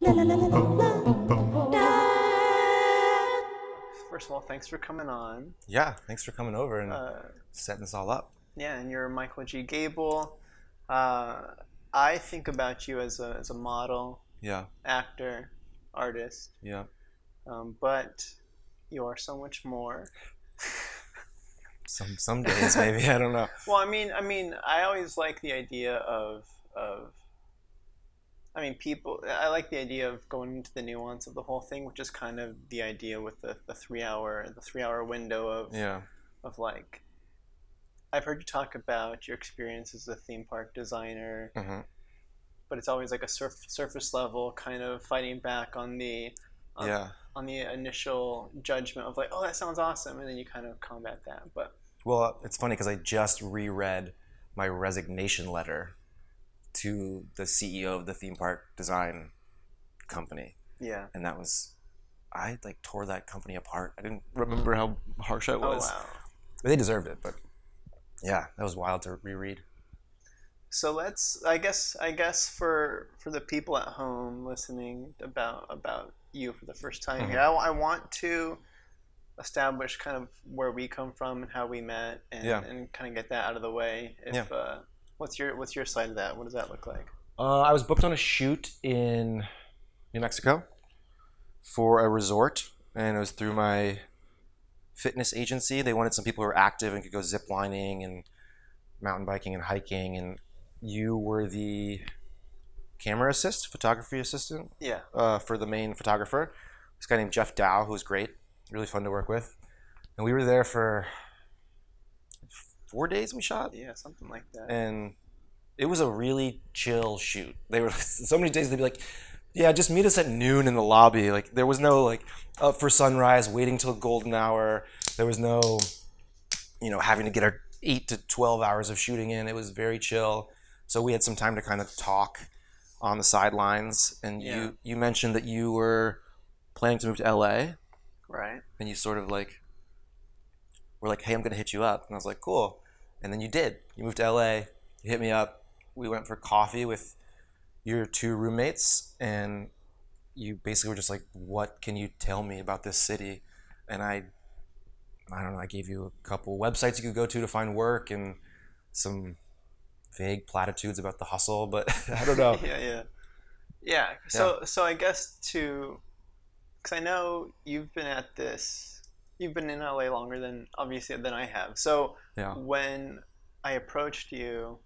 First of all, thanks for coming on. Yeah, thanks for coming over and setting this all up. Yeah, and you're Michael G. Gabel. Uh, I think about you as a model, Yeah, actor, artist, yeah. but you are so much more. Some days maybe, I don't know. Well, I always like the idea of people. I like the idea of going into the nuance of the whole thing, which is kind of the idea with the 3 hour window Yeah, of like. I've heard you talk about your experience as a theme park designer, hmm but it's always like a surface level kind of fighting back on the on, yeah. on the initial judgment of like, oh, that sounds awesome, and then you kind of combat that. But Well, it's funny because I just reread my resignation letter to the CEO of the theme park design company, yeah, and I like tore that company apart. I didn't remember how harsh I oh was. wow. They deserved it, but yeah, that was wild to reread. So let's, I guess for the people at home listening about you for the first time hmm here, I want to establish kind of where we come from and how we met, Yeah, and kind of get that out of the way. yeah. If what's your side of that? What does that look like? I was booked on a shoot in New Mexico for a resort, and it was through my fitness agency. They wanted some people who were active and could go zip lining and mountain biking and hiking, and you were the camera photography assistant Yeah. for the main photographer. This guy named Jeff Dow, who was great, really fun to work with. And we were there for 4 days we shot, Yeah, something like that. and it was a really chill shoot. They were so many days they'd be like, "Yeah, just meet us at noon in the lobby." Like there was no like up for sunrise, waiting till golden hour. There was no, having to get our 8 to 12 hours of shooting in. It was very chill. So we had some time to kind of talk on the sidelines. And Yeah. you mentioned that you were planning to move to LA, Right. and you sort of like were like, "Hey, I'm gonna hit you up," and I was like, "Cool." And then you did. You moved to LA. You hit me up. We went for coffee with your two roommates, and you basically were just like, "What can you tell me about this city?" And I don't know. I gave you a couple websites you could go to find work and some vague platitudes about the hustle, but I don't know. Yeah, yeah. Yeah. Yeah, So I guess because I know you've been in LA longer than obviously than I have. So yeah, when I approached you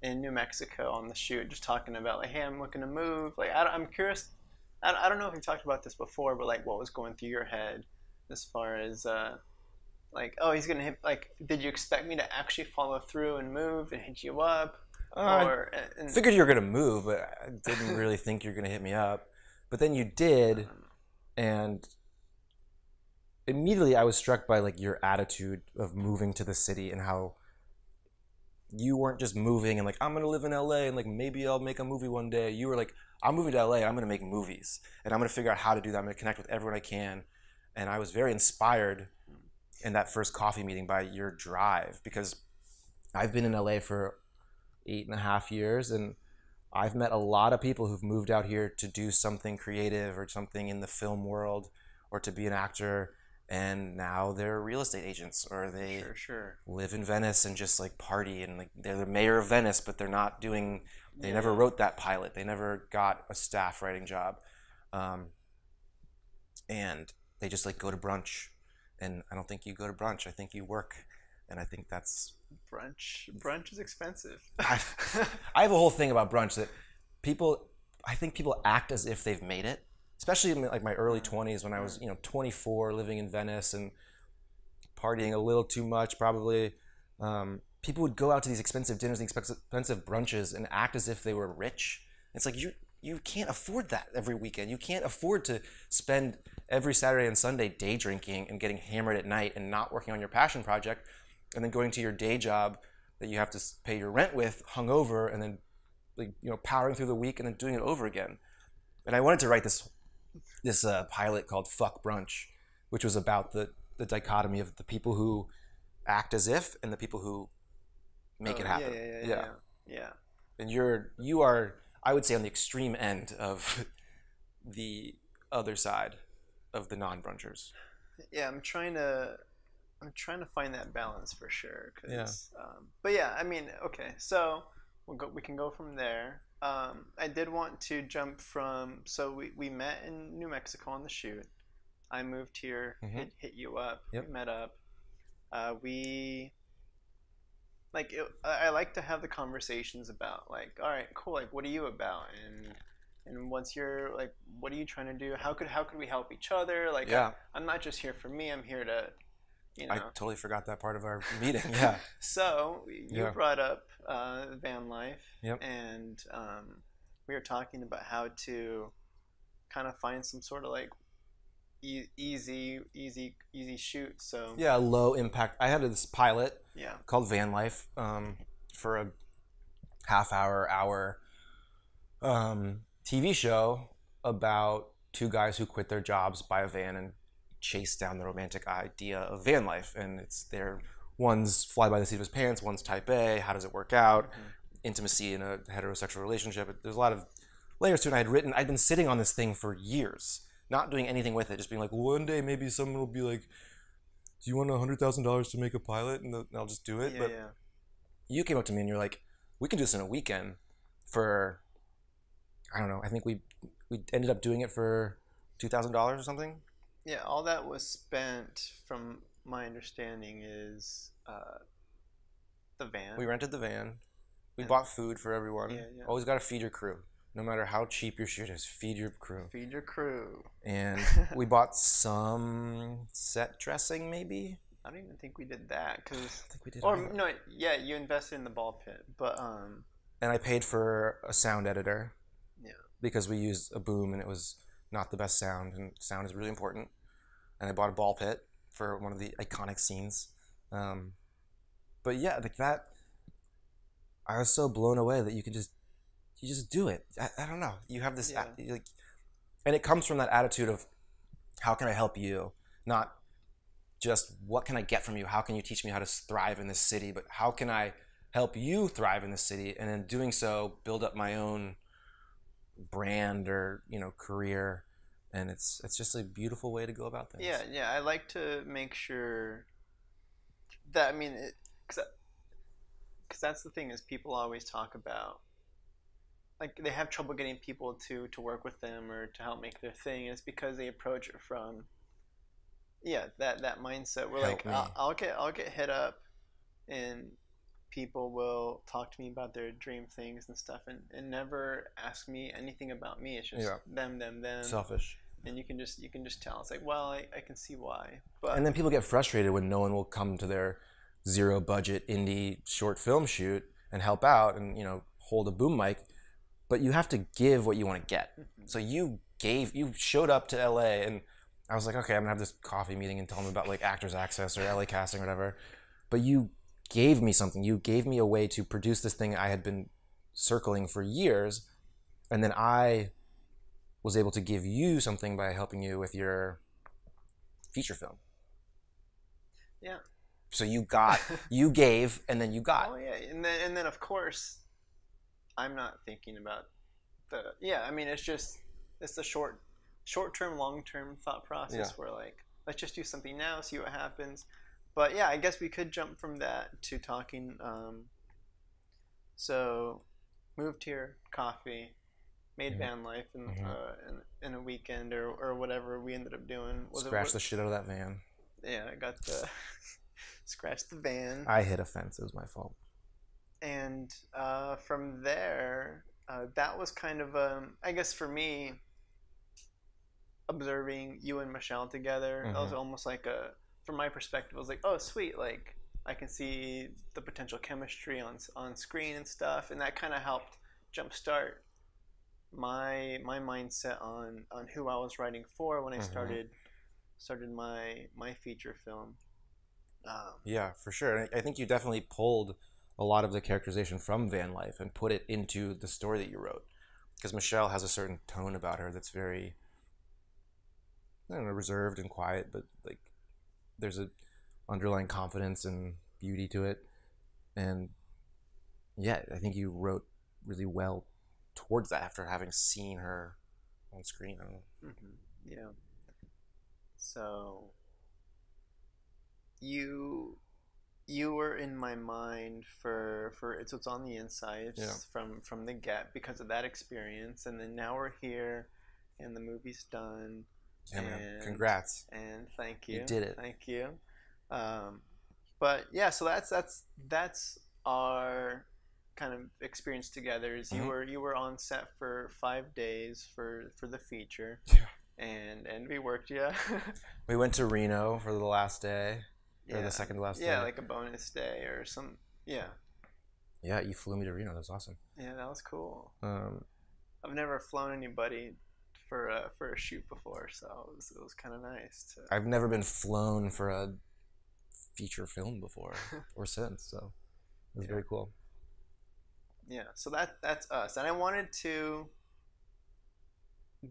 in New Mexico on the shoot, just talking about like, hey, I'm looking to move. Like, I'm curious. I don't know if you talked about this before, but like, what was going through your head as far as like, oh, he's gonna hit. Like, did you expect me to actually follow through and move and hit you up, I or and figured you were gonna move, but I didn't really think you were gonna hit me up. But then you did, and immediately I was struck by like your attitude of moving to the city and how you weren't just moving and like, I'm gonna live in LA and like maybe I'll make a movie one day. You were like, I'm moving to LA and I'm gonna make movies and I'm gonna figure out how to do that. I'm gonna connect with everyone I can. And I was very inspired in that first coffee meeting by your drive, because I've been in LA for 8.5 years, and I've met a lot of people who've moved out here to do something creative or something in the film world or to be an actor, and now they're real estate agents, or they sure, sure, live in Venice and just like party, and like they're the mayor of Venice, but they're not doing. They never yeah, wrote that pilot. They never got a staff writing job, um, and they just like go to brunch. And I don't think you go to brunch. I think you work, and I think that's. brunch is expensive. I, I have a whole thing about brunch that people. I think people act as if they've made it, especially in like my early 20s when I was 24, living in Venice and partying a little too much probably. People would go out to these expensive dinners, these expensive brunches, and act as if they were rich. It's like you can't afford that every weekend. You can't afford to spend every Saturday and Sunday day drinking and getting hammered at night and not working on your passion project, and then going to your day job that you have to pay your rent with, hungover, and then like powering through the week and then doing it over again. And I wanted to write this pilot called "Fuck Brunch," which was about the dichotomy of the people who act as if and the people who make it happen. Yeah. And you are, I would say, on the extreme end of the other side of the non-brunchers. Yeah, I'm trying to find that balance for sure. Yeah. But yeah, I mean, okay, so we can go from there. I did want to jump from, so we met in New Mexico on the shoot. I moved here, hit you up, Yep. we met up. We like I like to have the conversations about like, all right, cool, like what are you about, and what's your like, what are you trying to do? How could we help each other? Like, Yeah. I'm not just here for me. I'm here to, you I know. totally forgot that part of our meeting. Yeah. So you Yeah. brought up van life, Yep. and we were talking about how to kind of find some sort of like easy shoot. So Yeah, low impact. I had this pilot yeah, called Van Life for a hour TV show about two guys who quit their jobs, buy a van, and chase down the romantic idea of van life. And it's their one's fly by the seat of his pants, one's type A. How does it work out? Intimacy in a heterosexual relationship. There's a lot of layers to it. I'd been sitting on this thing for years, not doing anything with it, just being like, one day maybe someone will be like, do you want $100,000 to make a pilot? And I'll just do it. yeah, But yeah. you came up to me and you're like, we can do this in a weekend for, I don't know, I think we ended up doing it for $2,000 or something. Yeah, all that was spent, from my understanding, is the van. We rented the van. We And- bought food for everyone. Yeah, yeah. Always got to feed your crew. No matter how cheap your shoot is, feed your crew. Feed your crew. And we bought some set dressing, maybe. I don't even think we did that, I think we did. or no, yeah, you invested in the ball pit, but And I paid for a sound editor. Yeah. Because we used a boom and it was not the best sound, and sound is really important. And I bought a ball pit for one of the iconic scenes. But yeah, like that, I was so blown away that you just do it. I don't know. You have this, Yeah. like, and it comes from that attitude of, how can I help you? Not just what can I get from you? How can you teach me how to thrive in this city? But how can I help you thrive in this city? And in doing so, build up my own brand or career. And it's just a beautiful way to go about things. yeah, I like to make sure that, I mean, because that's the thing, is people always talk about, like, they have trouble getting people to work with them or to help make their thing. And it's because they approach it from that mindset where Help like, me. I'll get hit up, and people will talk to me about their dream things and stuff, and never ask me anything about me. It's just Yeah. them, Selfish. and you can just tell. It's like, well, I can see why. But And then people get frustrated when no one will come to their zero budget indie short film shoot and help out and hold a boom mic. But you have to give what you want to get. So you showed up to LA, and I was like, okay, I'm gonna have this coffee meeting and tell them about like Actors Access or LA casting or whatever. But you gave me something. You gave me a way to produce this thing I had been circling for years, and then I was able to give you something by helping you with your feature film. yeah. So you gave, and then you got. Oh yeah, and then of course, I'm not thinking about I mean, it's the short term, long term thought process. Yeah. Where like, let's just do something now, see what happens. But yeah, I guess we could jump from that to talking. So moved here, coffee, made van life in a weekend or whatever we ended up doing. Scratch the shit out of that van. Yeah, I got the scratched the van. I hit a fence. It was my fault. And from there, that was kind of, I guess for me, observing you and Michelle together, that was almost like from my perspective, I was like, oh, sweet, like, I can see the potential chemistry on screen and stuff, and that kind of helped jumpstart my mindset on who I was writing for when I started my feature film. Yeah, for sure. And I think you definitely pulled a lot of the characterization from van life and put it into the story that you wrote, because Michelle has a certain tone about her that's very, I don't know, reserved and quiet, but like there's a underlying confidence and beauty to it. And yeah, I think you wrote really well towards that after having seen her on screen. I don't know. Yeah. So you you were in my mind for it's what's on the inside Yeah. from the get because of that experience, and then now we're here, and the movie's done, Yeah, man. and Congrats. and thank You you, did it. thank you. Um, but yeah, so that's our kind of experience together. Is Mhm. you were on set for 5 days for the feature, Yeah. and we worked, yeah. We went to Reno for the last day, or the Yeah, second to last yeah, day. like a bonus day or some. Yeah, Yeah, you flew me to Reno. That was awesome. yeah, that was cool. Um, I've never flown anybody for a shoot before, so it was kind of nice to. I've never been flown for a feature film before or since, so it was Yeah, very cool. yeah. So that's us, and I wanted to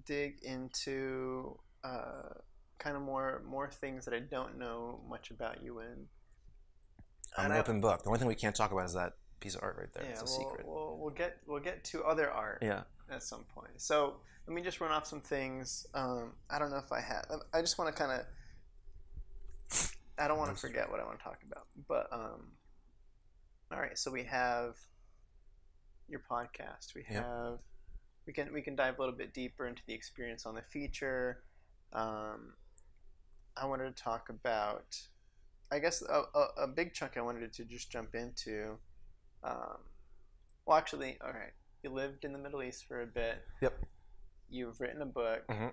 dig into kind of more things that I don't know much about you in. I'm And an I, open book. The only thing we can't talk about is that piece of art right there. yeah, It's a we'll, secret. we'll we'll get we'll get to other art Yeah. at some point. So let me just run off some things. I don't know if I have. I just want to kind of. I don't want to forget what I want to talk about. But all right. So we have your podcast. We Yep. have. We can dive a little bit deeper into the experience on the feature. Um, I wanted to talk about. I guess a big chunk I wanted to just jump into. Um, well, actually, all right. You lived in the Middle East for a bit. Yep. You've written a book. Mhm.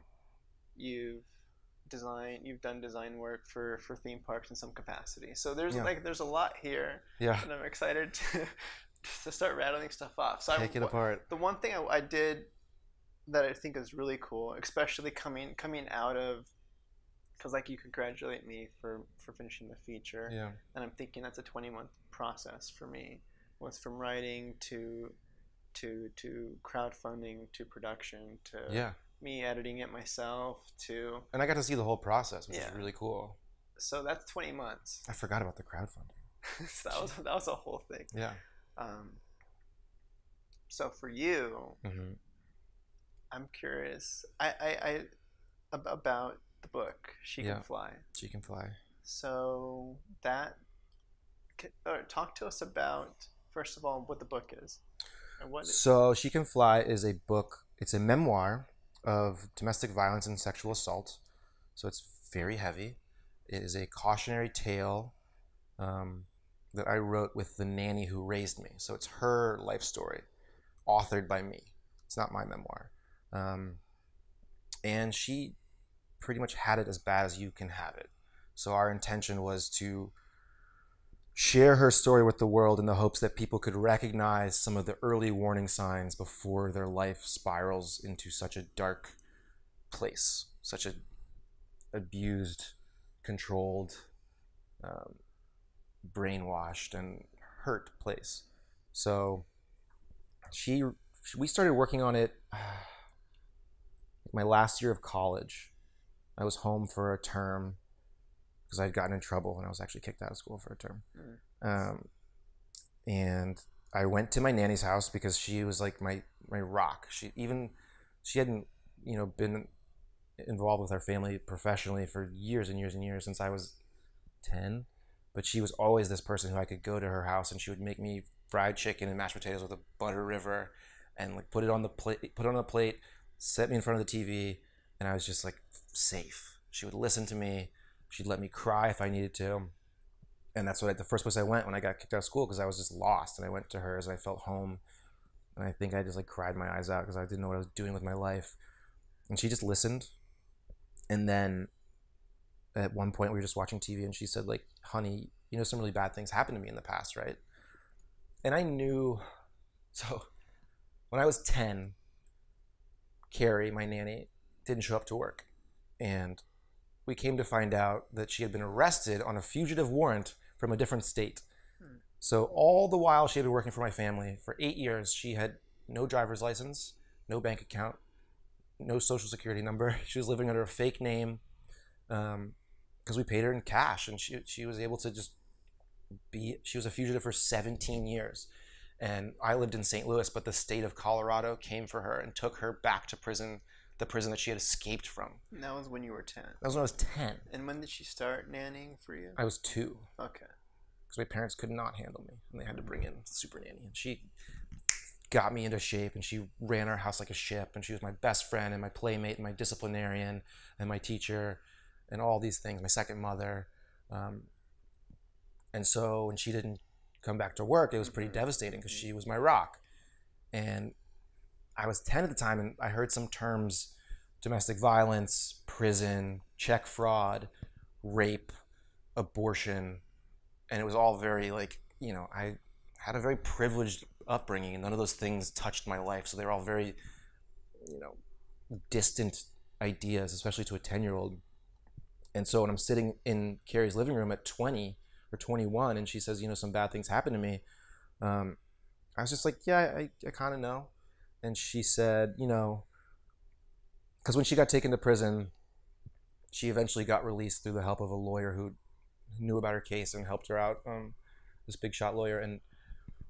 You've you've done design work for theme parks in some capacity. So there's Yeah. there's a lot here, Yeah. and I'm excited to start rattling stuff off. So Take it apart. the one thing I did that I think is really cool, especially coming out of, because like you congratulate me for finishing the feature, Yeah. and I'm thinking that's a 20-month process for me, was from writing to crowdfunding to production to Yeah. me editing it myself to. And I got to see the whole process, which Yeah. is really cool. So that's 20 months. I forgot about the crowdfunding. So that was a whole thing. Yeah. So for you, Mm-hmm. I'm curious. I about the book She Yeah. Can Fly. She Can Fly. So talk to us about, first of all, what the book is and what. So She Can Fly is a book. It's a memoir of domestic violence and sexual assault. So it's very heavy. It is a cautionary tale that I wrote with the nanny who raised me. So it's her life story, authored by me. It's not my memoir. And she pretty much had it as bad as you can have it. So our intention was to share her story with the world in the hopes that people could recognize some of the early warning signs before their life spirals into such a dark place, such a abused, controlled, brainwashed, and hurt place. So we started working on it my last year of college. I was home for a term because I'd gotten in trouble and I was actually kicked out of school for a term. And I went to my nanny's house because she was like my rock. She hadn't been involved with our family professionally for years and years and years since I was 10, but she was always this person who I could go to her house and she would make me fried chicken and mashed potatoes with a butter river and like put it on the plate, set me in front of the TV, and I was just like safe. She would listen to me. She'd let me cry if I needed to. And that's the first place I went when I got kicked out of school, because I was just lost. And I went to her as I felt home. And I think I just like cried my eyes out because I didn't know what I was doing with my life. And she just listened. And then at one point we were just watching TV and she said, like, honey, some really bad things happened to me in the past, right? And I knew. So when I was 10, Carrie, my nanny, didn't show up to work. And we came to find out that she had been arrested on a fugitive warrant from a different state. So all the while she had been working for my family for 8 years, she had no driver's license, no bank account, no social security number. She was living under a fake name because we paid her in cash, and she was able to just she was a fugitive for 17 years. And I lived in St. Louis, but the state of Colorado came for her and took her back to prison the prison that she had escaped from. And that was when you were 10. That was when I was 10. And when did she start nannying for you? I was 2. Okay. Because my parents could not handle me, and they had to bring in super nanny. And she got me into shape, and she ran our house like a ship, and she was my best friend and my playmate and my disciplinarian and my teacher and all these things, my second mother. And so when she didn't come back to work, it was pretty devastating because she was my rock. And I was 10 at the time, and I heard some terms: domestic violence, prison, check fraud, rape, abortion. And it was all very like, I had a very privileged upbringing, and none of those things touched my life. So they were all very, distant ideas, especially to a 10-year-old. And so when I'm sitting in Carrie's living room at 20 or 21, and she says, some bad things happened to me, I was just like, yeah, I kind of know. And she said, because when she got taken to prison, she eventually got released through the help of a lawyer who knew about her case and helped her out, this big shot lawyer. And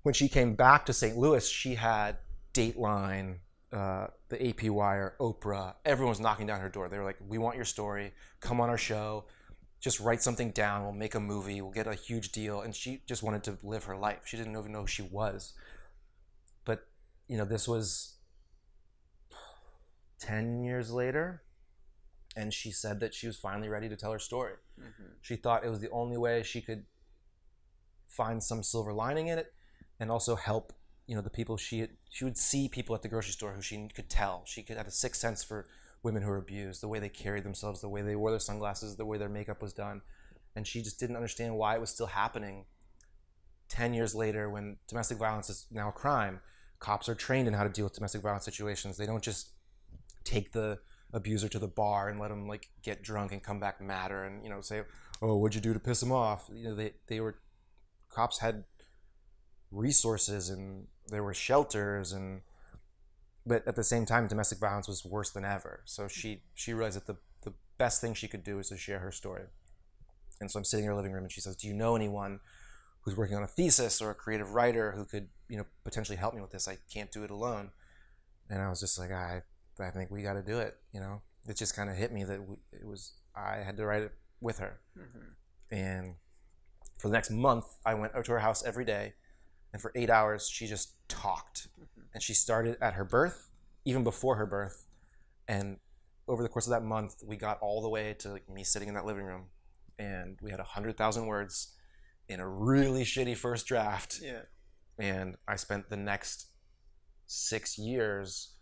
when she came back to St. Louis, she had Dateline, the AP Wire, Oprah. Everyone was knocking down her door. They were like, we want your story. Come on our show. Just write something down. We'll make a movie. We'll get a huge deal. And she just wanted to live her life. She didn't even know who she was. But, this was 10 years later. And she said that she was finally ready to tell her story. Mm-hmm. She thought it was the only way she could find some silver lining in it, and also help, the people she would see people at the grocery store who she could tell. She could have a sixth sense for women who were abused, the way they carried themselves, the way they wore their sunglasses, the way their makeup was done. And she just didn't understand why it was still happening 10 years later, when domestic violence is now a crime. Cops are trained in how to deal with domestic violence situations. They don't just take the abuser to the bar and let him get drunk and come back madder and say, oh, what'd you do to piss him off? Cops had resources, and there were shelters, but at the same time, domestic violence was worse than ever. So she realized that the best thing she could do is to share her story. And so I'm sitting in her living room, and she says, do you know anyone who's working on a thesis or a creative writer who could potentially help me with this? I can't do it alone. And I was just like, I think we got to do it. It just kind of hit me that I had to write it with her. Mm-hmm. And for the next month, I went to her house every day, and for 8 hours, she just talked. Mm-hmm. And she started at her birth, even before her birth. And over the course of that month, we got all the way to me sitting in that living room, and we had 100,000 words in a really shitty first draft. Yeah. And I spent the next 6 years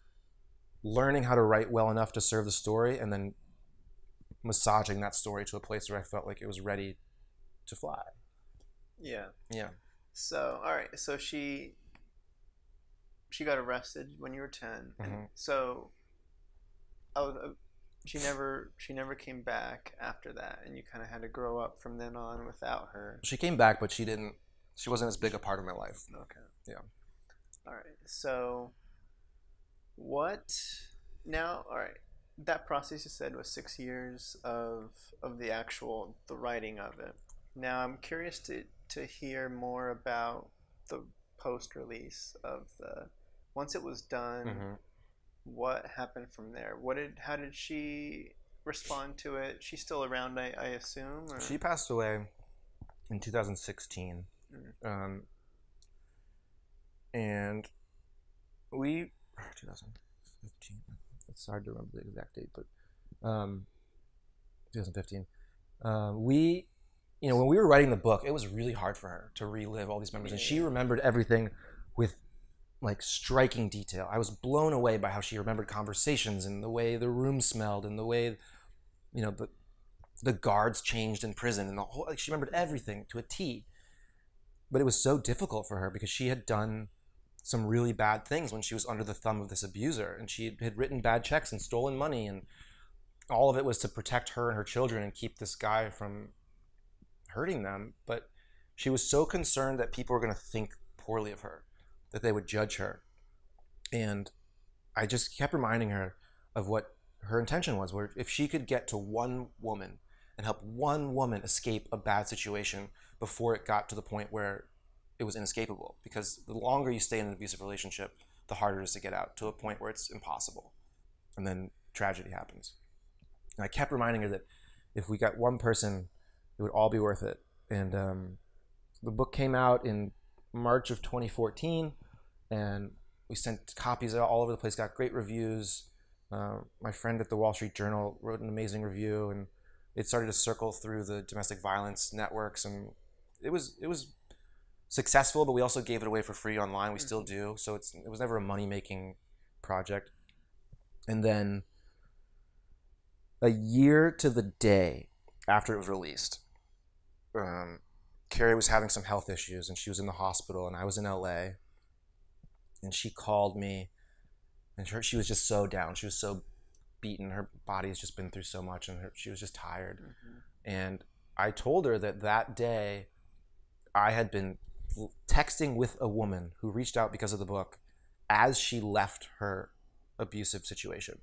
learning how to write well enough to serve the story, and then massaging that story to a place where I felt like it was ready to fly. Yeah. Yeah. So, all right. So she got arrested when you were 10. Mm-hmm. And so she never came back after that, and you kind of had to grow up from then on without her. She came back, but she wasn't as big a part of my life. Okay. Yeah. All right. So all right. That process you said was 6 years of the writing of it. Now I'm curious to hear more about the post-release of once it was done. Mm-hmm. What happened from there? How did she respond to it? She's still around, I assume? Or? She passed away in 2016. Mm-hmm. And 2015. It's hard to remember the exact date, but 2015. When we were writing the book, it was really hard for her to relive all these memories, and she remembered everything with striking detail. I was blown away by how she remembered conversations, and the way the room smelled, and the way the guards changed in prison, and the whole. She remembered everything to a T. But it was so difficult for her because she had done some really bad things when she was under the thumb of this abuser, and she had written bad checks and stolen money, and all of it was to protect her and her children and keep this guy from hurting them. But she was so concerned that people were going to think poorly of her, that they would judge her. And I just kept reminding her of what her intention was, where if she could get to one woman and help one woman escape a bad situation before it got to the point where it was inescapable. Because the longer you stay in an abusive relationship, the harder it is to get out, to a point where it's impossible. And then tragedy happens. And I kept reminding her that if we got one person, it would all be worth it. And the book came out in March of 2014, and we sent copies all over the place, got great reviews. My friend at the Wall Street Journal wrote an amazing review, and it started to circle through the domestic violence networks, and it was successful, but we also gave it away for free online. We still do. So it was never a money-making project. And then a year to the day after it was released, Carrie was having some health issues, and she was in the hospital, and I was in LA, and she called me, and she was just so down. She was so beaten. Her body has just been through so much, and she was just tired. And I told her that day I had been texting with a woman who reached out because of the book as she left her abusive situation.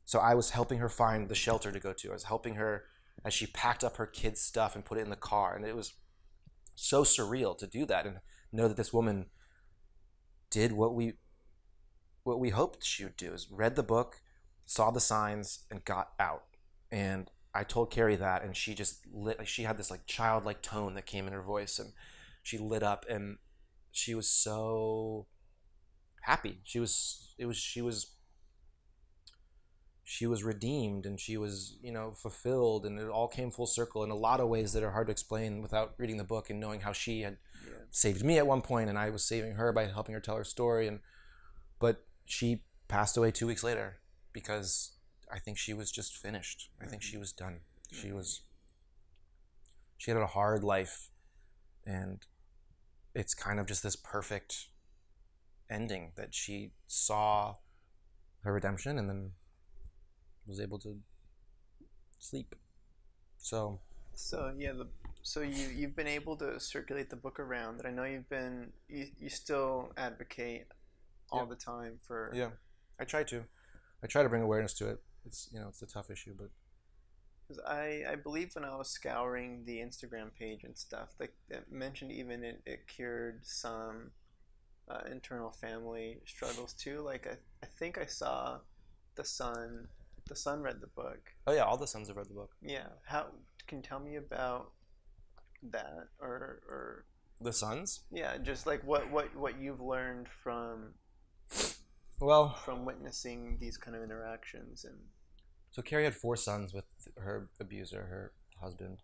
So I was helping her find the shelter to go to. I was helping her as she packed up her kids' stuff and put it in the car. And it was so surreal to do that and know that this woman did what we hoped she would do, is read the book, saw the signs, and got out. And I told Carrie that, and she just she had this like childlike tone that came in her voice, and she lit up, and she was so happy. She was redeemed, and she was, fulfilled, and it all came full circle in a lot of ways that are hard to explain without reading the book and knowing how she had saved me at one point, and I was saving her by helping her tell her story. But she passed away 2 weeks later because I think she was just finished. I think she was done. She had a hard life, and it's kind of just this perfect ending that she saw her redemption and then was able to sleep. So you've been able to circulate the book around, and I know you still advocate all the time for. Yeah, I try to bring awareness to it. It's it's a tough issue, but because I believe when I was scouring the Instagram page and stuff, like it mentioned even it cured some internal family struggles too. Like I think I saw the son read the book. Oh yeah, all the sons have read the book. Yeah, how can you tell me about that or the sons? Yeah, just like what you've learned from witnessing these kind of interactions. And so Carrie had 4 sons with her abuser, her husband,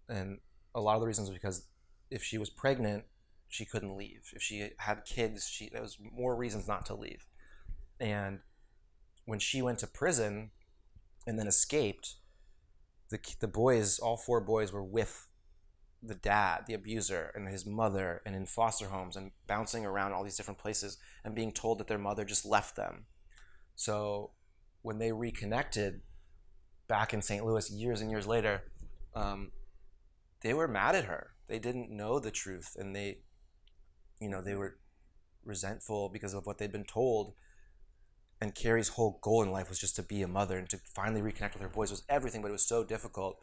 and a lot of the reasons was because if she was pregnant, she couldn't leave. If she had kids, there was more reasons not to leave. And when she went to prison and then escaped, the boys, all 4 boys, were with the dad, the abuser, and his mother, and in foster homes, and bouncing around all these different places, and being told that their mother just left them. So when they reconnected back in St. Louis years and years later, they were mad at her. They didn't know the truth, and they were resentful because of what they'd been told. And Carrie's whole goal in life was just to be a mother, and to finally reconnect with her boys was everything, but it was so difficult.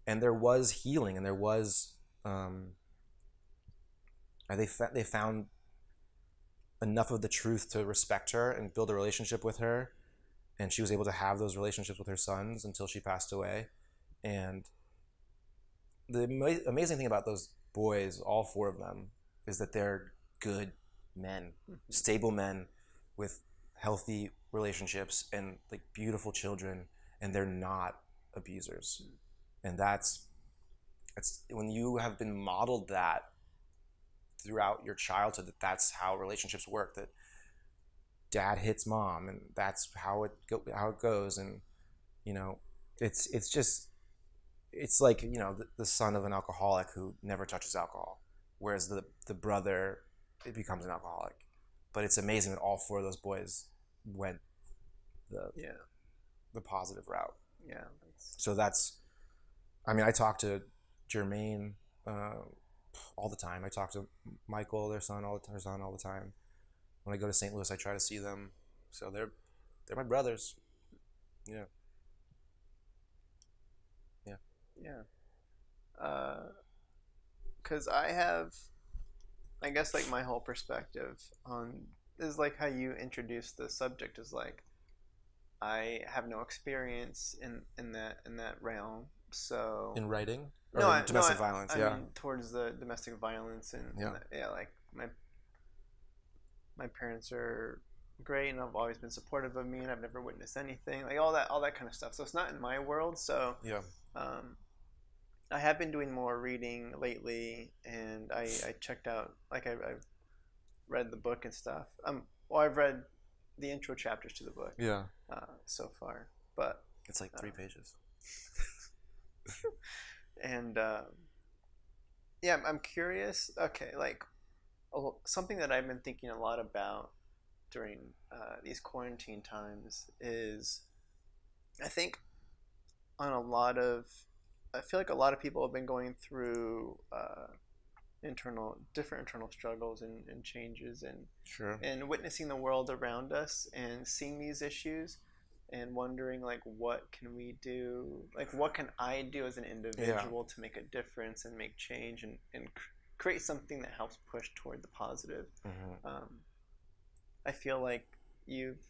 And there was healing, and there was they found enough of the truth to respect her and build a relationship with her, and she was able to have those relationships with her sons until she passed away. And the amazing thing about those boys, all 4 of them, is that they're good men, stable men with healthy relationships and like beautiful children, and they're not abusers. And that's when you have been modeled that throughout your childhood, that's how relationships work, that dad hits mom, and that's how it goes. And it's like the son of an alcoholic who never touches alcohol, whereas the brother, it becomes an alcoholic. But it's amazing that all 4 of those boys went the positive route. Yeah. So I talk to Jermaine all the time. I talk to Michael, her son, all the time. When I go to St. Louis, I try to see them. So they're my brothers. Yeah. Yeah. Yeah. Because I guess like my whole perspective on is like how you introduced the subject is like I have no experience in that realm. So In writing no, or in domestic violence? I Yeah. mean towards the domestic violence Yeah. yeah, like my parents are great and have always been supportive of me, and I've never witnessed anything like all that kind of stuff. So it's not in my world. So Yeah. um, I have been doing more reading lately, and I checked out like I've read the book and stuff. Well, I've read the intro chapters to the book Yeah. so far, but It's like 3 pages. and yeah, I'm curious. Okay, like something that I've been thinking a lot about during these quarantine times is I think on a lot of I feel like a lot of people have been going through different internal struggles and changes Sure. and witnessing the world around us and seeing these issues and wondering like what can we do, like what can I do as an individual to make a difference and make change and create something that helps push toward the positive. I feel like you've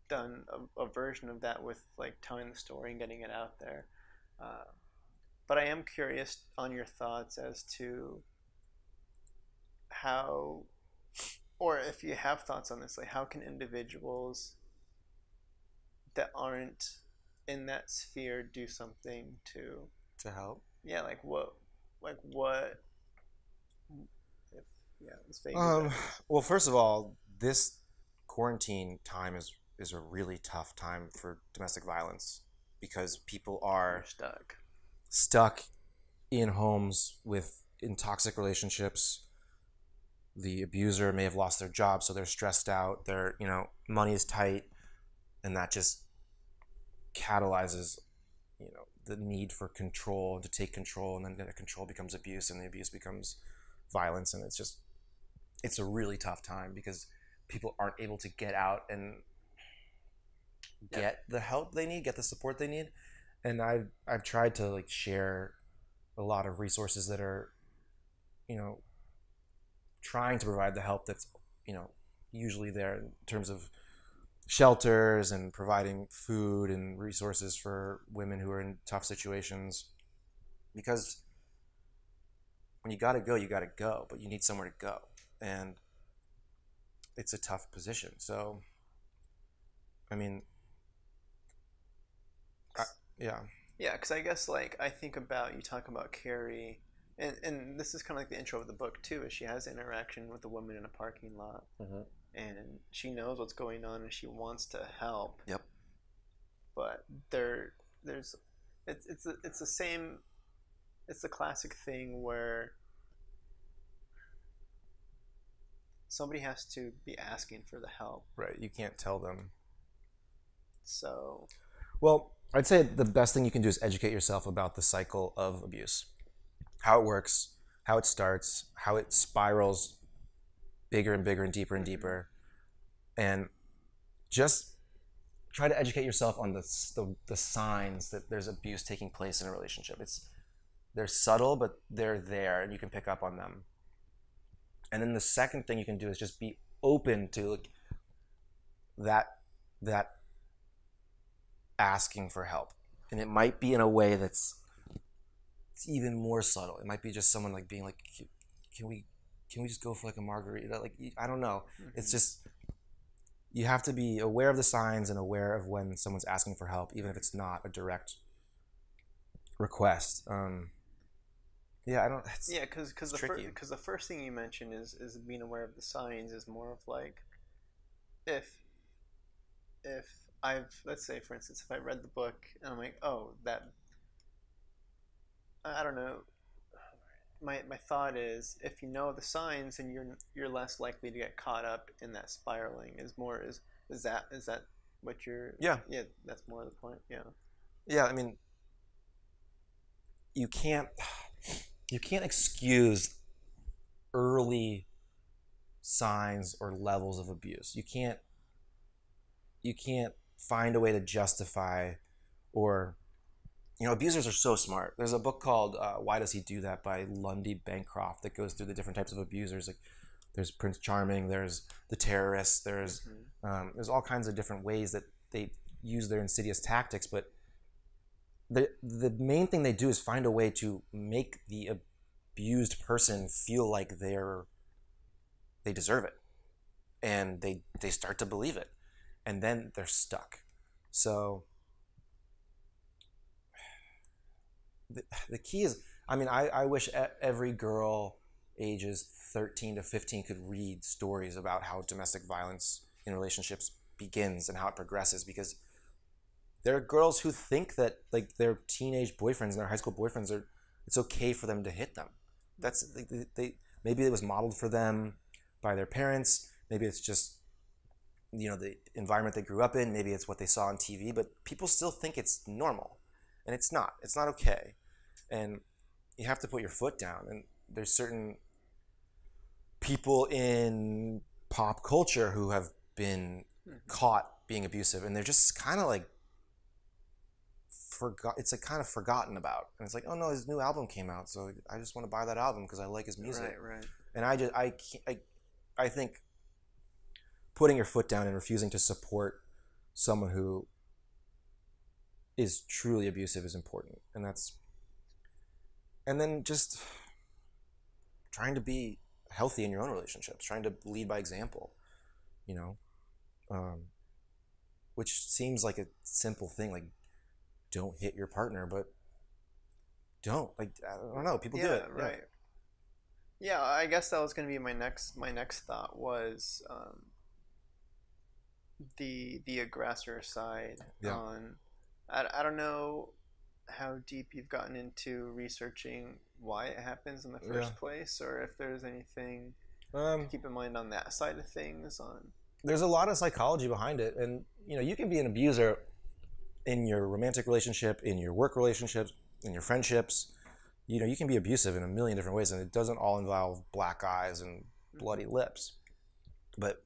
done a version of that with like telling the story and getting it out there, but I am curious on your thoughts as to how, or if you have thoughts on this, like how can individuals that aren't in that sphere do something To help. yeah, like what if yeah, it's vague Well, first of all, this quarantine time is a really tough time for domestic violence because people are stuck in homes in toxic relationships. The abuser may have lost their job, so they're stressed out. Their money is tight, and that just catalyzes the need for control, to take control, and then the control becomes abuse, and the abuse becomes violence, and it's a really tough time because people aren't able to get out and get the help they need, get the support they need. And I've tried to like share a lot of resources that are trying to provide the help that's usually there in terms of shelters and providing food and resources for women who are in tough situations, because when you got to go, but you need somewhere to go, and it's a tough position. So I mean, yeah, because I guess like I think about, you talk about Carrie, and this is kind of like the intro of the book too, is she has interaction with a woman in a parking lot, and she knows what's going on and she wants to help. Yep. But there's it's the same. It's the classic thing where somebody has to be asking for the help. Right. You can't tell them. So, well, I'd say the best thing you can do is educate yourself about the cycle of abuse, how it works, how it starts, how it spirals bigger and bigger and deeper, and just try to educate yourself on the signs that there's abuse taking place in a relationship. They're subtle, but they're there, and you can pick up on them. And then the second thing you can do is just be open to that asking for help, and it might be in a way it's even more subtle. It might be just someone like being like, can we just go for like a margarita? Like, I don't know. It's just, you have to be aware of the signs and aware of when someone's asking for help, even if it's not a direct request. Yeah, I don't. because the first thing you mentioned is being aware of the signs is more of like, if let's say for instance, if I read the book and I'm like, oh, that, I don't know, my thought is, if you know the signs, then you're less likely to get caught up in that spiraling. Is that what you're? Yeah, that's more the point. Yeah, I mean, you can't excuse early signs or levels of abuse. You can't find a way to justify, or abusers are so smart. There's a book called Why Does He Do That by Lundy Bancroft that goes through the different types of abusers. Like, there's Prince Charming, there's the terrorists, there's all kinds of different ways that they use their insidious tactics, but the main thing they do is find a way to make the abused person feel like they deserve it, and they start to believe it, and then they're stuck. So the key is, I mean, I wish every girl ages 13 to 15 could read stories about how domestic violence in relationships begins and how it progresses, because there are girls who think that like their teenage boyfriends and their high school boyfriends it's okay for them to hit them. That's they maybe it was modeled for them by their parents. Maybe it's just the environment they grew up in. Maybe it's what they saw on TV. But people still think it's normal, and it's not. It's not okay, and you have to put your foot down. And there's certain people in pop culture who have been caught being abusive, and they're just kind of like it's like kind of forgotten about, and it's like, oh no, his new album came out, so I just want to buy that album because I like his music. Right. And I think putting your foot down and refusing to support someone who is truly abusive is important, and then just trying to be healthy in your own relationships, trying to lead by example, which seems like a simple thing, like don't hit your partner, but don't, like, I don't know, people do it. Right. Yeah, I guess that was going to be my next thought was the aggressor side. Yeah. I don't know how deep you've gotten into researching why it happens in the first place, or if there's anything to keep in mind on that side of things. There's a lot of psychology behind it, and you can be an abuser in your romantic relationship, in your work relationships, in your friendships. You can be abusive in a million different ways, and it doesn't all involve black eyes and bloody lips. But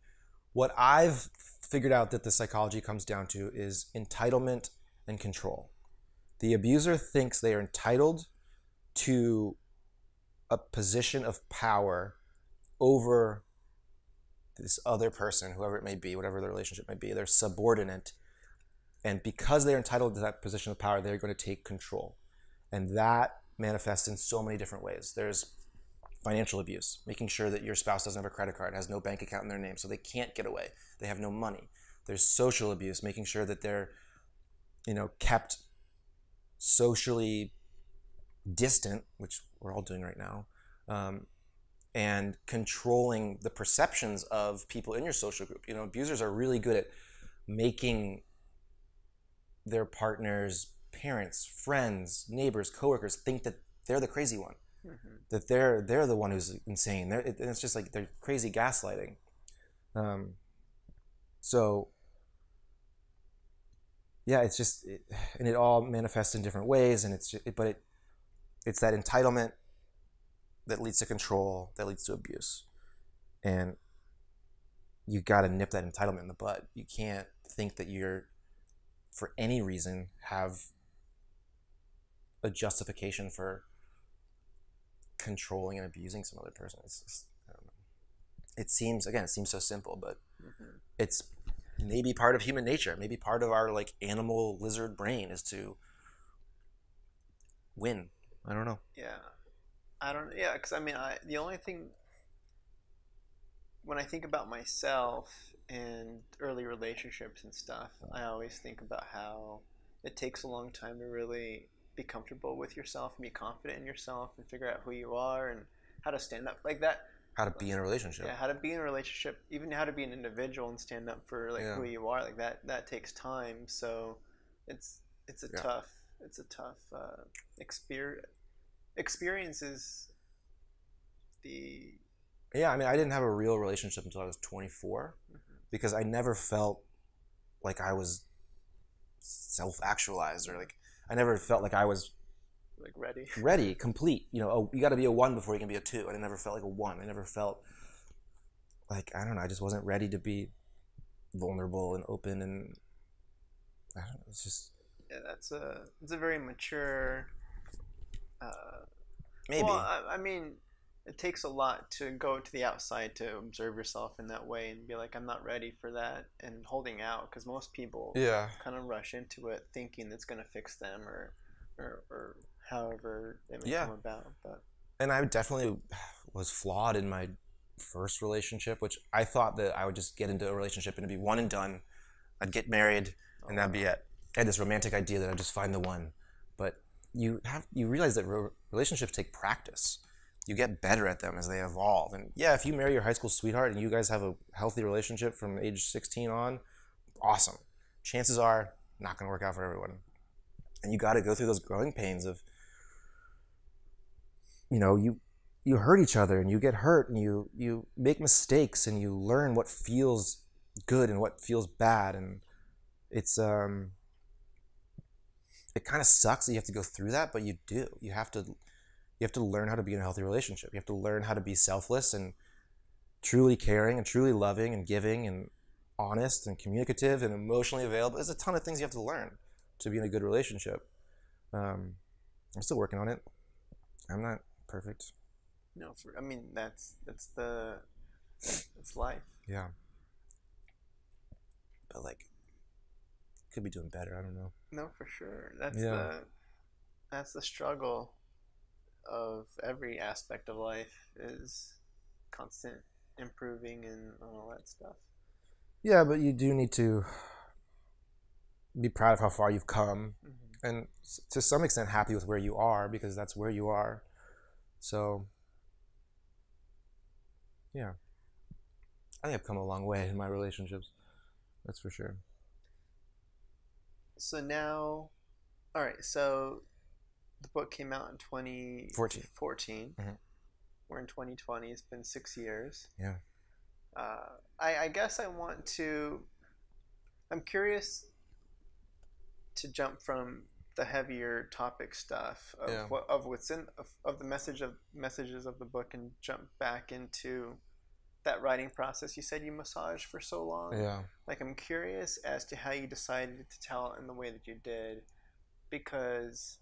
what I've figured out that the psychology comes down to is entitlement and control. The abuser thinks they are entitled to a position of power over this other person, whoever it may be, whatever the relationship may be. They're subordinate. And because they're entitled to that position of power, they're going to take control. And that manifests in so many different ways. There's financial abuse, making sure that your spouse doesn't have a credit card, has no bank account in their name, so they can't get away. They have no money. There's social abuse, making sure that they're, kept socially distant, which we're all doing right now, and controlling the perceptions of people in your social group. Abusers are really good at making their partner's parents, friends, neighbors, coworkers think that they're the crazy one, that they're the one who's insane. It's just like they're crazy gaslighting. So yeah, it's just, and it all manifests in different ways, and it's that entitlement that leads to control, that leads to abuse, and you got to nip that entitlement in the bud. You can't think that you're, for any reason, have a justification for controlling and abusing some other person. It's just, I don't know. It seems so simple, but it's maybe part of human nature. Maybe part of our like animal lizard brain is to win. I don't know. Yeah, because the only thing, when I think about myself and early relationships and stuff, I always think about how it takes a long time to really be comfortable with yourself and be confident in yourself and figure out who you are and how to stand up like that. How to be in a relationship. Yeah, how to be in a relationship, even how to be an individual and stand up for who you are. Like that takes time. So it's a tough experiences. Yeah, I didn't have a real relationship until I was 24, because I never felt like I was self-actualized, or like I never felt like I was like ready, complete. You got to be a 1 before you can be a 2. I never felt like a 1. I never felt like, I don't know, I just wasn't ready to be vulnerable and open, and I don't know, it's just, it's a very mature maybe. Well, I mean, it takes a lot to go to the outside to observe yourself in that way and be like, I'm not ready for that, and holding out, because most people Yeah. kind of rush into it thinking it's going to fix them, or however it may Yeah. come about. But And I definitely was flawed in my first relationship, which I thought that I would just get into a relationship and it'd be one and done. I'd get married and that'd be it. I had this romantic idea that I'd just find the one. But you realize that relationships take practice. You get better at them as they evolve. And yeah, if you marry your high school sweetheart and you guys have a healthy relationship from age 16 on, awesome. Chances are not going to work out for everyone. And you got to go through those growing pains of, you hurt each other and you get hurt and you make mistakes and you learn what feels good and what feels bad, and it's it kind of sucks that you have to go through that, but you do. You have to learn how to be in a healthy relationship. You have to learn how to be selfless and truly caring and truly loving and giving and honest and communicative and emotionally available. There's a ton of things you have to learn to be in a good relationship. I'm still working on it. I'm not perfect. no, I mean that's life. Yeah. But could be doing better. I don't know. No, for sure. Yeah. That's the struggle of every aspect of life, is constant improving and all that stuff. Yeah, but you do need to be proud of how far you've come, and to some extent happy with where you are, because that's where you are. So, yeah, I think I've come a long way in my relationships. That's for sure. So now, all right. So the book came out in 2014. Mhm. We're in 2020. It's been 6 years. Yeah. I guess I'm curious to jump from the heavier topic stuff of Yeah. what's in of the messages of the book, and jump back into that writing process. You said you massaged for so long. Yeah. I'm curious as to how you decided to tell it in the way that you did, because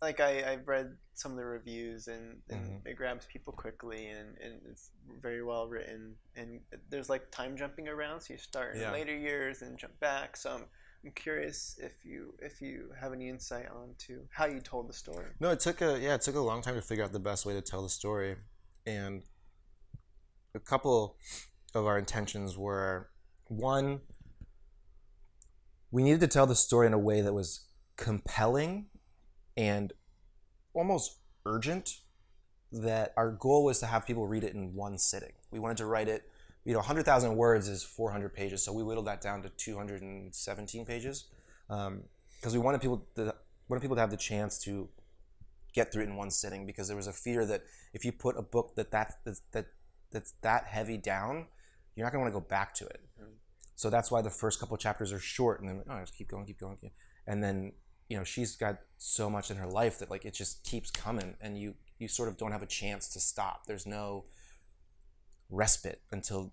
I've read some of the reviews, and it grabs people quickly, and it's very well written, and there's time jumping around, so you start in later years and jump back. So I'm curious if you have any insight onto how you told the story. No, it took a long time to figure out the best way to tell the story, and a couple of our intentions were, one, we needed to tell the story in a way that was compelling and almost urgent. That our goal was to have people read it in one sitting. We wanted to write it, 100,000 words is 400 pages, so we whittled that down to 217 pages, because we wanted people to have the chance to get through it in one sitting, because there was a fear that if you put a book that's that heavy down, you're not going to want to go back to it. So that's why the first couple chapters are short, and then just keep going, and then she's got so much in her life that it just keeps coming, and you sort of don't have a chance to stop. There's no respite until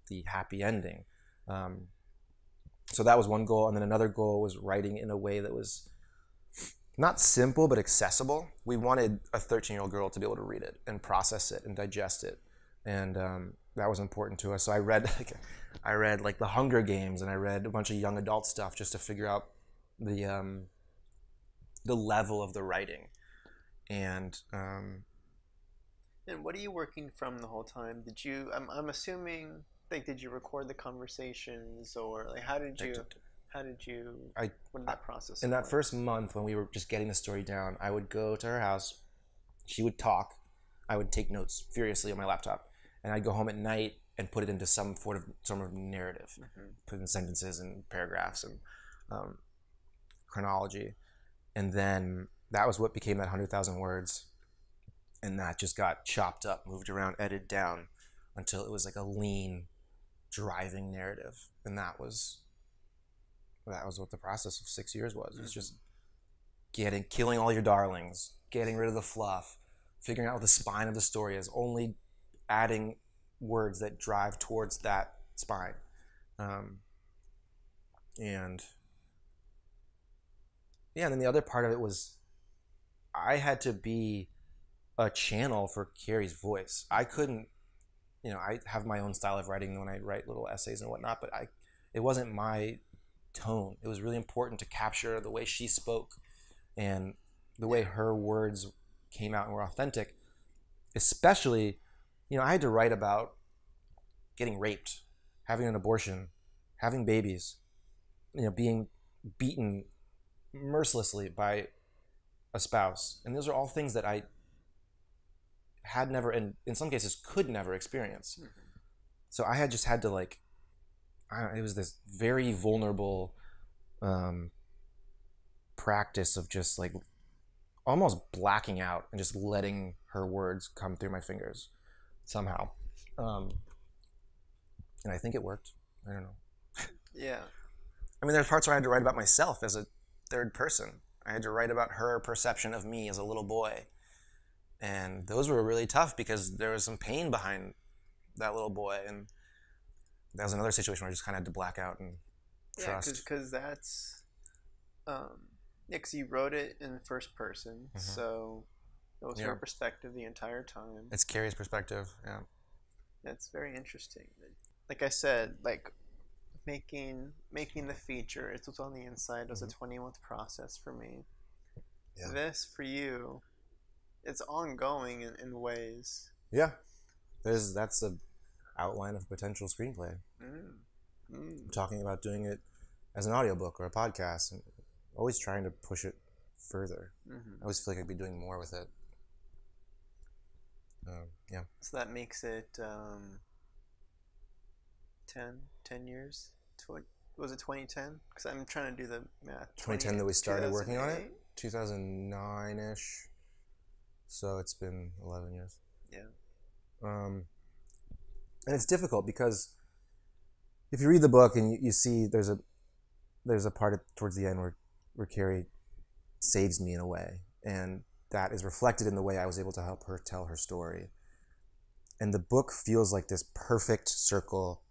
the happy ending. So that was one goal, and then another goal was writing in a way that was not simple but accessible. We wanted a 13-year-old girl to be able to read it and process it and digest it, and that was important to us. So I read the Hunger Games, and I read a bunch of young adult stuff just to figure out the level of the writing. And what are you working from the whole time? Did you? I'm assuming. Did you record the conversations, or how did you? What did that process? In that first month when we were just getting the story down, I would go to her house. She would talk. I would take notes furiously on my laptop, and I'd go home at night and put it into some sort of narrative, put in sentences and paragraphs and chronology, and then that was what became that 100,000 words, and that just got chopped up, moved around, edited down until it was a lean, driving narrative, and that was what the process of 6 years was. It was just killing all your darlings, getting rid of the fluff, figuring out what the spine of the story is, only adding words that drive towards that spine, and then the other part of it was I had to be a channel for Carrie's voice. I couldn't, I have my own style of writing when I write little essays and whatnot, but it wasn't my tone. It was really important to capture the way she spoke and the way her words came out and were authentic. Especially, I had to write about getting raped, having an abortion, having babies, being beaten mercilessly by a spouse. And those are all things that I had never, and in some cases could never experience. So I had just had to it was this very vulnerable practice of just almost blacking out and just letting her words come through my fingers somehow. And I think it worked. I don't know. Yeah. I mean, there's parts where I had to write about myself as a third person. I had to write about her perception of me as a little boy. And those were really tough because there was some pain behind that little boy. And that was another situation where I just kind of had to black out and trust. Yeah, because that's... because you wrote it in first person, so it was her perspective the entire time. It's Carrie's perspective, yeah. That's very interesting. Like I said, making the feature, it was on the inside, was a 20-month process for me. Yeah. This, for you, it's ongoing in ways. Yeah. That's an outline of a potential screenplay. I'm talking about doing it as an audiobook or a podcast, and always trying to push it further. I always feel like I'd be doing more with it. Yeah. So that makes it 10 years? Was it 2010? Because I'm trying to do the math. 2010 that we started working on it? 2009-ish. So it's been 11 years. Yeah. And it's difficult because if you read the book and you see there's a part towards the end where Carrie saves me in a way, and that is reflected in the way I was able to help her tell her story. And the book feels like this perfect circle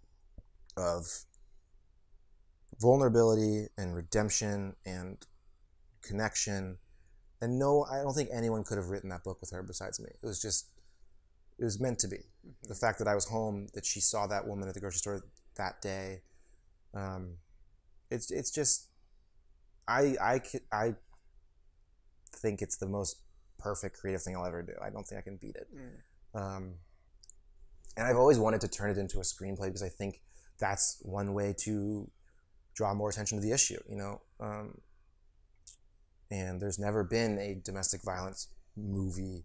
of vulnerability and redemption and connection. And no, I don't think anyone could have written that book with her besides me. It was meant to be. The fact that I was home, that she saw that woman at the grocery store that day, it's just, I think it's the most perfect creative thing I'll ever do. I don't think I can beat it. And I've always wanted to turn it into a screenplay because I think that's one way to draw more attention to the issue, and there's never been a domestic violence movie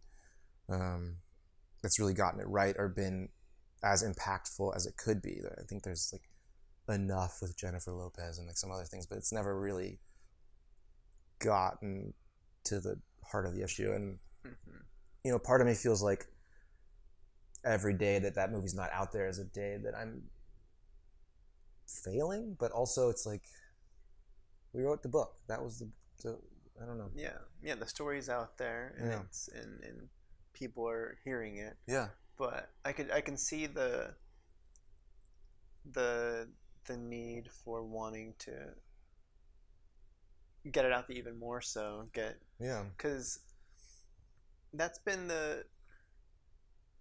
that's really gotten it right or been as impactful as it could be. I think there's enough with Jennifer Lopez and some other things, but it's never really gotten to the heart of the issue. And part of me feels like every day that movie's not out there is a day that I'm failing, but also it's we wrote the book. That was the I don't know. Yeah, the story's out there, and it's and people are hearing it. Yeah, but I can see the need for wanting to get it out there even more so. Because that's been the.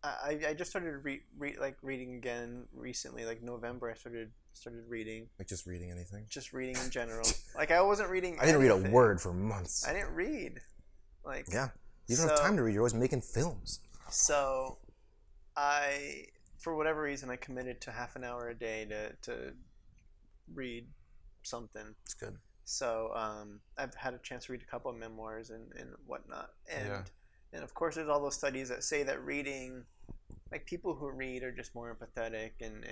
I just started reading again recently. November, I started reading. Just reading anything. Just reading in general. I wasn't reading. I didn't read a word for months. I didn't read. Yeah, you don't have time to read. You're always making films. So, for whatever reason, I committed to half an hour a day to read something. It's good. So I've had a chance to read a couple of memoirs and whatnot, and of course there's all those studies that say that reading, people who read are just more empathetic and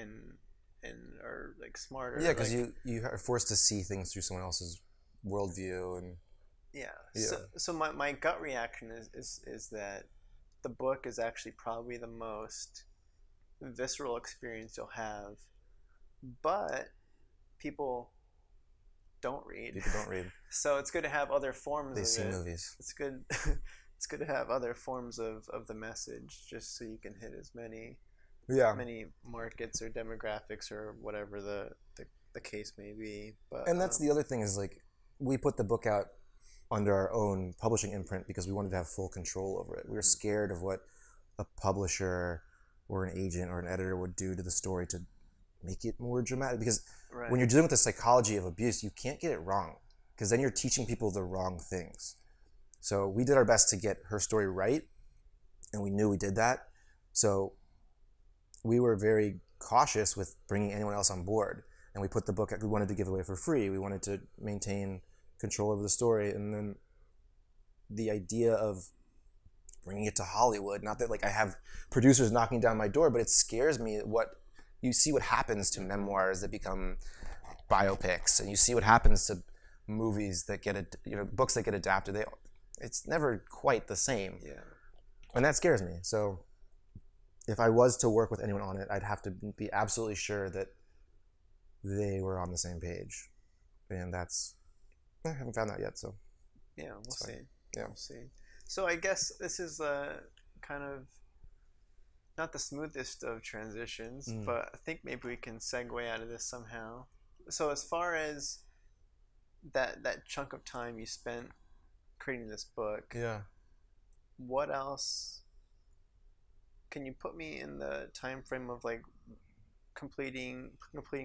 are smarter. Yeah, because you are forced to see things through someone else's worldview and. Yeah. So my gut reaction is that the book is actually probably the most visceral experience you'll have, but people don't read. People don't read. So it's good to have other forms. They see movies. It's good. It's good to have other forms of the message, just so you can hit as many markets or demographics or whatever the case may be. But and that's the other thing is we put the book out under our own publishing imprint because we wanted to have full control over it. We were scared of what a publisher or an agent or an editor would do to the story to make it more dramatic. Because Right. when you're dealing with the psychology of abuse, you can't get it wrong, because then you're teaching people the wrong things. So we did our best to get her story right, and we knew we did that. So we were very cautious with bringing anyone else on board, and we put the book, we wanted to give away for free. We wanted to maintain control over the story. And then the idea of bringing it to Hollywood, not that like I have producers knocking down my door, but it scares me what you see what happens to memoirs that become biopics, and you see what happens to movies that get books that get adapted. It's never quite the same. Yeah. And that scares me. So if I was to work with anyone on it, I'd have to be absolutely sure that they were on the same page. And I haven't found that yet, so. Yeah, we'll see. Yeah. We'll see. So I guess this is kind of not the smoothest of transitions, but I think maybe we can segue out of this somehow. So as far as that chunk of time you spent creating this book, Yeah. what else can you put me in the time frame of like completing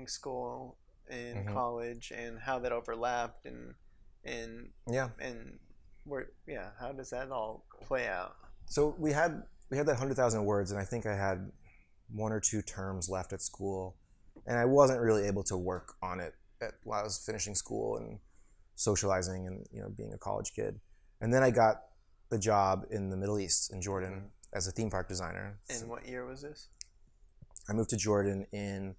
school in college, and how that overlapped, and where, how does that all play out? So we had that 100,000 words, and I think I had 1 or 2 terms left at school, and I wasn't really able to work on it while I was finishing school and socializing and being a college kid. And then I got the job in the Middle East, in Jordan, as a theme park designer. And what year was this? I moved to Jordan in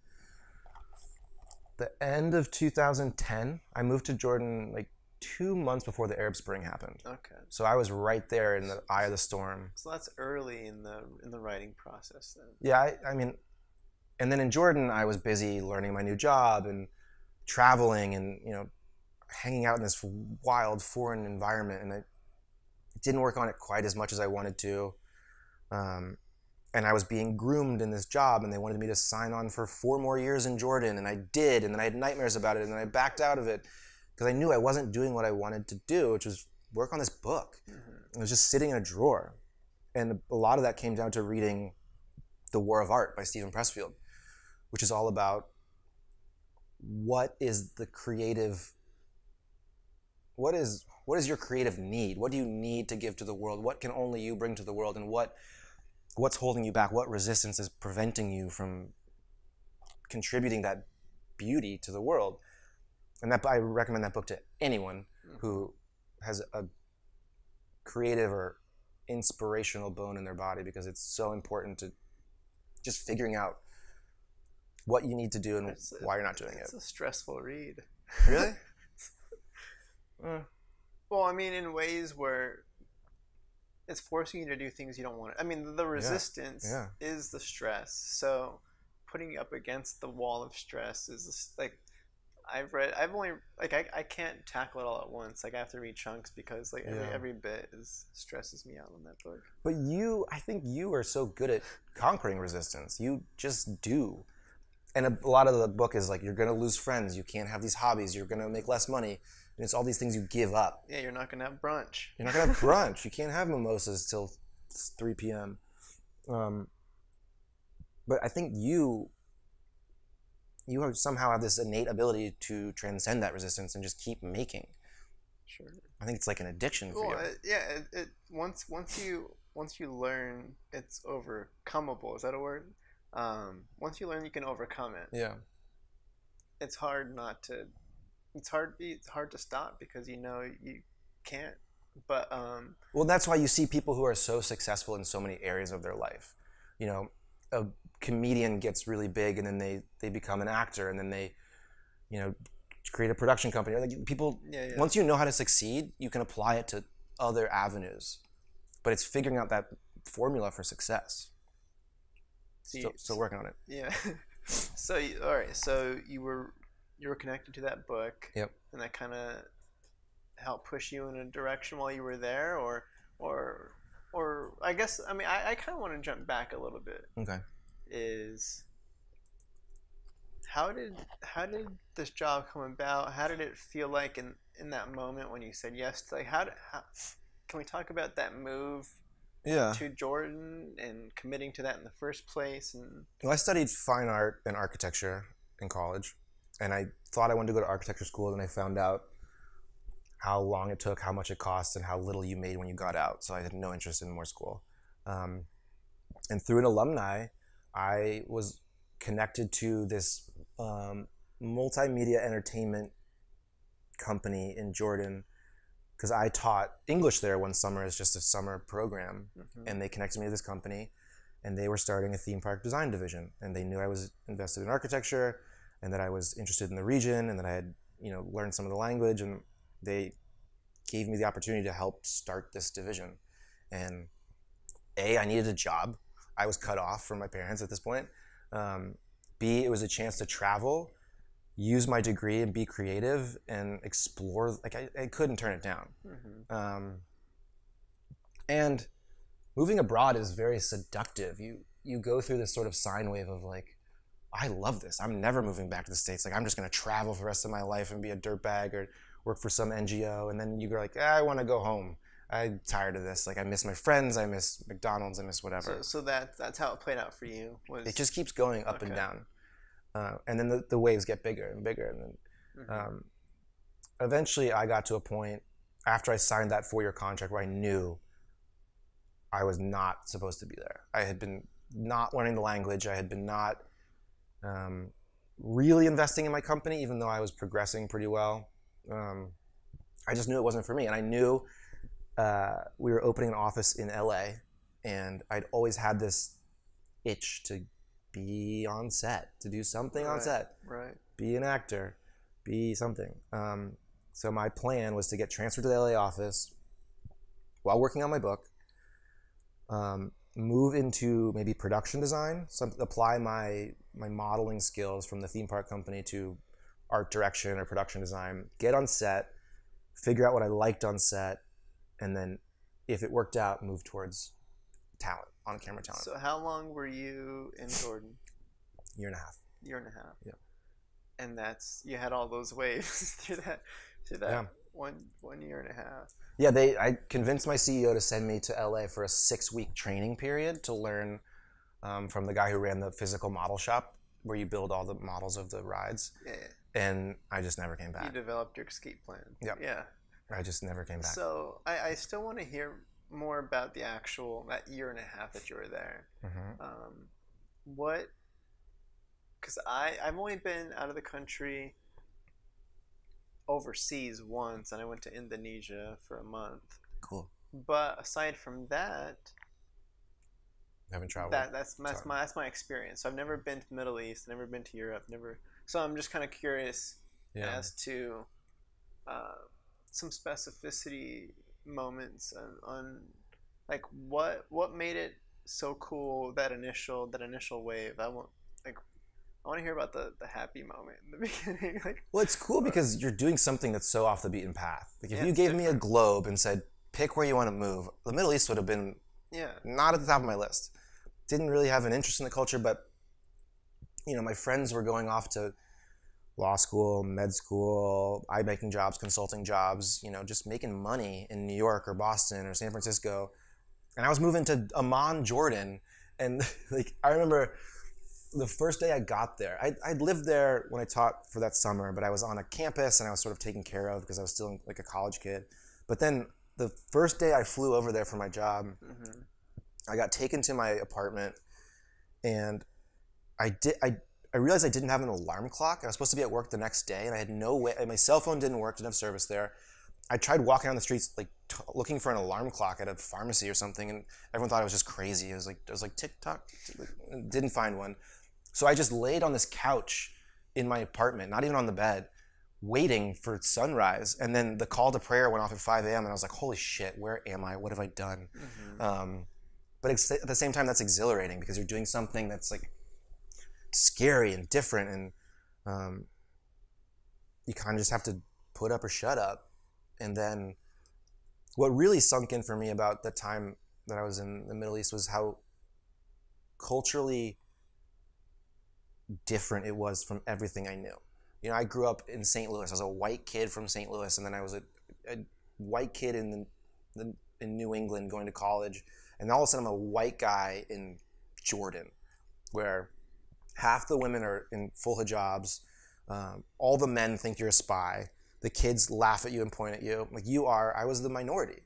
the end of 2010. I moved to Jordan like 2 months before the Arab Spring happened. Okay. So I was right there in the eye of the storm. So that's early in the writing process then. Yeah, I mean, and then in Jordan, I was busy learning my new job and traveling and hanging out in this wild foreign environment, and I didn't work on it quite as much as I wanted to. And I was being groomed in this job, and they wanted me to sign on for 4 more years in Jordan, and I did, and then I had nightmares about it, and then I backed out of it because I knew I wasn't doing what I wanted to do, which was work on this book. It was just sitting in a drawer. And a lot of that came down to reading The War of Art by Stephen Pressfield, which is all about what is your creative need? What do you need to give to the world? What can only you bring to the world? And what's holding you back? What resistance is preventing you from contributing that beauty to the world? And I recommend that book to anyone who has a creative or inspirational bone in their body, because it's so important to just figuring out what you need to do and why you're not doing it. It's a stressful read. Really? Well, I mean, in ways where it's forcing you to do things you don't want to. I mean, the resistance is the stress. So putting you up against the wall of stress is like, I can't tackle it all at once. Like I have to read chunks because like every bit stresses me out on that book. But I think you are so good at conquering resistance. You just do. And a lot of the book is like, you're going to lose friends. You can't have these hobbies. You're going to make less money. And it's all these things you give up. Yeah, you're not going to have brunch. You're not going to have brunch. You can't have mimosas till 3 p.m. But I think you somehow have this innate ability to transcend that resistance and just keep making. Sure. I think it's like an addiction for you. Once you learn it's overcomable. Is that a word? Once you learn you can overcome it. Yeah. It's hard to stop because you can't. But well, that's why you see people who are so successful in so many areas of their life. A comedian gets really big, and then they become an actor, and then they create a production company. Like people, once you know how to succeed, you can apply it to other avenues. But it's figuring out that formula for success. Still working on it. Yeah. So all right. So you were connected to that book. Yep. And that kind of helped push you in a direction while you were there, or I guess I kind of want to jump back a little bit. Okay. Is how did this job come about? How did it feel like in that moment when you said yes? Like how can we talk about that move Yeah. to Jordan and committing to that in the first place? And Well, I studied fine art and architecture in college, and I thought I wanted to go to architecture school, and I found out how long it took, how much it cost, and how little you made when you got out. So I had no interest in more school. Um, and through an alumni, I was connected to this multimedia entertainment company in Jordan because I taught English there one summer as just a summer program, and they connected me to this company, and they were starting a theme park design division, and they knew I was invested in architecture, and that I was interested in the region, and that I had learned some of the language, and they gave me the opportunity to help start this division. And I needed a job. I was cut off from my parents at this point. B, it was a chance to travel, use my degree and be creative and explore. Like I couldn't turn it down. And moving abroad is very seductive. You go through this sort of sine wave of like, I love this. I'm never moving back to the States. Like I'm just gonna travel for the rest of my life and be a dirtbag or work for some NGO. And then you go like, I want to go home. I'm tired of this. Like I miss my friends. I miss McDonald's. I miss whatever. So that's how it played out for you. It just keeps going up and down. And then the waves get bigger and bigger. And then eventually I got to a point after I signed that 4-year contract where I knew I was not supposed to be there. I had been not learning the language. I had been not really investing in my company, even though I was progressing pretty well. I just knew it wasn't for me. And I knew we were opening an office in LA, and I'd always had this itch to be on set, to do something on set, be an actor, be something. So my plan was to get transferred to the LA office while working on my book, move into maybe production design, apply my modeling skills from the theme park company to art direction or production design, get on set, figure out what I liked on set, and then if it worked out, move towards talent, on-camera talent. So how long were you in Jordan? Year and a half. Year and a half. Yeah. And you had all those waves through that yeah. one year and a half. Yeah, I convinced my CEO to send me to LA for a 6-week training period to learn from the guy who ran the physical model shop where you build all the models of the rides. Yeah. And I just never came back. You developed your escape plan. Yep. Yeah. I just never came back. So I still want to hear more about that year and a half that you were there. Because I've only been out of the country overseas once, and I went to Indonesia for a month. Cool. But aside from that, I haven't traveled. That's my experience. So I've never been to the Middle East, never been to Europe, never. So I'm just kind of curious as to some specificity moments on like what made it so cool, that initial wave. I want to hear about the happy moment in the beginning. Well, it's cool because you're doing something that's so off the beaten path. Like if you gave me a globe and said pick where you want to move, the Middle East would have been not at the top of my list. Didn't really have an interest in the culture, but my friends were going off to law school, med school, making jobs, consulting jobs, just making money in New York or Boston or San Francisco. And I was moving to Amman, Jordan. And I remember the first day I got there, I'd lived there when I taught for that summer, but I was on a campus and I was sort of taken care of because I was still like a college kid. But then the first day I flew over there for my job, I got taken to my apartment, and I realized I didn't have an alarm clock. I was supposed to be at work the next day, and I had no way. My cell phone didn't work, didn't have service there. I tried walking down the streets looking for an alarm clock at a pharmacy or something, and everyone thought I was just crazy. I was like TikTok, didn't find one. So I just laid on this couch in my apartment, not even on the bed, waiting for sunrise. And then the call to prayer went off at 5 a.m. and I was like, holy shit, where am I? What have I done? But at the same time, that's exhilarating because you're doing something that's like scary and different, and you kind of just have to put up or shut up. And then what really sunk in for me about the time that I was in the Middle East was how culturally different it was from everything I knew. You know, I grew up in St. Louis. I was a white kid from St. Louis, and then I was a white kid in New England going to college, and all of a sudden I'm a white guy in Jordan, where half the women are in full hijabs, all the men think you're a spy, the kids laugh at you and point at you. Like I was the minority,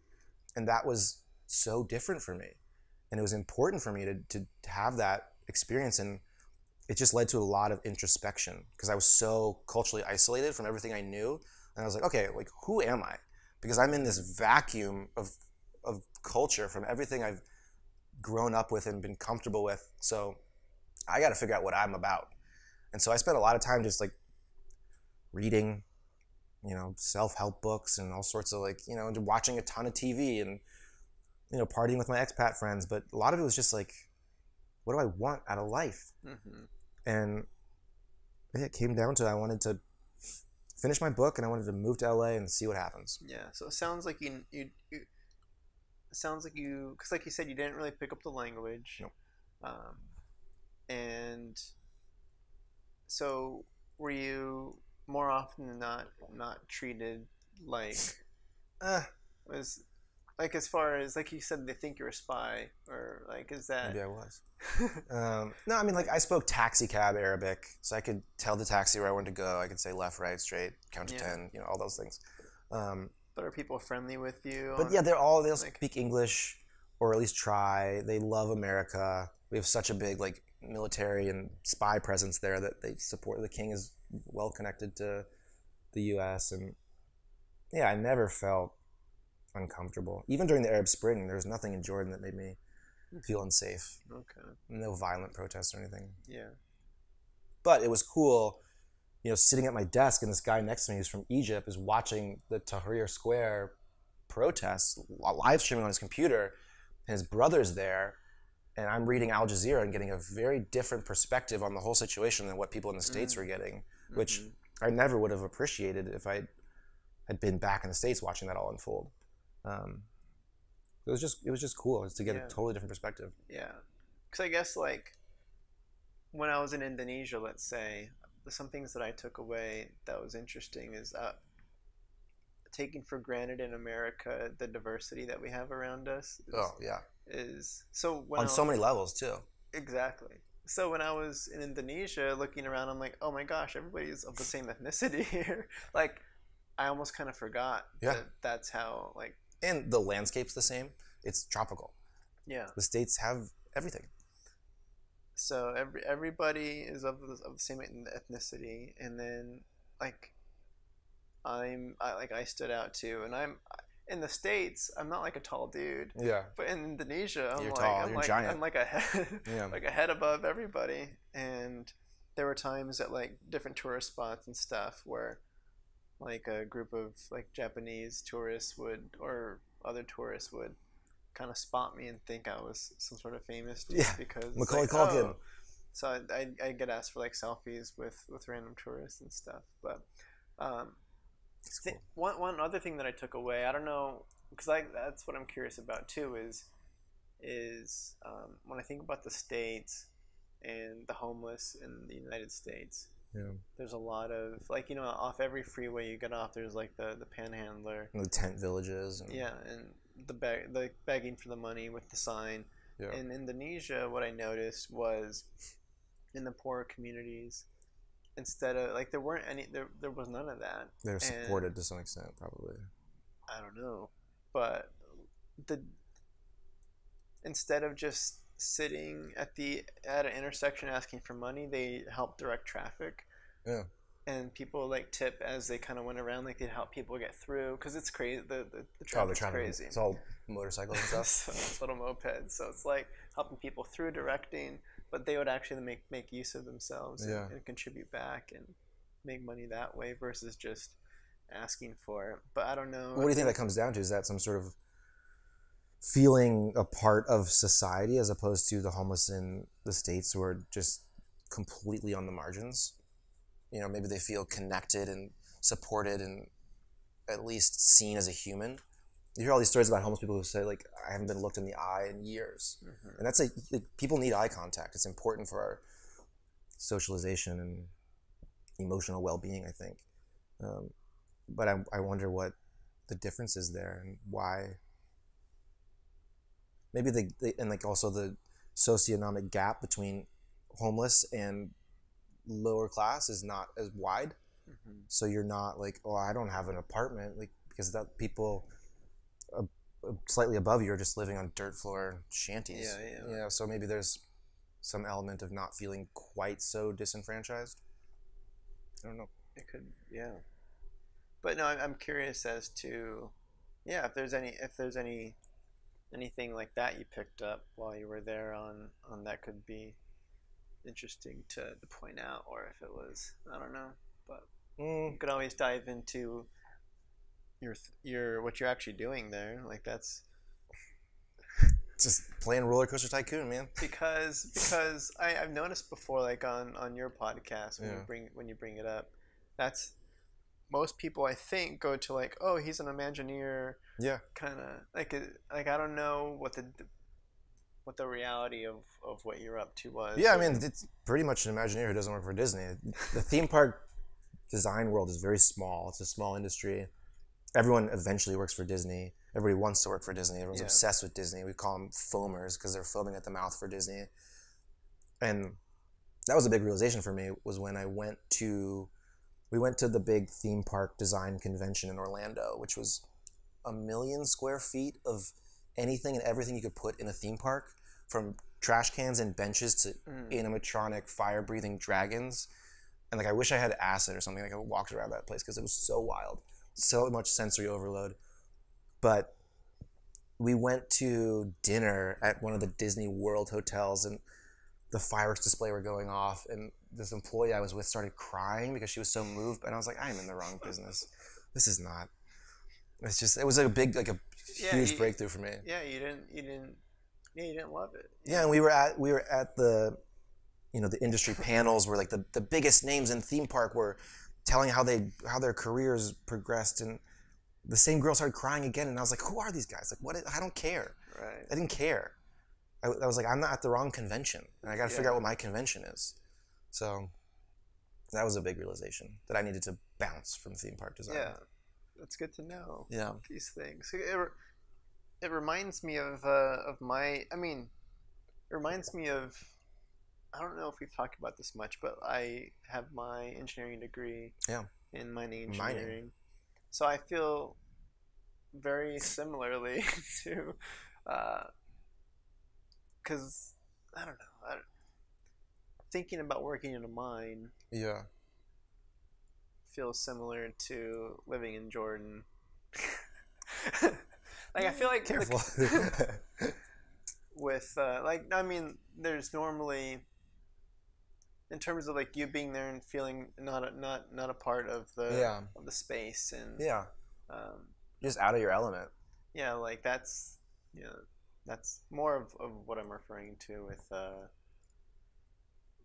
and that was so different for me, and it was important for me to have that experience, and it just led to a lot of introspection because I was so culturally isolated from everything I knew, and I was like, okay, like who am I? Because I'm in this vacuum of culture from everything I've grown up with and been comfortable with. So I got to figure out what I'm about. And so I spent a lot of time just like reading, you know, self-help books and all sorts of like, you know, watching a ton of TV and, you know, partying with my expat friends. But a lot of it was just like, what do I want out of life? Mm-hmm. And it came down to I wanted to finish my book and I wanted to move to LA and see what happens. Yeah. So it sounds like because like you said, you didn't really pick up the language. Nope. And so were you more often than not treated like was like, as far as like you said, they think you're a spy, or like, is that maybe I was. No, I mean, like I spoke taxi cab Arabic, so I could tell the taxi where I wanted to go. I could say left, right, straight, count to 10, you know, all those things. But are people friendly with you? But yeah, they'll like, speak English, or at least try. They love America. We have such a big like military and spy presence there that they support. The king is well connected to the U.S. and yeah, I never felt uncomfortable. Even during the Arab Spring, there was nothing in Jordan that made me feel unsafe. Okay. No violent protests or anything. Yeah. But it was cool, you know, sitting at my desk and this guy next to me who's from Egypt is watching the Tahrir Square protests live streaming on his computer, and his brother's there, and I'm reading Al Jazeera and getting a very different perspective on the whole situation than what people in the States were getting, which I never would have appreciated if I had been back in the States watching that all unfold. It was just cool to get a totally different perspective. Yeah, because I guess like when I was in Indonesia, let's say, some things that I took away that was interesting is taking for granted in America the diversity that we have around us. Is so on so many levels too. Exactly. So when I was in Indonesia, looking around, I'm like, oh my gosh, everybody's of the same ethnicity here. Like, I almost kind of forgot that that's how like. And the landscape's the same. It's tropical. Yeah. The States have everything. So everybody is of the same ethnicity, and then like I stood out too, and I'm in the States. I'm not like a tall dude. Yeah. But in Indonesia, you're tall. You're giant. I'm like a head, like a head above everybody. And there were times at like different tourist spots and stuff where like a group of like Japanese tourists would, or other tourists would, kind of spot me and think I was some sort of famous dude because Macaulay Culkin. So I get asked for like selfies with random tourists and stuff. But cool. One other thing that I took away, I don't know, because that's what I'm curious about too, is when I think about the States and the homeless in the United States. Yeah. There's a lot of like, you know, off every freeway you get off, there's like the panhandler, and the tent villages, and the begging for the money with the sign. Yeah. In Indonesia, what I noticed was in the poorer communities, instead of like there was none of that. They're supported to some extent, probably. I don't know, but instead of just sitting at an intersection asking for money, they help direct traffic. Yeah. And people like tip as they kind of went around, like they'd help people get through because it's crazy. The traffic's crazy. It's all motorcycles and stuff. So it's little mopeds. So it's like helping people through, directing, but they would actually make use of themselves and contribute back and make money that way versus just asking for it. But I don't know. What do you think that comes down to? Is that some sort of feeling a part of society as opposed to the homeless in the States who are just completely on the margins? You know, maybe they feel connected and supported and at least seen as a human. You hear all these stories about homeless people who say, like, I haven't been looked in the eye in years. Mm-hmm. And that's like people need eye contact. It's important for socialization and emotional well-being, I think. But I wonder what the difference is there and why. Maybe and like also the socioeconomic gap between homeless and lower class is not as wide. Mm-hmm. So you're not like, oh, I don't have an apartment, like, because that people slightly above you are just living on dirt floor shanties. Yeah. So maybe there's some element of not feeling quite so disenfranchised. I don't know. It could, yeah. But no, I'm curious as to, yeah, if there's anything like that you picked up while you were there on that could be interesting to point out, or if it was, I don't know, but you could always dive into your what you're actually doing there. Like that's Just playing Roller Coaster Tycoon, man. because I've noticed before, like on your podcast when you bring it up, that's most people I think go to like, oh, he's an Imagineer, Yeah. kind of like I don't know what the reality of what you're up to was. Yeah, I mean, it's pretty much an Imagineer who doesn't work for Disney. The theme park design world is very small. It's a small industry. Everyone eventually works for Disney. Everybody wants to work for Disney. Everyone's obsessed with Disney. We call them foamers because they're foaming at the mouth for Disney. And that was a big realization for me, was when we went to the big theme park design convention in Orlando, which was 1 million square feet of anything and everything you could put in a theme park, from trash cans and benches to animatronic fire-breathing dragons. And like, I wish I had acid or something. Like, I walked around that place because it was so wild, so much sensory overload. But we went to dinner at one of the Disney World hotels, and the fireworks display were going off, and this employee I was with started crying because she was so moved. And I was like, I'm in the wrong business. This is not. It's just, it was a big, like a huge breakthrough for me. Yeah, you didn't love it. Yeah, and we were at the, the industry panels where like the biggest names in theme park were telling how their careers progressed, and the same girl started crying again, and I was like, who are these guys? Like, what? I don't care. Right. I didn't care. I was like, I'm not at the wrong convention, and I got to figure out what my convention is. So that was a big realization that I needed to bounce from theme park design. Yeah, that's good to know. Yeah. These things. It reminds me of my. I mean, it reminds me of. I don't know if we've talked about this much, but I have my engineering degree. Yeah. In mining engineering. So I feel very similarly to, because I don't know, thinking about working in a mine. Yeah. Feels similar to living in Jordan. Like, I feel like careful. With like, I mean, there's normally, in terms of like you being there and feeling not a part of the space, and just out of your element. Yeah, like that's more of what I'm referring to with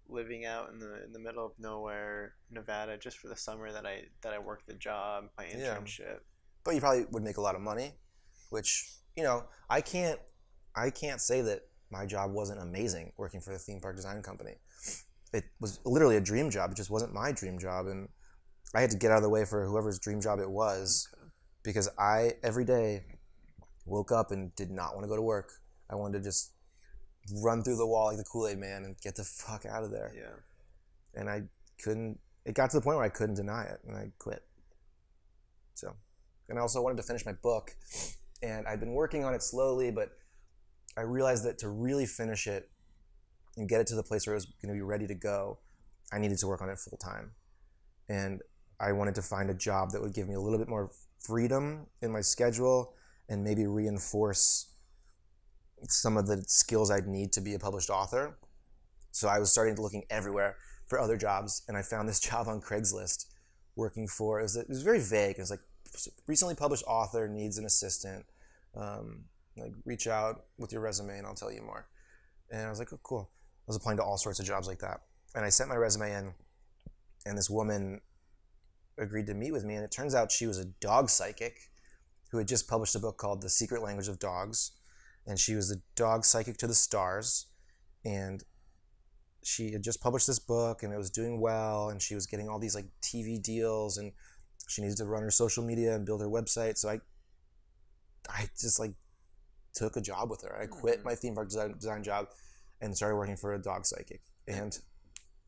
living out in the middle of nowhere, Nevada, just for the summer that I worked the job, my internship. But you probably would make a lot of money, which I can't say that my job wasn't amazing working for the theme park design company. It was literally a dream job. It just wasn't my dream job, and I had to get out of the way for whoever's dream job it was, because I every day woke up and did not want to go to work. I wanted to just run through the wall like the Kool-Aid man and get the fuck out of there. Yeah. And I couldn't. It got to the point where I couldn't deny it, and I quit. So, and I also wanted to finish my book, and I'd been working on it slowly, but I realized that to really finish it and get it to the place where it was going to be ready to go, I needed to work on it full time. And I wanted to find a job that would give me a little bit more freedom in my schedule and maybe reinforce some of the skills I'd need to be a published author. So I was starting to looking everywhere for other jobs, and I found this job on Craigslist working for, it was very vague. It was like, recently published author needs an assistant. Like, reach out with your resume and I'll tell you more. And I was like, oh, cool. I was applying to all sorts of jobs like that. And I sent my resume in, and this woman agreed to meet with me. And it turns out she was a dog psychic who had just published a book called The Secret Language of Dogs. And she was the dog psychic to the stars. And she had just published this book and it was doing well, and she was getting all these like TV deals, and she needed to run her social media and build her website. So I just like took a job with her. I quit my theme park design job and started working for a dog psychic. And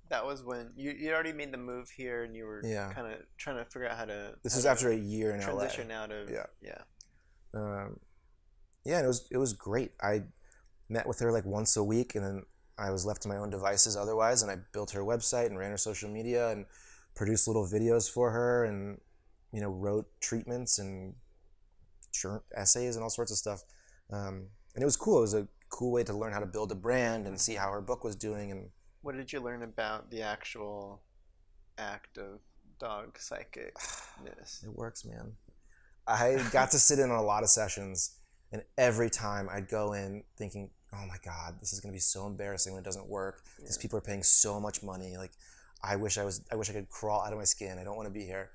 that was when you already made the move here, and you were kind of trying to figure out how to. This was after a year in transition LA. out of And it was great. I met with her like once a week, and then I was left to my own devices otherwise. And I built her website and ran her social media and produced little videos for her, and wrote treatments and essays and all sorts of stuff. And it was cool. It was a cool way to learn how to build a brand and see how her book was doing. And what did you learn about the actual act of dog psychicness? It works, man. I got to sit in on a lot of sessions, and every time I'd go in thinking, oh my God, this is going to be so embarrassing when it doesn't work. These people are paying so much money. Like, I wish I could crawl out of my skin. I don't want to be here.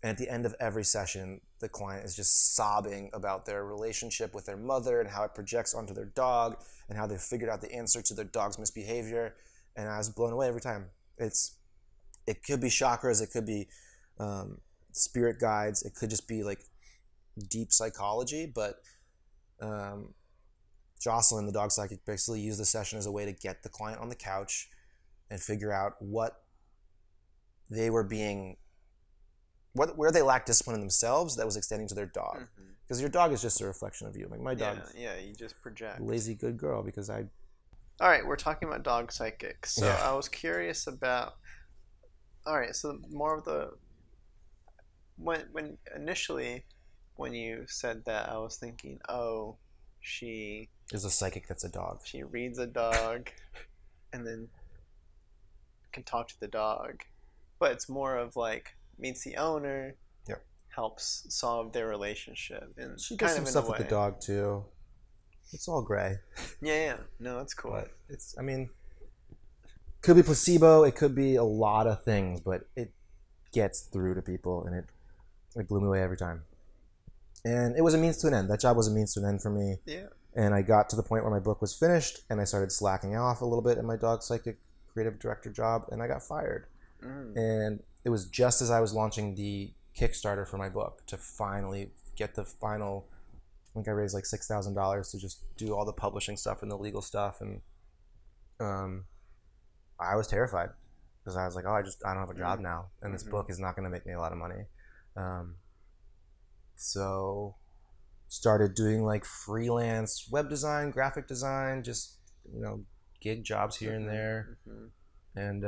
And at the end of every session, the client is just sobbing about their relationship with their mother and how it projects onto their dog and how they've figured out the answer to their dog's misbehavior. And I was blown away every time. It could be chakras, it could be spirit guides, it could just be like deep psychology. But Jocelyn, the dog psychic, basically used the session as a way to get the client on the couch and figure out what they were being, where they lacked discipline in themselves that was extending to their dog. Because your dog is just a reflection of you. Like my dog, you just project. Lazy good girl, because I. All right, we're talking about dog psychics. So I was curious about. All right, so more of the. When initially, when you said that, I was thinking, oh, she is a psychic that's a dog. She reads a dog, and then can talk to the dog, but it's more of like meets the owner, helps solve their relationship, and she does some stuff with the dog too. It's all gray. No, that's cool. But could be placebo, it could be a lot of things, but it gets through to people, and it blew me away every time. And it was a means to an end. That job was a means to an end for me. And I got to the point where my book was finished, and I started slacking off a little bit in my dog psychic creative director job, and I got fired. And it was just as I was launching the Kickstarter for my book to finally get the final. I think I raised like $6,000 to just do all the publishing stuff and the legal stuff, and I was terrified because I was like, oh, I don't have a job now, and this book is not going to make me a lot of money. So started doing like freelance web design, graphic design, just gig jobs here and there, and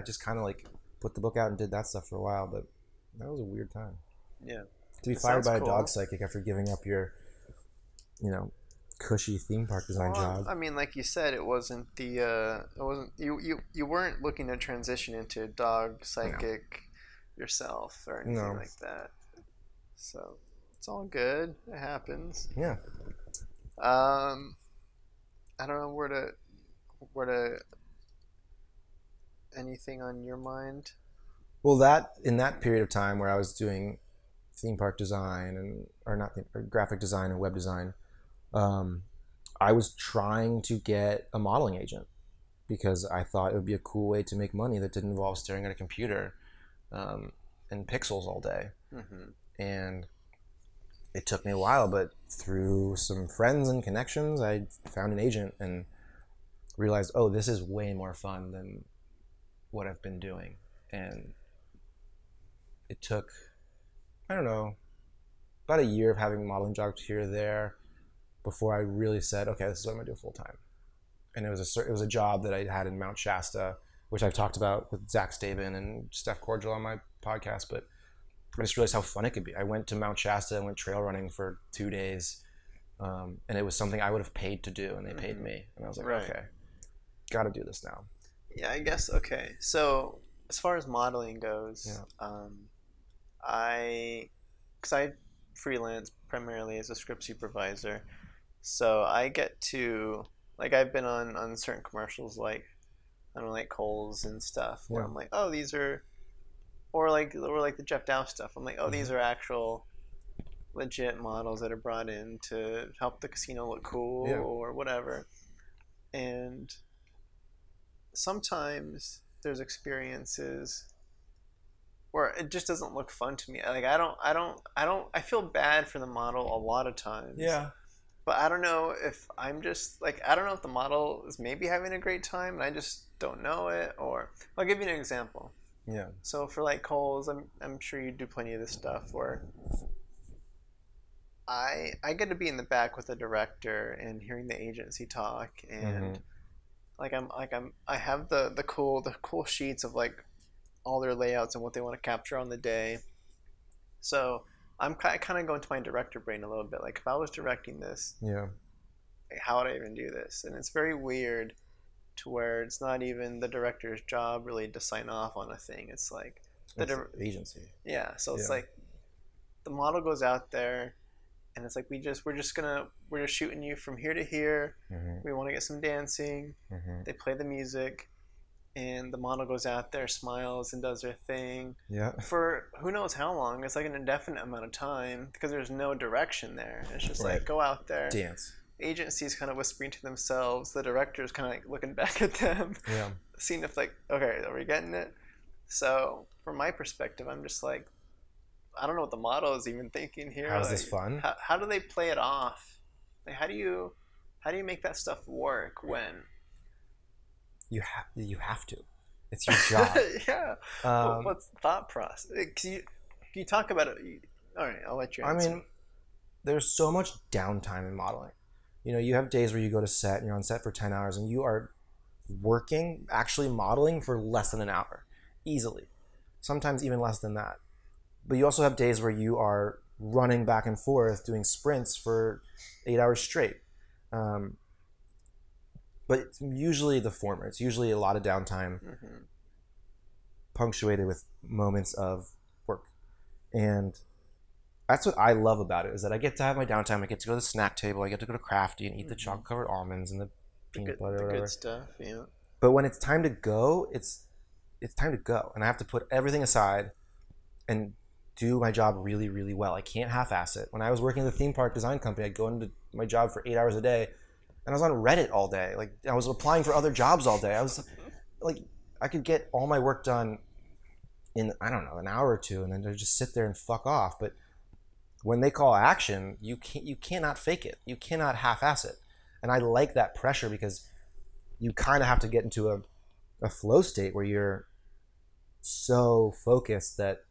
just kind of like put the book out and did that stuff for a while. But that was a weird time. To be fired by a dog psychic after giving up your, cushy theme park design job. I mean, like you said, it wasn't you weren't looking to transition into dog psychic yourself or anything like that. So it's all good. It happens. I don't know where to. Anything on your mind? Well, in that period of time where I was doing theme park design or graphic design and web design, I was trying to get a modeling agent because I thought it would be a cool way to make money that didn't involve staring at a computer and pixels all day. And it took me a while, but through some friends and connections, I found an agent and realized, oh, this is way more fun than what I've been doing. And it took, I don't know, about a year of having modeling jobs here or there before I really said, okay, this is what I'm gonna do full time. And it was a job that I had in Mount Shasta, which I've talked about with Zach Staben and Steph Cordial on my podcast, but I just realized how fun it could be. I went to Mount Shasta and went trail running for 2 days, and it was something I would have paid to do, and they paid me. And I was like, okay, gotta do this now. Yeah, I guess, okay. So as far as modeling goes, I freelance primarily as a script supervisor, so I get to, like, I've been on certain commercials, like, I don't know, like Kohl's and stuff, where I'm like, oh, these are, or like the Jeff Dow stuff, I'm like, oh, these are actual legit models that are brought in to help the casino look cool or whatever. And sometimes there's experiences where it just doesn't look fun to me. Like I feel bad for the model a lot of times. Yeah. But I don't know if I'm just like I don't know if the model is maybe having a great time and I just don't know it. Or I'll give you an example. Yeah. So for like Coles, I'm sure you do plenty of this stuff where I get to be in the back with the director and hearing the agency talk and I have the cool sheets of like all their layouts and what they want to capture on the day. So I'm kind of going to my director brain a little bit. Like if I was directing this, Yeah. like, how would I even do this? And it's very weird to where it's not even the director's job really to sign off on a thing. It's like It's agency. yeah. So it's Yeah. like the model goes out there, and it's like we're just shooting you from here to here. Mm-hmm. We want to get some dancing. Mm-hmm. They play the music, and the model goes out there, smiles, and does their thing Yeah. for who knows how long. It's like an indefinite amount of time because there's no direction there. It's just Right. like go out there. Dance. Agency's kind of whispering to themselves. The director's kind of like looking back at them, Yeah. seeing if like, okay, are we getting it? So from my perspective, I'm just like, I don't know what the model is even thinking here. How's like, this fun? how do they play it off? Like, how do you make that stuff work when? You have to. It's your job. Yeah. What's the thought process? Can you talk about it? All right, I'll let you answer. I mean, there's so much downtime in modeling. You know, you have days where you go to set and you're on set for 10 hours and you are working, actually modeling for less than an hour, easily. Sometimes even less than that. But you also have days where you are running back and forth, doing sprints for 8 hours straight. But it's usually the former. It's usually a lot of downtime, punctuated with moments of work. And that's what I love about it, is that I get to have my downtime. I get to go to the snack table. I get to go to Crafty and eat the chocolate-covered almonds and the peanut butter, the whatever. good stuff, yeah. But when it's time to go, it's time to go. And I have to put everything aside and do my job really, really well. I can't half-ass it. When I was working at the theme park design company, I'd go into my job for 8 hours a day, and I was on Reddit all day. Like, I was applying for other jobs all day. I was like, I could get all my work done in, I don't know, an hour or two, and then I'd just sit there and fuck off. But when they call action, you cannot fake it. You cannot half-ass it. And I like that pressure because you kind of have to get into a flow state where you're so focused that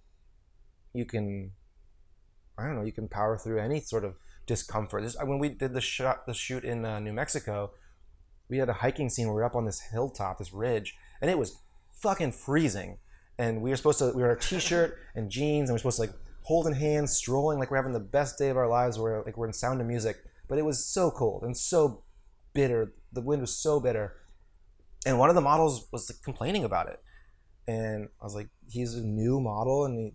you can, I don't know, you can power through any sort of discomfort. When we did the shoot in New Mexico, we had a hiking scene where we were up on this hilltop, this ridge, and it was fucking freezing. And we were in a t-shirt and jeans, and we were supposed to like holding hands, strolling like we're having the best day of our lives. We're in Sound of Music, but it was so cold and so bitter. The wind was so bitter, and one of the models was like, complaining about it. And I was like, he's a new model, and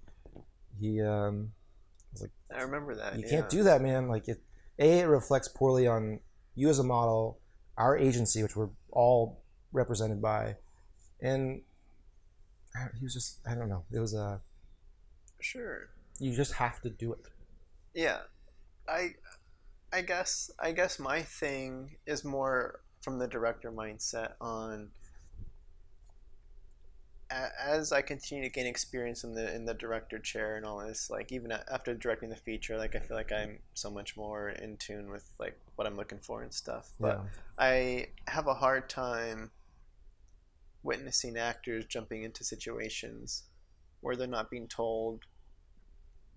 he was like, I remember that. You can't do that, man. Like, it reflects poorly on you as a model, our agency, which we're all represented by, and he was just, I don't know. It was Sure. you just have to do it. Yeah, I guess my thing is more from the director mindset on as I continue to gain experience in the director chair and all this, like even after directing the feature, like I feel like I'm so much more in tune with like what I'm looking for and stuff. But Yeah. I have a hard time witnessing actors jumping into situations where they're not being told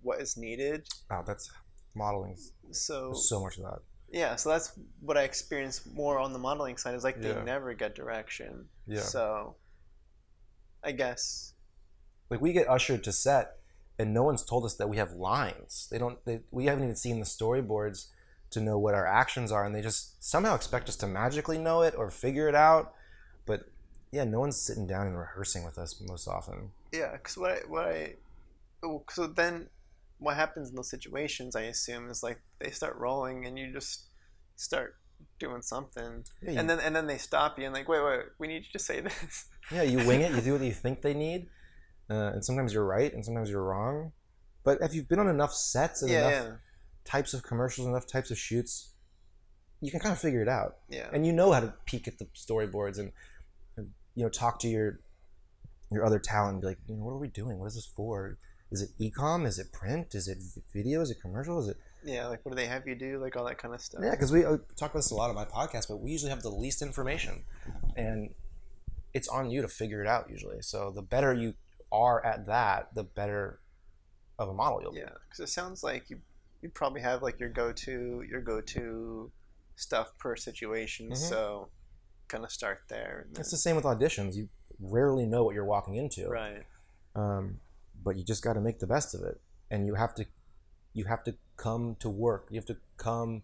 what is needed. Wow, that's modeling. So There's so much of that. yeah, so that's what I experience more on the modeling side is like they Yeah. never get direction. Yeah. So I guess Like, we get ushered to set, and no one's told us that we have lines. We haven't even seen the storyboards to know what our actions are, and they just somehow expect us to magically know it or figure it out. But yeah, no one's sitting down and rehearsing with us most often. yeah, because so then what happens in those situations, I assume, is like they start rolling and you just start doing something, Yeah, and then they stop you and like, wait, we need you to say this. Yeah, you wing it. You do what you think they need, and sometimes you're right, and sometimes you're wrong. But if you've been on enough sets and enough types of commercials, enough types of shoots, you can kind of figure it out. Yeah. And you know how to peek at the storyboards and talk to your other talent and be like, what are we doing? What is this for? Is it e-com? Is it print? Is it video? Is it commercial? Is it like what do they have you do? Like all that kind of stuff. Yeah, because we talk about this a lot on my podcast, but we usually have the least information, and it's on you to figure it out usually. So the better you are at that, the better of a model you'll be. Yeah, because it sounds like you probably have like your go-to stuff per situation. So kind of start there. It's the same with auditions. You rarely know what you're walking into, Right. But you just got to make the best of it, and you have to come to work. You have to come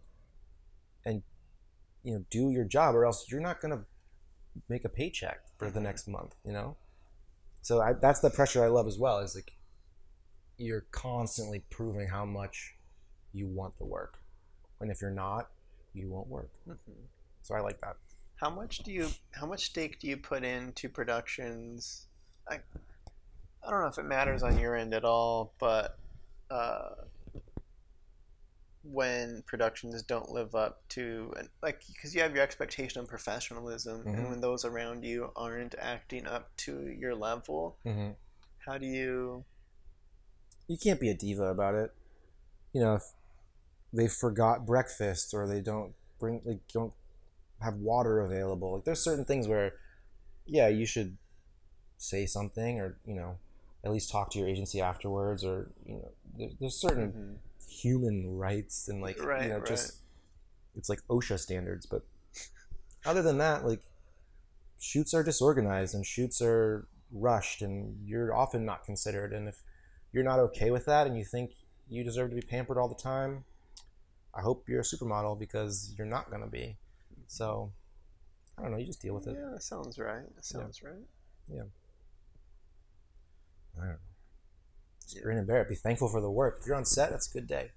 and do your job, or else you're not gonna make a paycheck for the next month. So that's the pressure I love as well. Is like you're constantly proving how much you want the work, and if you're not, you won't work. So I like that. How much stake do you put into productions? I don't know if it matters on your end at all, but when productions don't live up to, like, because you have your expectation of professionalism, and when those around you aren't acting up to your level, how do you? You can't be a diva about it. If they forgot breakfast or they don't have water available, like there's certain things where, yeah, you should say something, or at least talk to your agency afterwards, or there's certain human rights and just it's like OSHA standards, but other than that, like shoots are disorganized and shoots are rushed, and you're often not considered. And if you're not okay with that and you think you deserve to be pampered all the time, I hope you're a supermodel, because you're not gonna be. So I don't know, you just deal with it. Yeah, that sounds right. Right. Yeah. I don't know. Just grin and bear it. Be thankful for the work. If you're on set, that's a good day.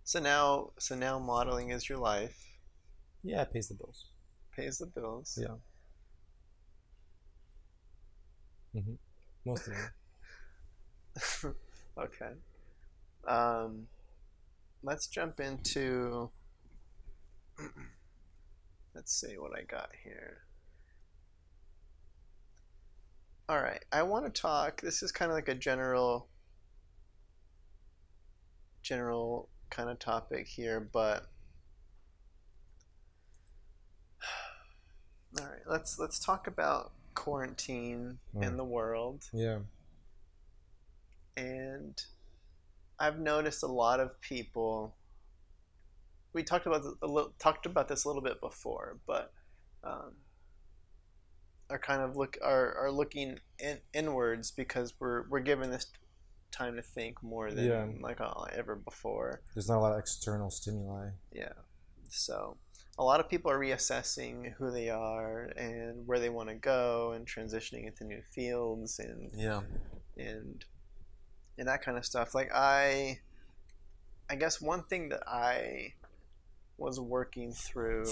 So now modeling is your life. Yeah, it pays the bills. Pays the bills. Yeah. Most of them. Okay. Let's jump into. Let's see what I got here. All right, I want to talk. This is kind of like a general kind of topic here, but all right, let's talk about quarantine and the world. Yeah. And I've noticed a lot of people. We talked about this a little bit before, but are kind of looking inwards, because we're given this time to think more than ever before. There's not a lot of external stimuli. Yeah, so a lot of people are reassessing who they are and where they want to go, and transitioning into new fields, and that kind of stuff. Like I guess one thing that I was working through,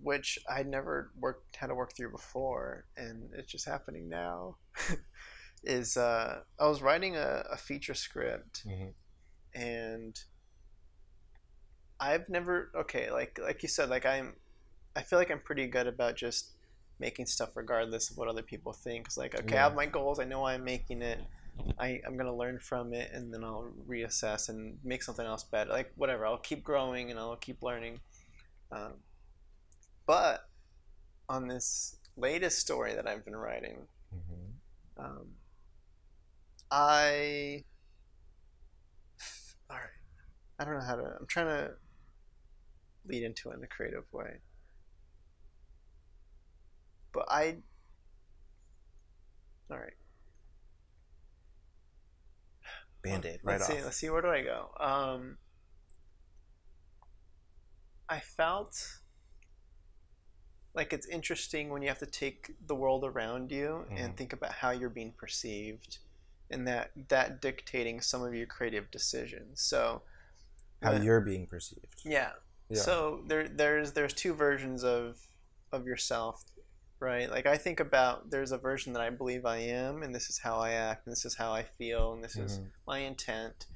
which I'd never had to work through before, and it's just happening now, is I was writing a feature script, and I've never like you said, like I feel like I'm pretty good about just making stuff regardless of what other people think. It's like, okay, I have my goals, I know I'm making it, I'm gonna learn from it, and then I'll reassess and make something else better. Like whatever, I'll keep growing and I'll keep learning. But on this latest story that I've been writing, all right, I don't know how to. I'm trying to lead into it in a creative way, but all right. Band-Aid right off. Let's see. Where do I go? I felt like it's interesting when you have to take the world around you and think about how you're being perceived, and that dictating some of your creative decisions. So how you're being perceived. Yeah. So there's two versions of yourself, right? Like I think about, there's a version that I believe I am, and this is how I act, and this is how I feel, and this is my intent.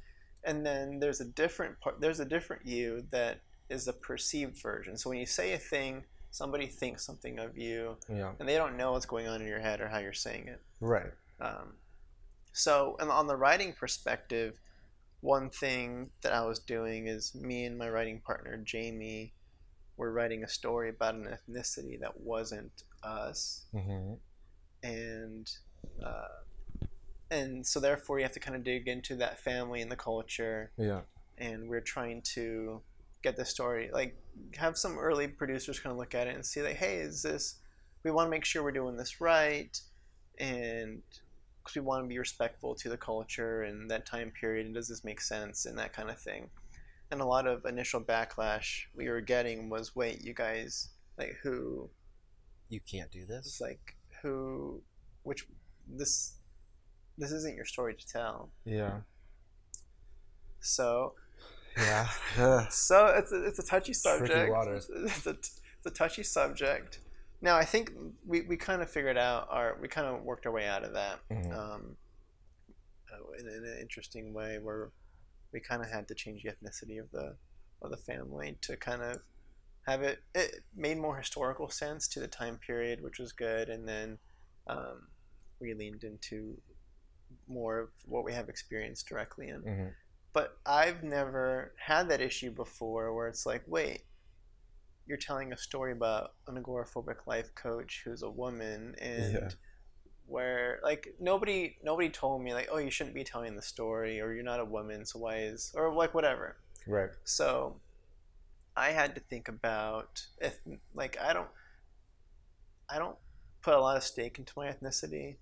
And then there's a different part. There's a different you that is the perceived version. So when you say a thing, somebody thinks something of you, Yeah. and they don't know what's going on in your head or how you're saying it. Right. So, and on the writing perspective, one thing that I was doing is me and my writing partner Jamie were writing a story about an ethnicity that wasn't us, Mm-hmm. and and so therefore you have to kind of dig into that family and the culture. Yeah. And we're trying to get the story, like have some early producers kind of look at it and see like, hey, is this, we want to make sure we're doing this right, and because we want to be respectful to the culture and that time period, and does this make sense and that kind of thing. And a lot of initial backlash we were getting was, wait, you guys, like, who, You can't do this. it's like, who, which, this isn't your story to tell. Yeah. So Yeah. so it's a touchy subject. Tricky waters. It's a touchy subject. Now I think we kind of figured out we kind of worked our way out of that, Mm-hmm. in an interesting way, where we kind of had to change the ethnicity of the family to kind of have it made more historical sense to the time period, which was good, and then we leaned into more of what we have experienced directly in. Mm-hmm. But I've never had that issue before where it's like, wait, you're telling a story about an agoraphobic life coach who's a woman, and Yeah. where like nobody told me like, oh, you shouldn't be telling the story, or you're not a woman, so why is, or like whatever. Right. So I had to think about, if like I don't put a lot of stake into my ethnicity.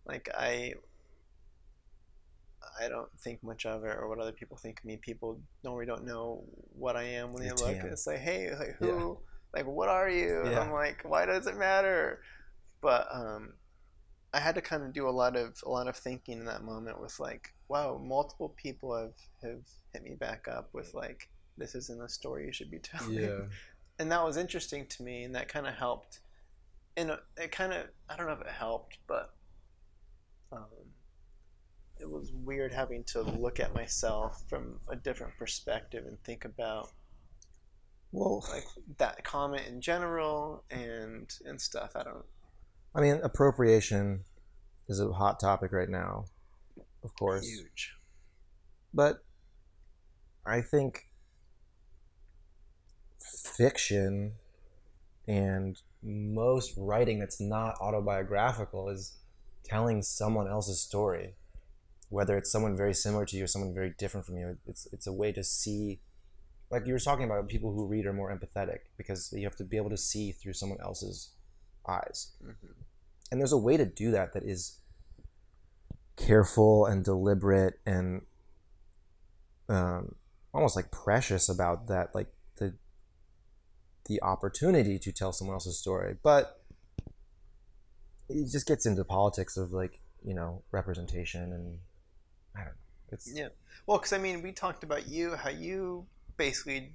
Like I don't think much of it or what other people think of me. People normally don't know what I am when they You're look. tan. It's like, hey, like who, Yeah. like what are you? And Yeah. I'm like, why does it matter? But I had to kind of do a lot of thinking in that moment with like, wow, multiple people have hit me back up with like, this isn't a story you should be telling. Yeah. And that was interesting to me, and that kind of helped. And it kind of, I don't know if it helped, but it was weird having to look at myself from a different perspective and think about Well, like that comment in general and stuff. I mean, appropriation is a hot topic right now, of course. Huge. But I think fiction and most writing that's not autobiographical is telling someone else's story, whether it's someone very similar to you or someone very different from you. It's a way to see, like you were talking about, people who read are more empathetic because you have to be able to see through someone else's eyes. Mm-hmm. And there's a way to do that that is careful and deliberate and almost like precious about that, like the opportunity to tell someone else's story. But it just gets into politics of like, representation, and I don't know. It's Yeah. Well, because I mean, we talked about you, how you basically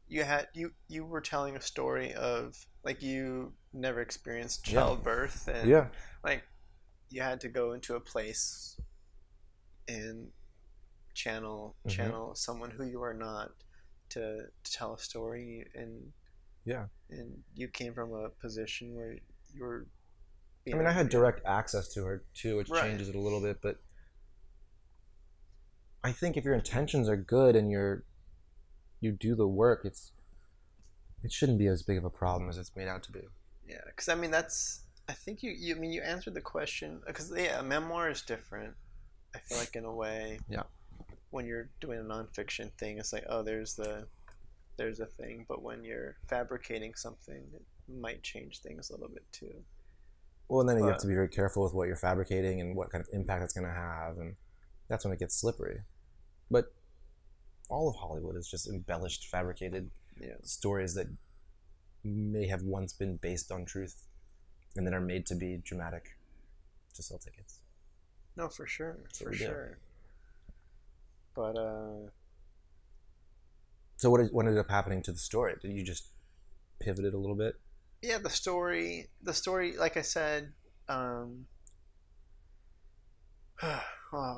you were telling a story of like you never experienced childbirth, and yeah. like you had to go into a place and channel someone who you are not to tell a story, and Yeah. and you came from a position where you were I mean, I had direct access to her too, which Right. changes it a little bit, but I think if your intentions are good and you do the work, it shouldn't be as big of a problem as it's made out to be. Yeah, because I mean I think I mean you answered the question, because a memoir is different. I feel like in a way. Yeah. When you're doing a nonfiction thing, it's like, oh, there's a thing, but when you're fabricating something, it might change things a little bit too. Well, and then you have to be very careful with what you're fabricating and what kind of impact it's going to have, and that's when it gets slippery. But all of Hollywood is just embellished, fabricated stories that may have once been based on truth and then are made to be dramatic to sell tickets. No, for sure, for we do. sure. But so what ended up happening to the story? Did you just pivot it a little bit? yeah, the story, like I said, well,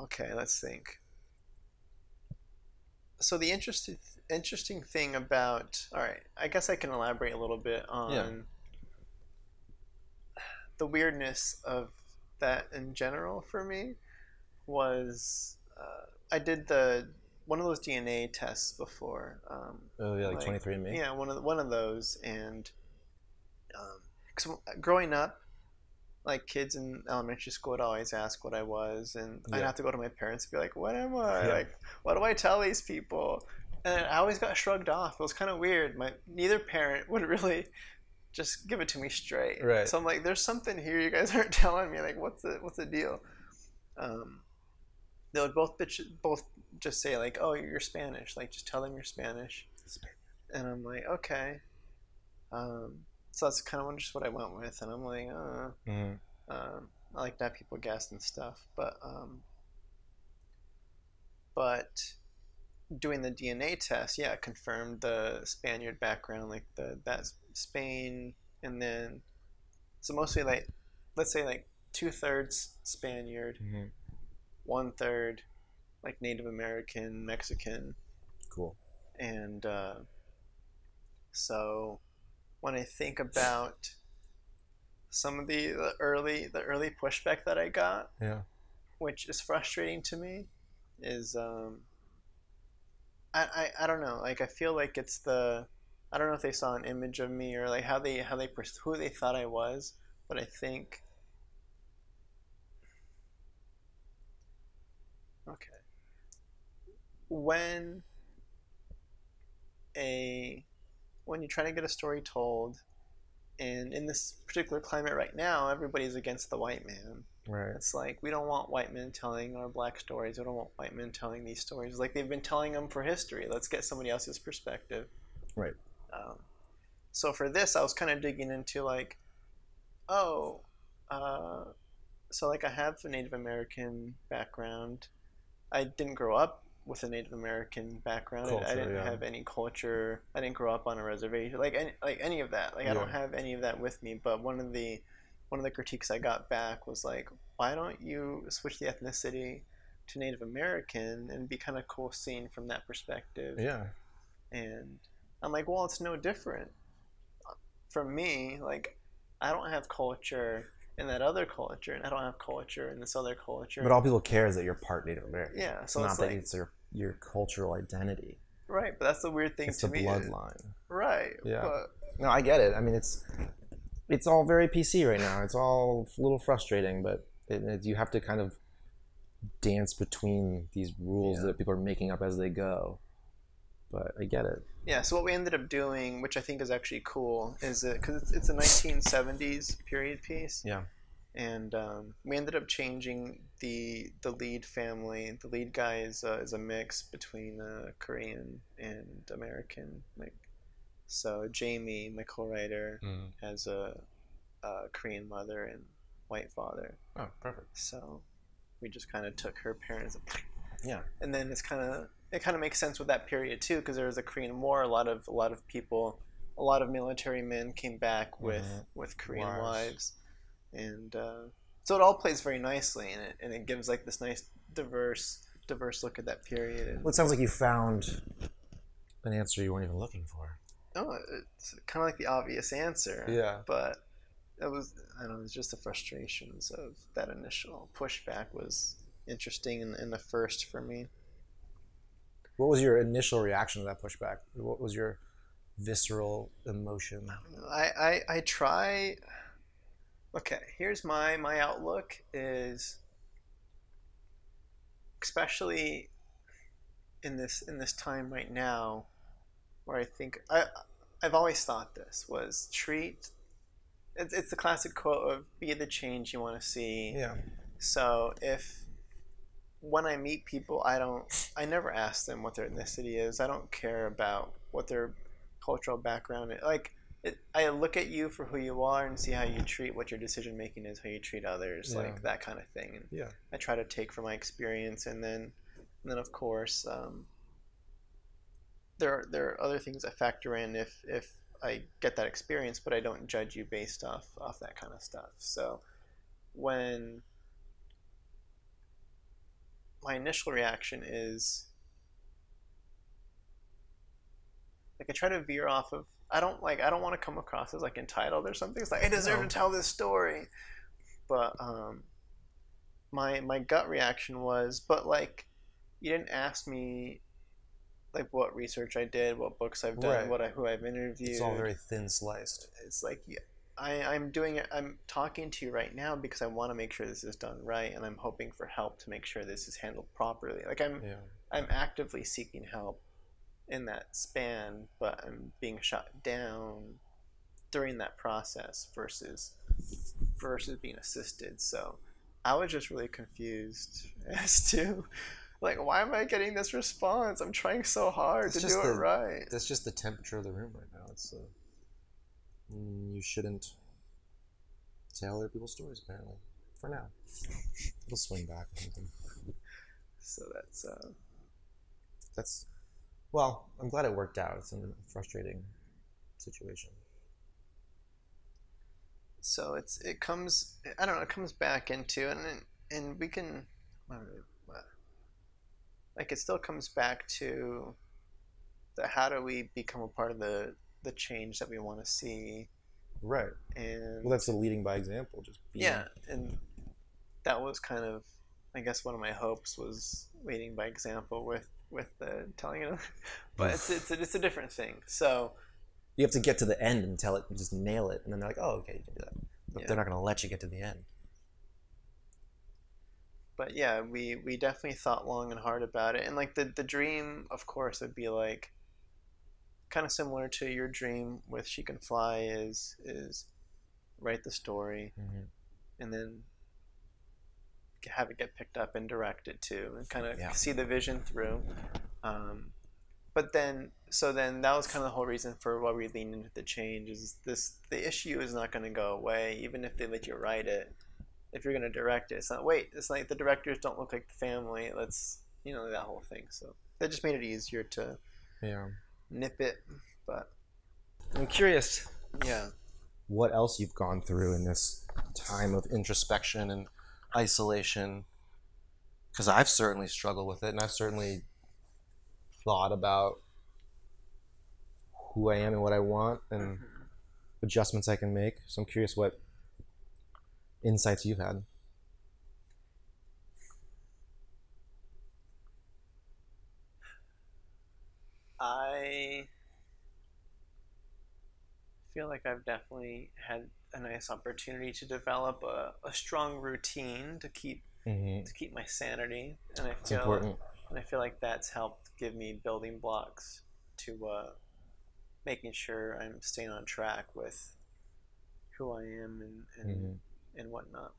okay, let's think. So the interesting thing about, all right, I guess I can elaborate a little bit Yeah. on the weirdness of that in general for me was I did the one of those DNA tests before. Oh yeah, like Like 23andMe. yeah, one of those, and because growing up, like kids in elementary school would always ask what I was, and I'd Yeah. have to go to my parents and be like, "What am I? Yeah. Like, what do I tell these people?" And I always got shrugged off. It was kind of weird. My neither parent would really just give it to me straight. Right. So I'm like, "There's something here you guys aren't telling me. Like, what's the deal?" Um, they would both just say like, "Oh, you're Spanish. Like, just tell them you're Spanish." And I'm like, "Okay." So that's kind of just what I went with, and I'm like, Mm-hmm. I like to have people guess and stuff, but doing the DNA test, yeah, it confirmed the Spaniard background, like that's Spain, and then so mostly like, let's say like 2/3 Spaniard, Mm-hmm. 1/3 like Native American, Mexican, Cool. and so when I think about some of the early pushback that I got, Yeah. which is frustrating to me, is I don't know. Like I feel like it's the I don't know if they saw an image of me or like who they thought I was, but I think okay when a when you try to get a story told, and in this particular climate right now, everybody's against the white man. Right. It's like we don't want white men telling our black stories. We don't want white men telling these stories. Like they've been telling them for history. Let's get somebody else's perspective. Right. Um, so for this, I was kind of digging into like, oh, uh, so like I have a Native American background. I didn't grow up with a Native American background. I Culture. didn't Yeah. have any culture. I didn't grow up on a reservation. Like any of that. Like I Yeah. don't have any of that with me. But one of the critiques I got back was like, why don't you switch the ethnicity to Native American and be kind of cool seeing from that perspective? Yeah. And I'm like, well, it's no different for me. Like I don't have culture in that other culture, and I don't have culture in this other culture. But all people care is that you're part Native American. Yeah, It's so not it's that like it's your cultural identity. right, but that's the weird thing It's to the me. bloodline. Right, Yeah. but No, I get it. I mean, it's all very PC right now. It's all a little frustrating, but you have to kind of dance between these rules that people are making up as they go. But I get it. yeah. So what we ended up doing, which I think is actually cool, is because it's a 1970s period piece. Yeah. And we ended up changing the lead family. The lead guy is a mix between Korean and American. Like, so Jamie, my co-writer, has a Korean mother and white father. Oh, perfect. So we just kind of took her parents. Yeah. And then it kind of makes sense with that period too, because there was a Korean War. A lot of people, a lot of military men came back with Korean wives. And so it all plays very nicely, and it gives like this nice diverse look at that period. Well, it sounds like you found an answer you weren't even looking for. Oh, it's kind of like the obvious answer. Yeah. But I don't know, it was just the frustrations of that initial pushback was interesting and the first for me. What was your initial reaction to that pushback? What was your visceral emotion? I try. Okay, here's my outlook is, especially in this time right now, where I think I've always thought this was treat. It's the classic quote of be the change you want to see. Yeah. So if when I meet people, I never ask them what their ethnicity is. I don't care about what their cultural background is. Like I look at you for who you are and see how you treat what your decision making is, how you treat others, Yeah. like that kind of thing. And Yeah. I try to take from my experience, and then of course there are other things that factor in if I get that experience, but I don't judge you based off that kind of stuff. So when my initial reaction is like I try to veer off of. I don't want to come across as like entitled or something. It's like I deserve to tell this story, but my gut reaction was, but like you didn't ask me like what research I did, what books I've done, Right. who I've interviewed. It's all very thin sliced. It's like yeah, I'm doing it. I'm talking to you right now because I want to make sure this is done right, and I'm hoping for help to make sure this is handled properly. Like I'm actively seeking help in that span, but I'm being shot down during that process versus being assisted. So I was just really confused as to like why am I getting this response? I'm trying so hard to do it right. That's just the temperature of the room right now. It's you shouldn't tell other people's stories apparently. For now, it'll swing back or something. So that's well. I'm glad it worked out. It's a frustrating situation. So it comes. I don't know. It comes back into and we can. Like it still comes back to how do we become a part of the change that we want to see, right? And well, that's the leading by example. Just and that was kind of, I guess, one of my hopes was leading by example with the telling it, but it's a different thing. So you have to get to the end and tell it, and just nail it, and then they're like, oh, okay, you can do that. But they're not going to let you get to the end. But yeah, we definitely thought long and hard about it, and like the dream, of course, would be like kind of similar to your dream with She Can Fly is write the story, and then have it get picked up and directed too, and kind of see the vision through. But then that was kind of the whole reason for why we leaned into the change. Is the issue is not going to go away even if they let you write it. If you're going to direct it, it's like the directors don't look like the family. Let's, that whole thing. So that just made it easier to nip it. But I'm curious. Yeah. What else you've gone through in this time of introspection and isolation? Because I've certainly struggled with it, and I've certainly thought about who I am and what I want and adjustments I can make. So I'm curious what insights you've had. I feel like I've definitely had a nice opportunity to develop a strong routine to keep my sanity, and It's important. And I feel like that's helped give me building blocks to making sure I'm staying on track with who I am and whatnot.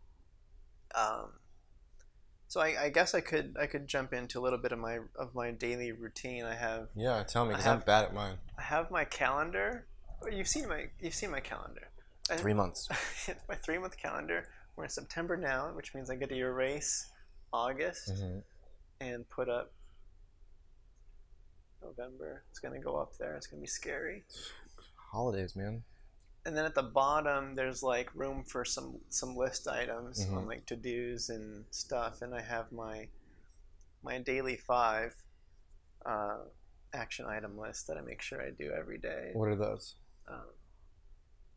So I guess I could jump into a little bit of my daily routine. I have tell me, because I'm bad at mine. I have my calendar. You've seen my calendar. 3 months. My 3-month calendar. We're in September now, which means I get to erase August and put up November. It's gonna go up there. It's gonna be scary. Holidays, man. And then at the bottom, there's like room for some list items on like to-dos and stuff. And I have my daily 5 action item list that I make sure I do every day. What are those?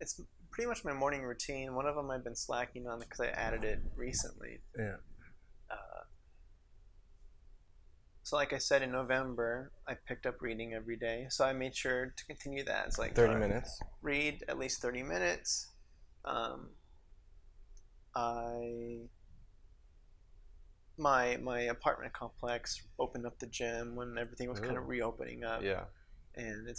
It's pretty much my morning routine. One of them I've been slacking on because I added it recently. Yeah. So like I said, in November, I picked up reading every day. So I made sure to continue that. It's like 30 minutes. Read at least 30 minutes. My apartment complex opened up the gym when everything was kind of reopening up. Yeah. And it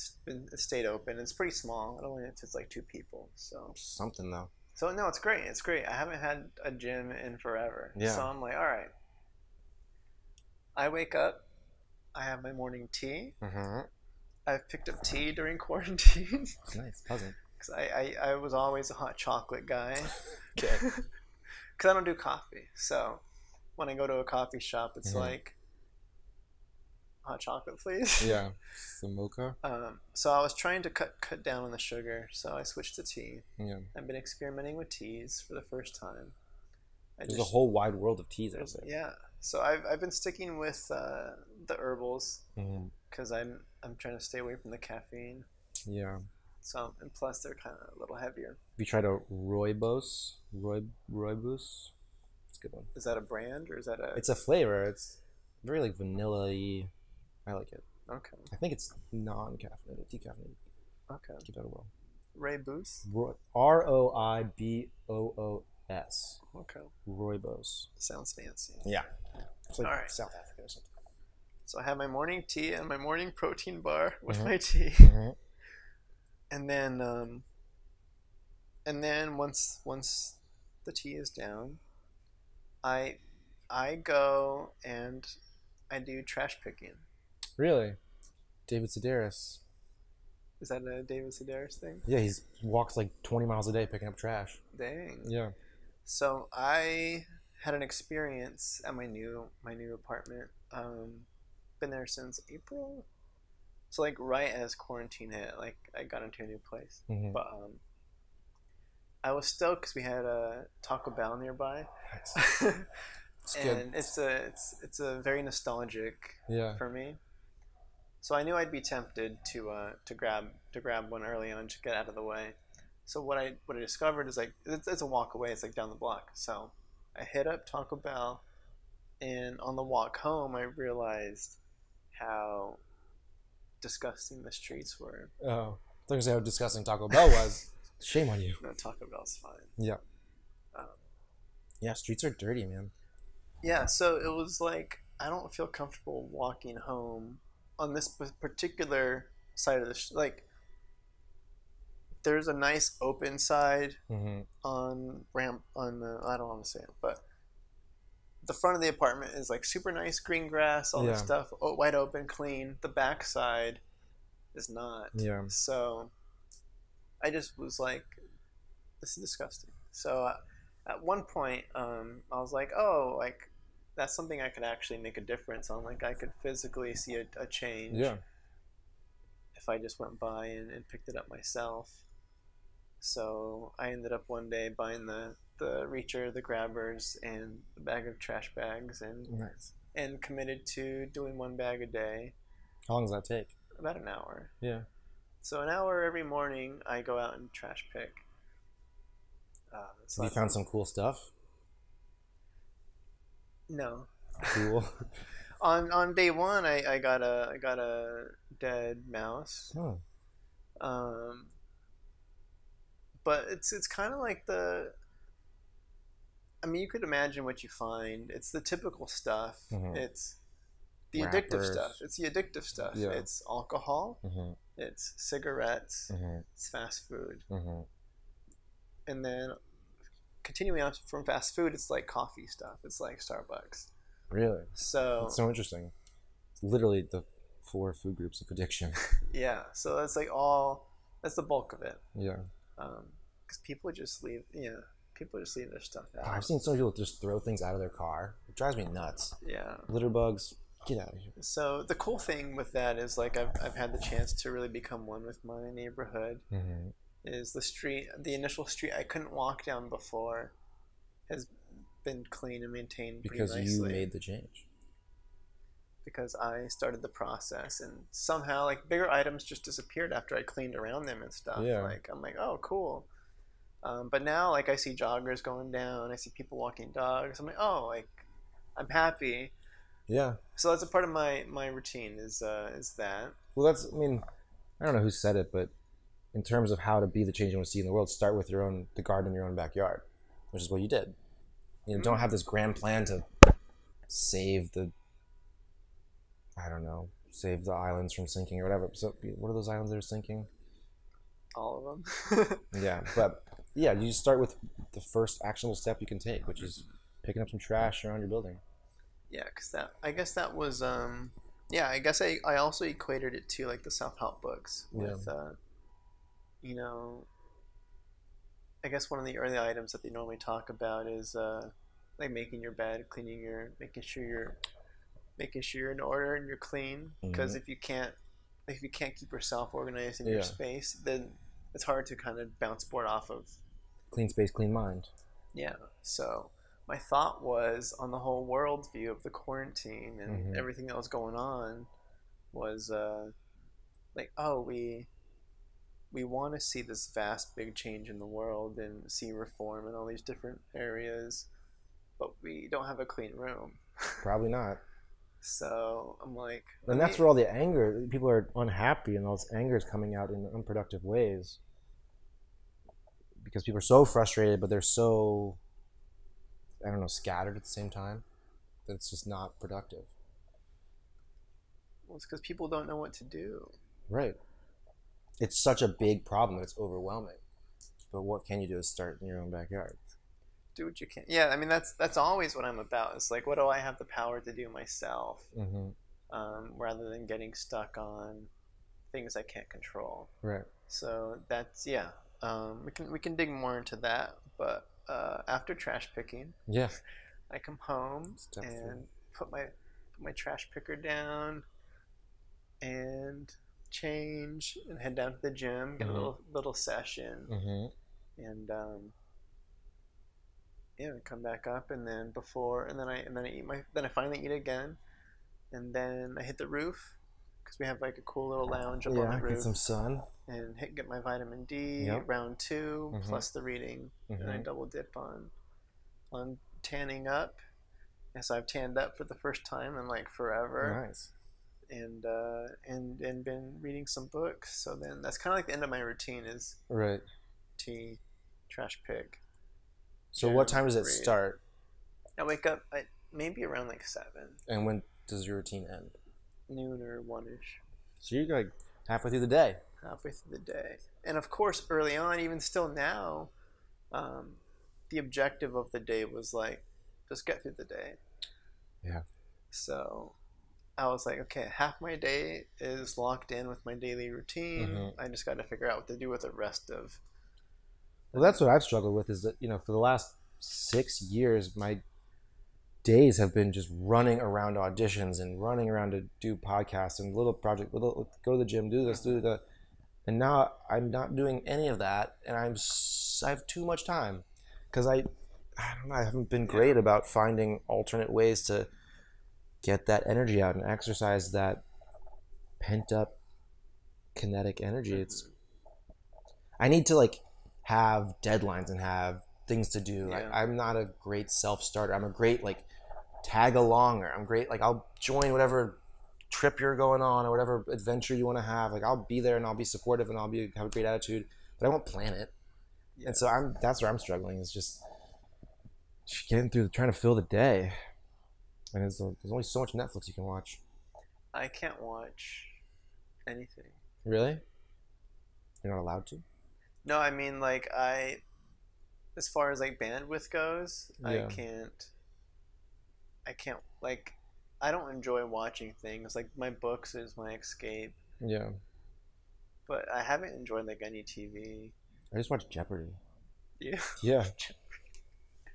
stayed open. It's pretty small. It only fits like 2 people. So something though. So no, it's great. It's great. I haven't had a gym in forever. Yeah. So I'm like, all right. I wake up. I have my morning tea. I've picked up tea during quarantine. Nice, pleasant. Because I was always a hot chocolate guy. Okay. Because I don't do coffee. So when I go to a coffee shop, it's like, hot chocolate, please. Yeah. Some mocha. So I was trying to cut down on the sugar. So I switched to tea. Yeah. I've been experimenting with teas for the first time. There's a whole wide world of teas out there. Yeah. So I've been sticking with the herbals because I'm trying to stay away from the caffeine. Yeah. So, and plus they're kind of a little heavier. Have you tried a rooibos? Rooibos? It's a good one. Is that a brand or is that a? It's a flavor. It's very like vanilla-y. I like it. Okay. I think it's non-caffeinated, decaffeinated. Okay. Give that a whirl. Ray Boost. Roibos. Okay. Rooibos. Sounds fancy. Yeah. It's like All right. South Africa or something. So I have my morning tea and my morning protein bar with Mhm. my tea, Mm-hmm. and then once the tea is down, I go and I do trash picking. Really? David Sedaris. Is that a David Sedaris thing? Yeah, he walks like 20 miles a day picking up trash. Dang. Yeah. So I had an experience at my new apartment. Been there since April. So like right as quarantine hit, like I got into a new place. Mm-hmm. But I was stoked because we had a Taco Bell nearby. Nice. It's good. And it's a very nostalgic Yeah. for me. So I knew I'd be tempted to grab one early on to get out of the way. So what I discovered is like it's a walk away. It's like down the block. So I hit up Taco Bell, and on the walk home, I realized how disgusting the streets were. Oh, I thought you said how disgusting Taco Bell was. Shame on you. No, Taco Bell's fine. Yeah. Um, Yeah, streets are dirty, man. Yeah, so it was like I don't feel comfortable walking home on this particular side of the like. There's a nice open side Mm-hmm. on the I don't want to say it, but the front of the apartment is like super nice green grass, all this Yeah. stuff, wide open, clean. The back side is not. Yeah. So I just was like, this is disgusting. So at one point, I was like, oh, like that's something I could actually make a difference on. Like I could physically see a change Yeah. if I just went by and picked it up myself. So I ended up one day buying the reacher, the grabbers, and the bag of trash bags, Nice. and committed to doing one bag a day, How long does that take? about an hour. Yeah. So an hour every morning, I go out and trash pick. So Have you found some cool stuff? No. Cool. On day one, I got a dead mouse. Oh. But it's kind of like I mean, you could imagine what you find. It's the typical stuff. Mhm. It's the addictive Rappers. stuff. It's the addictive stuff. Yeah. It's alcohol. Mm-hmm. It's cigarettes. Mm-hmm. It's fast food. Mm-hmm. And then continuing on from fast food, it's like coffee stuff. It's like Starbucks. Really? So That's so interesting. It's literally the 4 food groups of addiction. yeah. So that's like that's the bulk of it. Yeah. Because people just leave their stuff out. I've seen some people just throw things out of their car. It drives me nuts. Yeah. Litter bugs, get out of here. So the cool thing with that is like I've had the chance to really become one with my neighborhood. Mm-hmm. Is the initial street I couldn't walk down before has been clean and maintained Because pretty you nicely. made the change. Because I started the process, and somehow like bigger items just disappeared after I cleaned around them and stuff. Yeah. Like I'm like, oh, cool. But now like I see joggers going down, I see people walking dogs. I'm like, oh, like I'm happy. Yeah. So that's a part of my routine is that. Well, I don't know who said it, but in terms of how to be the change you want to see in the world, start with the garden in your own backyard, which is what you did. You know, don't have this grand plan to save the islands from sinking or whatever. So what are those islands that are sinking? All of them. Yeah, but yeah, you start with the first actionable step you can take, which is picking up some trash around your building. Yeah, because I guess that was yeah, I guess I also equated it to like the self-help books with you know, I guess one of the early items that they normally talk about is like making your bed, making sure you're in order and you're clean, because Mhm. if you can't keep yourself organized in your Yeah. space, then it's hard to kind of bounce board off of. Clean space, clean mind. Yeah. So my thought was on the whole world view of the quarantine and Mhm. everything that was going on. was like, oh, we want to see this vast big change in the world and see reform in all these different areas, but we don't have a clean room. Probably not. So I'm like, And that's where all the anger, people are unhappy, and all this anger is coming out in unproductive ways. Because people are so frustrated, but they're so, I don't know, scattered at the same time, that it's just not productive. well, it's because people don't know what to do. Right. It's such a big problem that it's overwhelming. But what can you do is start in your own backyard. Do what you can. Yeah, I mean that's always what I'm about. It's like, what do I have the power to do myself, rather than getting stuck on things I can't control. Right. So that's we can dig more into that. But after trash picking, Yeah. I come home and put my trash picker down and change and head down to the gym, get a little session, and come back up, and then I eat then I finally eat again, and then I hit the roof because we have like a cool little lounge up on the roof. Get some sun. And get my vitamin D, round 2 plus the reading, and I double dip on tanning up. And so I've tanned up for the first time in like forever. Nice. And been reading some books. So then that's kind of like the end of my routine is right. tea, trash pick. So what time does it start? I wake up at maybe around like 7. And when does your routine end? Noon or 1-ish. So you're like halfway through the day. Halfway through the day. And of course, early on, even still now, the objective of the day was like, just get through the day. Yeah. So I was like, okay, half my day is locked in with my daily routine. I just got to figure out what to do with the rest of. Well, that's what I've struggled with, is that, for the last 6 years, my days have been just running around auditions and running around to do podcasts and little projects, go to the gym, do this, do that. And now I'm not doing any of that, and I have too much time because I don't know, I haven't been great about finding alternate ways to get that energy out and exercise that pent up kinetic energy. I need to like have deadlines and have things to do. I'm not a great self-starter. I'm a great like tag alonger. I'm great, like I'll join whatever trip you're going on or whatever adventure you want to have. Like I'll be there and I'll be supportive and have a great attitude, but I won't plan it. And so that's where I'm struggling, is just getting through, trying to fill the day. And there's only so much Netflix you can watch. I can't watch anything. Really? You're not allowed to? No, I mean, like, as far as like bandwidth goes, I can't, like, I don't enjoy watching things. Like, my books is my escape. Yeah. But I haven't enjoyed like any TV. I just watch Jeopardy. Yeah. Yeah.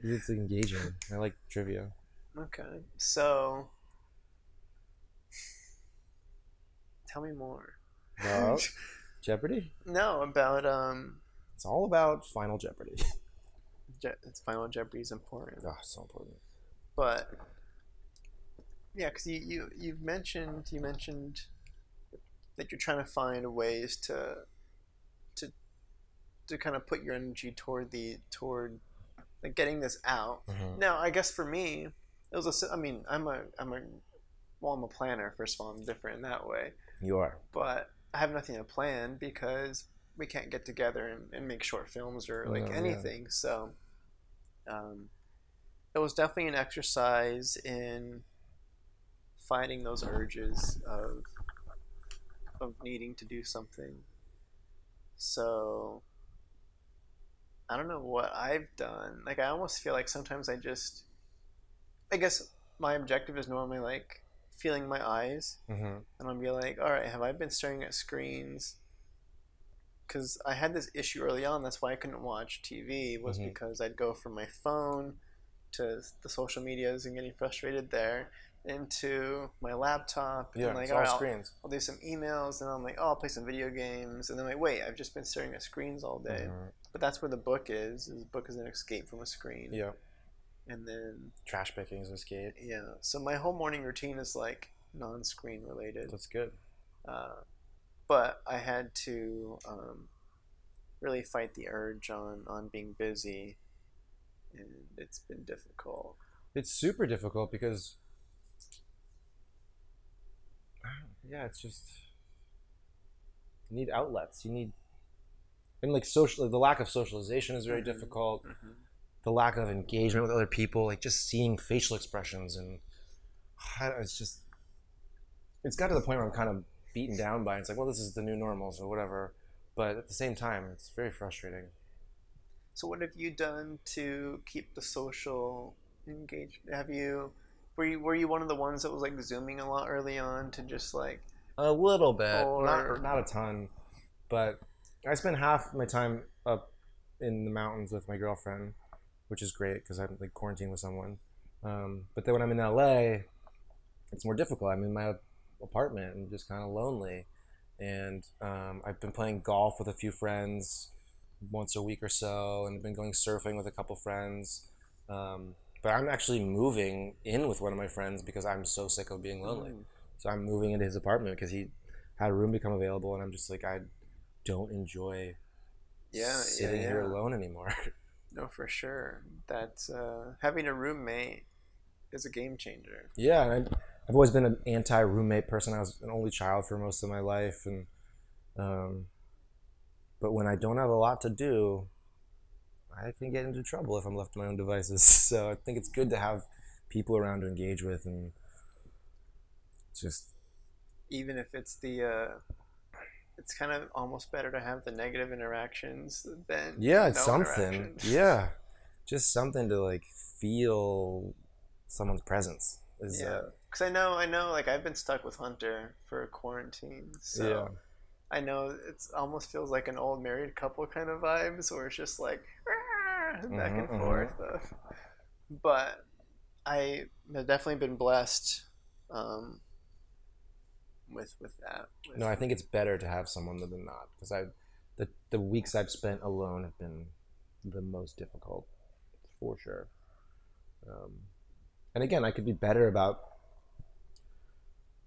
It's engaging. I like trivia. Okay. So, tell me more. About Jeopardy? No, about It's all about Final Jeopardy. It's Final Jeopardy's important. Oh, so important. But yeah, because you mentioned that you're trying to find ways to kind of put your energy toward like getting this out. Now, I guess for me, it was I'm a planner. First of all, I'm different in that way. You are. But I have nothing to plan because we can't get together and make short films or like anything. Yeah. So it was definitely an exercise in fighting those urges of needing to do something. So I don't know what I've done. Like, I almost feel like sometimes I guess my objective is normally like feeling my eyes, and I'll be like, all right, have I been staring at screens? Because I had this issue early on. That's why I couldn't watch TV, was because I'd go from my phone to the social medias and getting frustrated there, into my laptop, and like, all right, screens. I'll do some emails, and I'm like, oh, I'll play some video games, and then like, wait, I've just been staring at screens all day. But that's where the book is. The book is an escape from a screen. Yeah. And then trash picking is an escape. Yeah. So my whole morning routine is like non-screen related. That's good. But I had to really fight the urge on being busy, and it's been difficult. It's super difficult because, yeah, it's just you need outlets. You need, and like social, the lack of socialization is very difficult. The lack of engagement with other people, like just seeing facial expressions, and it's just, it's got to the point where I'm kind of beaten down by it. It's like, well, this is the new normal, so whatever. But at the same time, it's very frustrating. So what have you done to keep the social engagement? Were you one of the ones that was like zooming a lot early on to just like A little bit, or not a ton, but I spend half my time up in the mountains with my girlfriend, which is great because I'm like quarantined with someone. But then when I'm in LA, it's more difficult. I'm in my apartment and just kind of lonely. And I've been playing golf with a few friends once a week or so, and I've been going surfing with a couple friends. But I'm actually moving in with one of my friends because I'm so sick of being lonely. So I'm moving into his apartment because he had a room become available, and I'm just like, I don't enjoy sitting here alone anymore. No, for sure. That's having a roommate is a game changer. Yeah, and I've always been an anti-roommate person. I was an only child for most of my life, and but when I don't have a lot to do, I can get into trouble if I'm left to my own devices. So I think it's good to have people around to engage with, and just Even if it's kind of almost better to have the negative interactions than it's no something. interactions. Yeah, just something to like feel someone's presence. Because I know, like I've been stuck with Hunter for quarantine, so I know it's almost feels like an old married couple kind of vibes, where it's just like back and forth. But I have definitely been blessed with that. No, I think it's better to have someone than not, because the weeks I've spent alone have been the most difficult, for sure. And again, I could be better about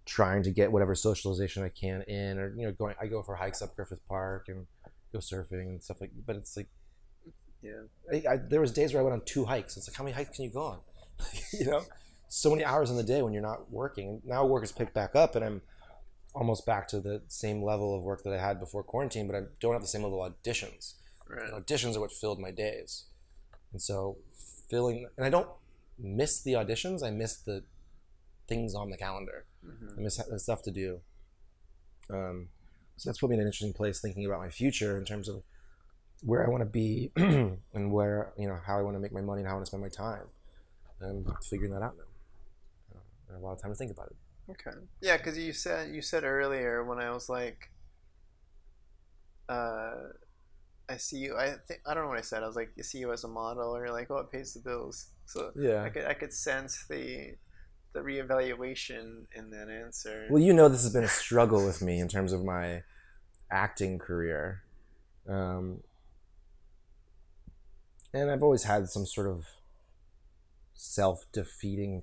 trying to get whatever socialization I can in, or I go for hikes up Griffith Park and go surfing and stuff like. But it's like, there was days where I went on 2 hikes. It's like, how many hikes can you go on? So many hours in the day when you're not working. Now work is picked back up, and I'm almost back to the same level of work that I had before quarantine, but I don't have the same level of auditions. Right. Auditions are what filled my days, and so and I don't miss the auditions. I miss the things on the calendar. I miss the stuff to do. So that's put me in an interesting place thinking about my future in terms of where I want to be and where, how I want to make my money and how I want to spend my time. I'm figuring that out now. I have a lot of time to think about it. Okay. Yeah, because you said earlier when I was like, I see you. I don't know what I said. I was like, you see you as a model, or you're like, oh, it pays the bills. So yeah, I could sense the reevaluation in that answer. Well, this has been a struggle with me in terms of my acting career, and I've always had some sort of self-defeating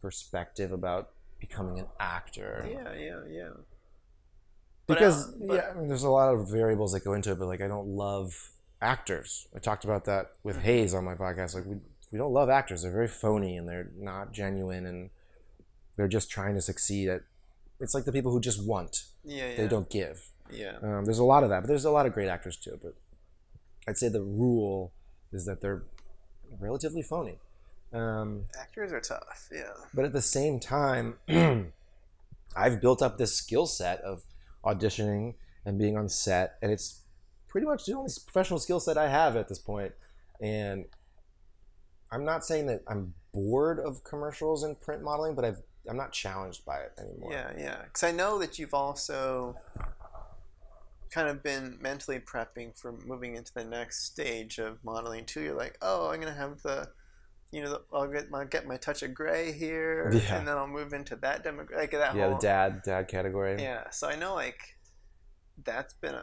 perspective about becoming an actor. Yeah. Because there's a lot of variables that go into it, but like I don't love actors. I talked about that with Hayes on my podcast. Like we don't love actors. They're very phony and they're not genuine, and they're just trying to succeed at. It's like the people who just want. They don't give. There's a lot of that, but there's a lot of great actors too. But I'd say the rule is that they're relatively phony. Actors are tough, But at the same time, I've built up this skill set of auditioning and being on set, and it's pretty much the only professional skill set I have at this point. And I'm not saying that I'm bored of commercials and print modeling, but I'm not challenged by it anymore. Yeah. Because I know that you've also kind of been mentally prepping for moving into the next stage of modeling too. You're like, oh, I'm gonna have I'll get my touch of gray here, and then I'll move into that demographic, like that. Yeah, the dad category. Yeah, so I know like that's been.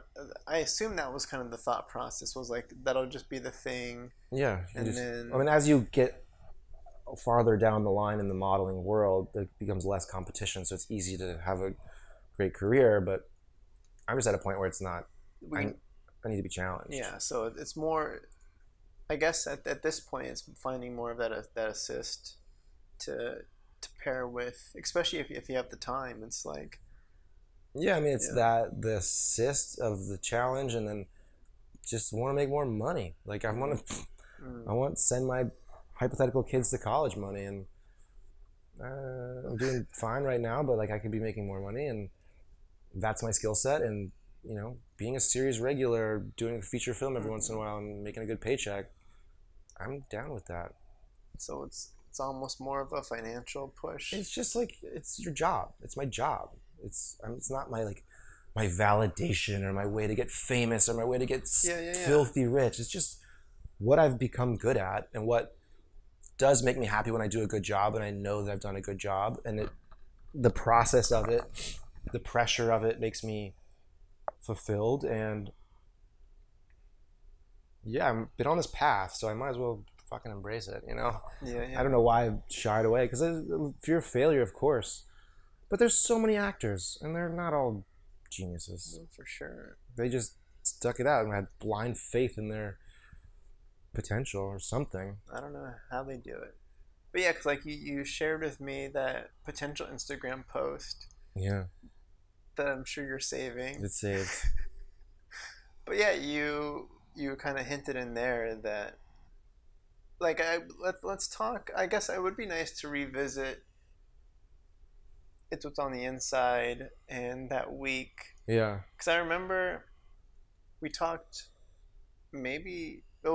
I assume that was kind of the thought process, was like that'll just be the thing. Yeah, then as you get farther down the line in the modeling world, it becomes less competition, so it's easy to have a great career, but I'm just at a point where it's not. We, I need to be challenged. yeah, so it's more. I guess at this point, it's finding more of that assist to pair with, especially if you have the time. It's like, Yeah, I mean, it's yeah. the assist of the challenge, and then just want to make more money. Like I want to, I want to send my hypothetical kids to college money, and I'm doing fine right now, but like I could be making more money, and that's my skill set. And being a series regular, doing a feature film every once in a while, and making a good paycheck, I'm down with that. So it's almost more of a financial push. It's just like it's your job. It's my job. It's not my my validation or my way to get famous or my way to get filthy rich. It's just what I've become good at and what does make me happy when I do a good job and I know that I've done a good job, and the process of it, the pressure of it makes me fulfilled. And yeah, I've been on this path, so I might as well fucking embrace it. Yeah. I don't know why I shied away, because fear of failure, of course, but there's so many actors and they're not all geniuses. For sure. They just stuck it out and had blind faith in their potential or something. I don't know how they do it. But yeah, because like you shared with me that potential Instagram post. Yeah. That I'm sure you're saving. It's saved. But yeah, you kind of hinted in there that, like, let's talk. I guess it would be nice to revisit It's What's on the Inside and that week. Yeah. Because I remember we talked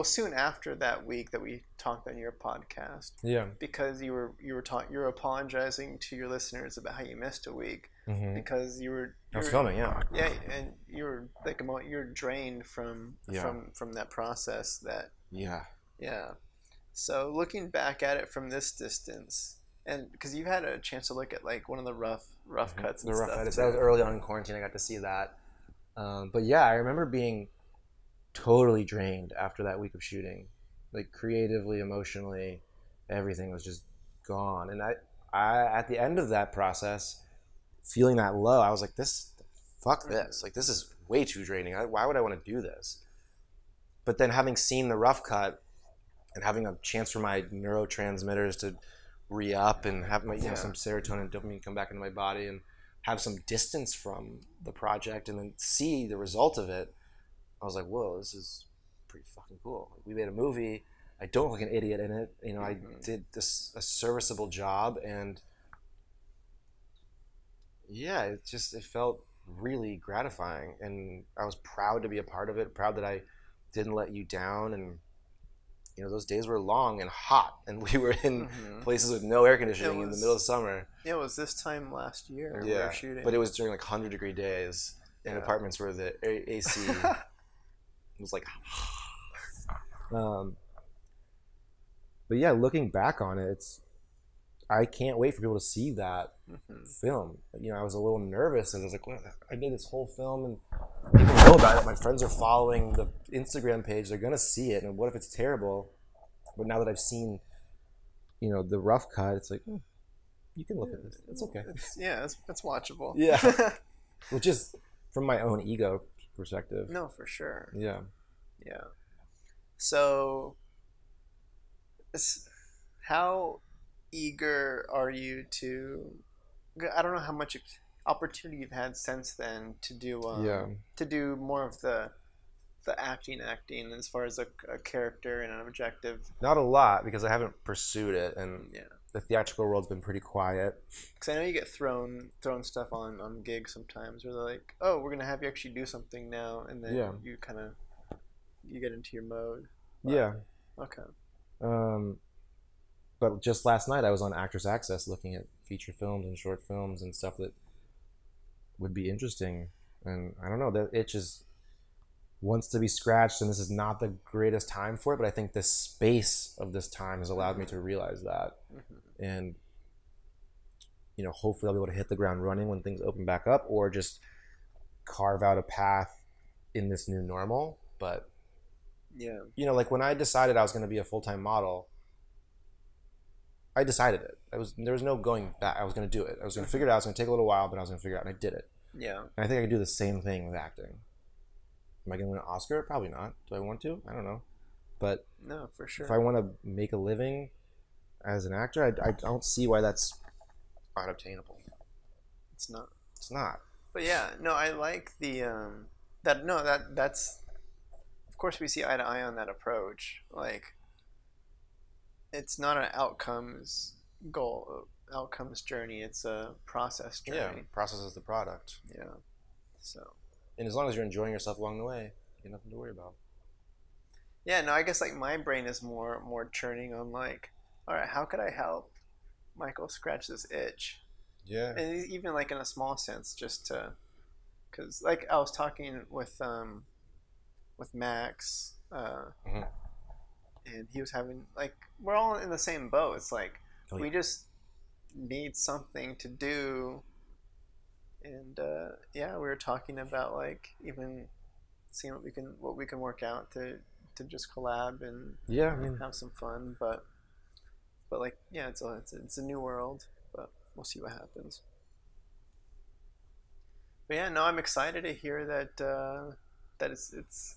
soon after that week that we talked on your podcast. Yeah. Because you were apologizing to your listeners about how you missed a week. Mm-hmm. Because I was filming, yeah. Yeah, and you were you're drained from that process. Yeah. So looking back at it from this distance, and because you've had a chance to look at like one of the rough cuts. And the rough stuff edits. too. That was early on in quarantine. I got to see that. But yeah, I remember being totally drained after that week of shooting, like creatively, emotionally, everything was just gone. And I at the end of that process, feeling that low, I was like, fuck this. Like, this is way too draining. Why would I want to do this? But then having seen the rough cut and having a chance for my neurotransmitters to re-up and have my some serotonin and dopamine come back into my body and have some distance from the project and then see the result of it, I was like, whoa, this is pretty fucking cool. We made a movie. I don't look like an idiot in it. I did a serviceable job, and yeah, it felt really gratifying, and I was proud to be a part of it, proud that I didn't let you down. And those days were long and hot, and we were in places with no air conditioning in the middle of summer. Yeah, it was this time last year we were shooting. But it was during like 100-degree days in apartments where the AC was like but yeah, looking back on it, I can't wait for people to see that film. I was a little nervous, and I was like, well, I made this whole film and people know about it. My friends are following the Instagram page. They're going to see it. And what if it's terrible? But now that I've seen, the rough cut, it's like, you can look at this. It's okay. It's watchable. Yeah. Well, just from my own ego perspective. No, for sure. Yeah. Yeah. So, how eager are you to? I don't know how much opportunity you've had since then to do more of the acting as far as a character and an objective. Not a lot, because I haven't pursued it, and the theatrical world's been pretty quiet. Because I know you get thrown stuff on gigs sometimes where they're like, oh, we're gonna have you actually do something now, and then you kind of get into your mode. Yeah. Okay. But just last night I was on Actors Access looking at feature films and short films and stuff that would be interesting. And I don't know, that itch wants to be scratched, and this is not the greatest time for it, but I think the space of this time has allowed me to realize that. And hopefully I'll be able to hit the ground running when things open back up, or just carve out a path in this new normal. But like when I decided I was going to be a full-time model, I decided it. There was no going back. I was going to do it. I was going to figure it out. It was going to take a little while, but I was going to figure it out, and I did it. Yeah. And I think I could do the same thing with acting. Am I going to win an Oscar? Probably not. Do I want to? I don't know. But No, for if I sure. want to make a living as an actor, I don't see why that's unobtainable. It's not. It's not. But yeah, no, I like the that no that's of course we see eye to eye on that approach. Like it's not an outcomes journey. It's a process journey. Yeah, process is the product. Yeah. So. And as long as you're enjoying yourself along the way, you have nothing to worry about. Yeah, no, I guess like my brain is more churning on like, all right, how could I help Michael scratch this itch? Yeah. And even like in a small sense, just to, because like I was talking with Max, Mhm. and he was having like we're all in the same boat. It's like Oh, we yeah. just need something to do, and yeah, we were talking about like even seeing what we can work out to just collab and Yeah, I mean, have some fun, but like yeah, it's a new world, but we'll see what happens. But yeah, no, I'm excited to hear that that it's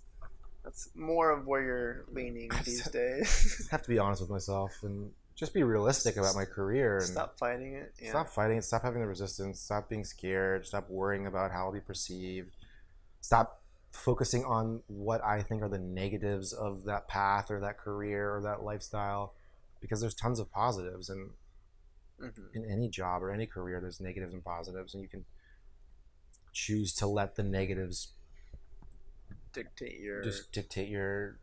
that's more of where you're leaning these days. I have to be honest with myself and just be realistic about my career and Stop fighting it. Yeah. stop fighting it, stop having the resistance, stop being scared, stop worrying about how I'll be perceived, stop focusing on what I think are the negatives of that path or that career or that lifestyle, because there's tons of positives, and Mm-hmm. in any job or any career there's negatives and positives, and you can choose to let the negatives Dictate your. just dictate your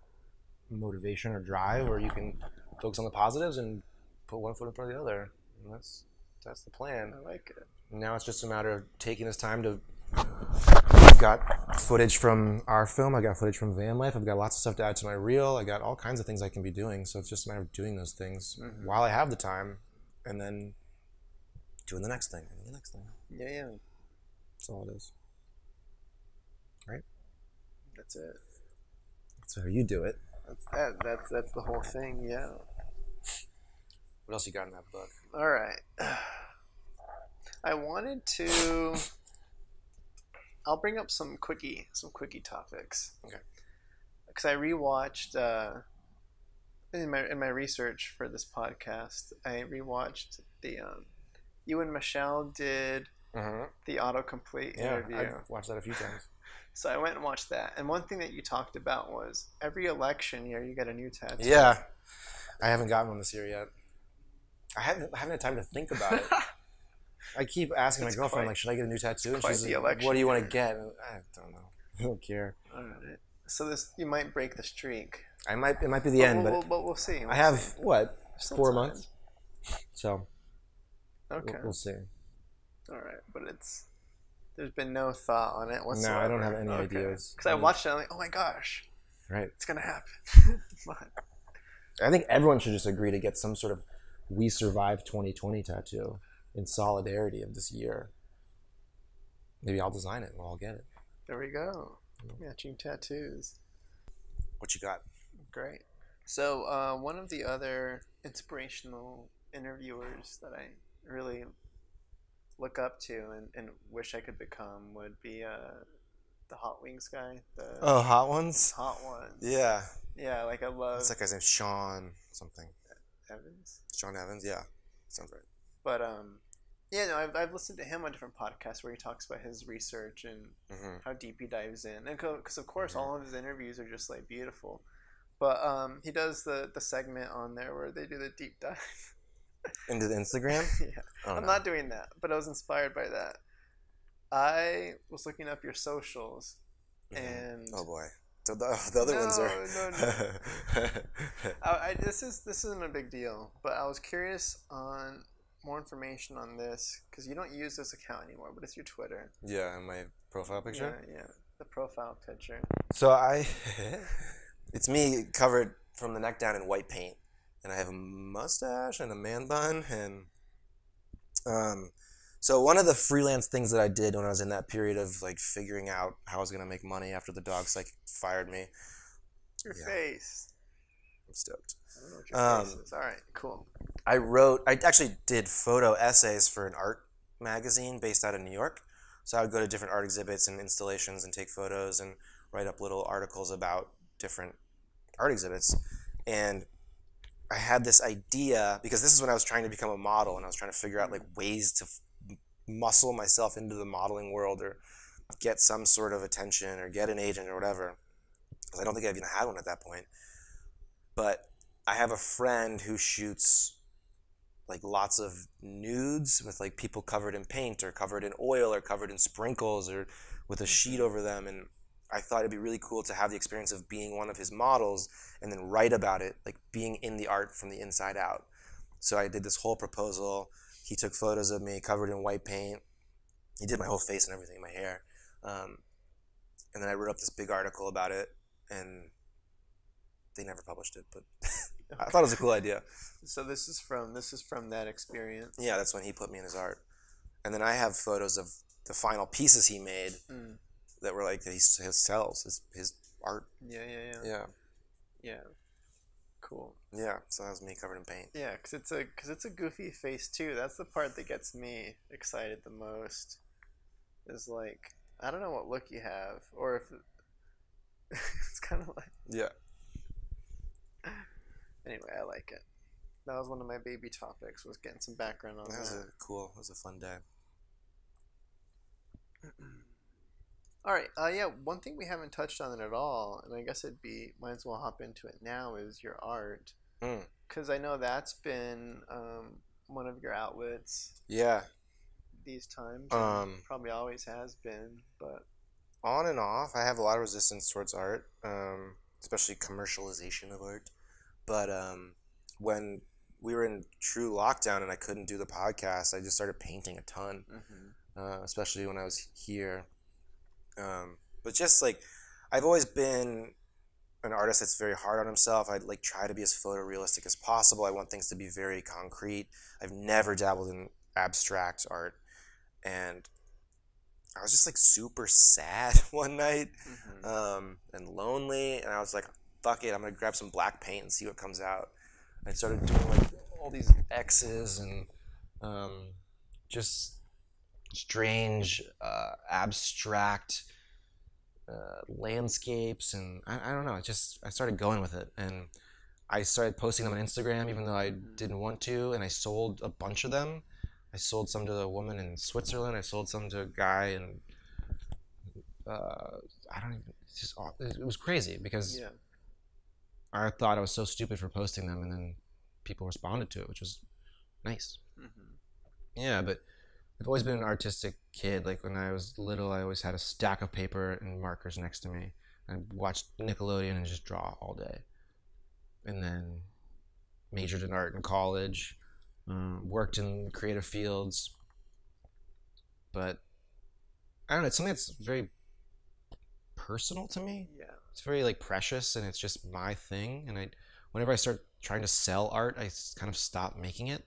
motivation or drive, or you can focus on the positives and put one foot in front of the other. And that's the plan. I like it. Now it's just a matter of taking this time to. I've got footage from our film. I got footage from van life. I've got lots of stuff to add to my reel. I got all kinds of things I can be doing. So it's just a matter of doing those things while I have the time, and then doing the next thing and the next thing. Yeah, yeah. That's all it is. Right? That's it. That's how you do it. That's the whole thing. Yeah. What else you got in that book? All right. I wanted to. I'll bring up some quickie topics. Okay. Because I rewatched in my research for this podcast, I rewatched the you and Michelle did the autocomplete interview. I've watched that a few times. So I went and watched that, and one thing that you talked about was every election year you get a new tattoo. Yeah, I haven't gotten one this year yet. I haven't had time to think about it. I keep asking my girlfriend, like, should I get a new tattoo? And she's like, what do you want to get? And I don't know. I don't care. All right. So you might break the streak. It might be the end, but we'll see. I have what, Still 4 time. months? So Okay. we'll see. All right, but there's been no thought on it whatsoever. No, I don't have any ideas. Because I watched it, I'm like, oh my gosh, Right. it's gonna happen. But I think everyone should just agree to get some sort of "We Survived 2020" tattoo in solidarity of this year. Maybe I'll design it and we'll all get it. there we go. Matching tattoos. What you got? Great. So one of the other inspirational interviewers that I really look up to and wish I could become would be the Hot Wings guy. The Hot Ones? Hot Ones. Yeah. Yeah, like I love What's that guy's name? Sean something. Evans. Sean Evans? Yeah. Sounds right. But yeah, no, I've listened to him on different podcasts where he talks about his research and how deep he dives in, and because of course all of his interviews are just like beautiful, but he does the segment on there where they do the deep dive into the Instagram. Yeah, I'm not doing that, but I was inspired by that. I was looking up your socials, and oh boy, so the other ones are no. This isn't a big deal, but I was curious on more information on this because you don't use this account anymore, but it's your Twitter. Yeah, and my profile picture. Yeah, the profile picture. So it's me covered from the neck down in white paint, and I have a mustache and a man bun, and so one of the freelance things that I did when I was in that period of like figuring out how I was gonna make money after the dog psych fired me. Your face. I'm stoked. I don't know what your face is. All right, cool. I actually did photo essays for an art magazine based out of New York. So I would go to different art exhibits and installations and take photos and write up little articles about different art exhibits. And I had this idea, because this is when I was trying to become a model and I was trying to figure out like ways to muscle myself into the modeling world or get some sort of attention or get an agent or whatever. Because I don't think I even had one at that point. But I have a friend who shoots like lots of nudes with like people covered in paint or covered in oil or covered in sprinkles or with a sheet over them. And I thought it'd be really cool to have the experience of being one of his models and then write about it, like being in the art from the inside out. So I did this whole proposal. He took photos of me covered in white paint. He did my whole face and everything, my hair. And then I wrote up this big article about it, and they never published it, but I thought it was a cool idea. So this is from that experience. Yeah, that's when he put me in his art. And then I have photos of the final pieces he made that were like his sells, his art. Yeah. Cool. Yeah, so that was me covered in paint. Yeah, because it's a goofy face too. That's the part that gets me excited the most. Is like, I don't know what look you have, or if it's kind of like. Yeah. Anyway, I like it. That was one of my baby topics, was getting some background on that. That was a fun day. All right. Yeah. One thing we haven't touched on it at all, and I guess might as well hop into it now, is your art. Because I know that's been one of your outlets. Yeah. These times. Probably always has been, but. On and off, I have a lot of resistance towards art, especially commercialization of art. But when we were in true lockdown and I couldn't do the podcast, I just started painting a ton, especially when I was here. But just like, I've always been an artist that's very hard on himself. I like try to be as photorealistic as possible. I want things to be very concrete. I've never dabbled in abstract art, and I was just like super sad one night, and lonely, and I was like, fuck it, I'm gonna grab some black paint and see what comes out. I started doing like all these X's and just strange abstract landscapes, and I don't know, I started going with it, and I started posting them on Instagram even though I didn't want to, and I sold a bunch of them. I sold some to a woman in Switzerland. I sold some to a guy in I don't even, it was crazy because I thought I was so stupid for posting them, and then people responded to it, which was nice. Yeah, but I've always been an artistic kid. Like when I was little, I always had a stack of paper and markers next to me. I watched Nickelodeon and just draw all day. And then majored in art in college, worked in creative fields. But I don't know, it's something that's very personal to me. Yeah. It's very like precious, and it's just my thing. And whenever I start trying to sell art, I kind of stop making it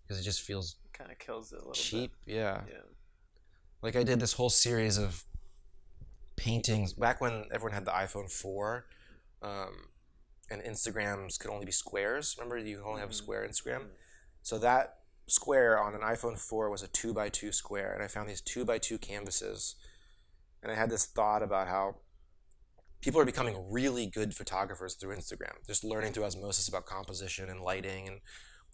because it just feels kind of kills it a little cheap. bit. Yeah. Yeah. Like I did this whole series of paintings back when everyone had the iPhone 4, and Instagrams could only be squares. Remember, you could only have a square Instagram. So that square on an iPhone 4 was a 2x2 square, and I found these 2x2 canvases, and I had this thought about how people are becoming really good photographers through Instagram, just learning through osmosis about composition and lighting and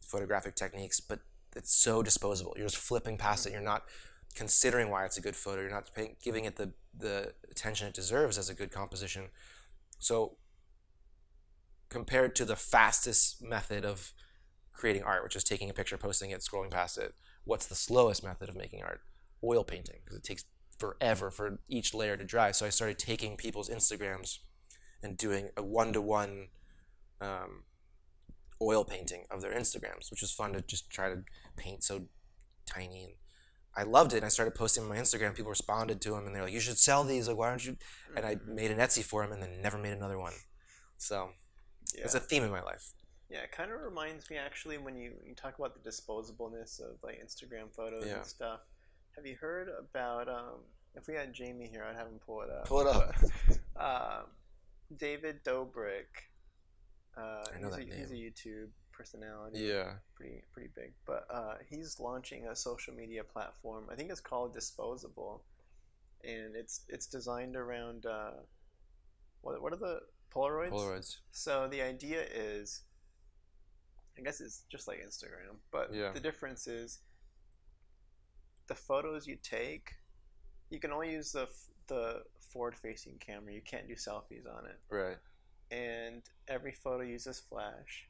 photographic techniques, but it's so disposable. You're just flipping past it. You're not considering why it's a good photo. You're not giving it the attention it deserves as a good composition. So compared to the fastest method of creating art, which is taking a picture, posting it, scrolling past it, what's the slowest method of making art? Oil painting, because it takes forever for each layer to dry. So I started taking people's Instagrams and doing a one-to-one oil painting of their Instagrams, which was fun to just try to paint so tiny. And I loved it, and I started posting on my Instagram. People responded to them, and they're like, you should sell these, like, why don't you? And I made an Etsy for them, and then never made another one. So it's a theme in my life. Yeah, it kind of reminds me actually when you talk about the disposableness of like Instagram photos and stuff. Have you heard about if we had Jamie here, I'd have him pull it up. Pull it up. David Dobrik. I know that name. He's a YouTube personality. Yeah. Pretty big. But he's launching a social media platform. I think it's called Disposable, and it's designed around what are the Polaroids? Polaroids. So the idea is, I guess it's just like Instagram, but Yeah. the difference is the photos you take, you can only use the forward-facing camera. You can't do selfies on it. Right. And every photo uses flash.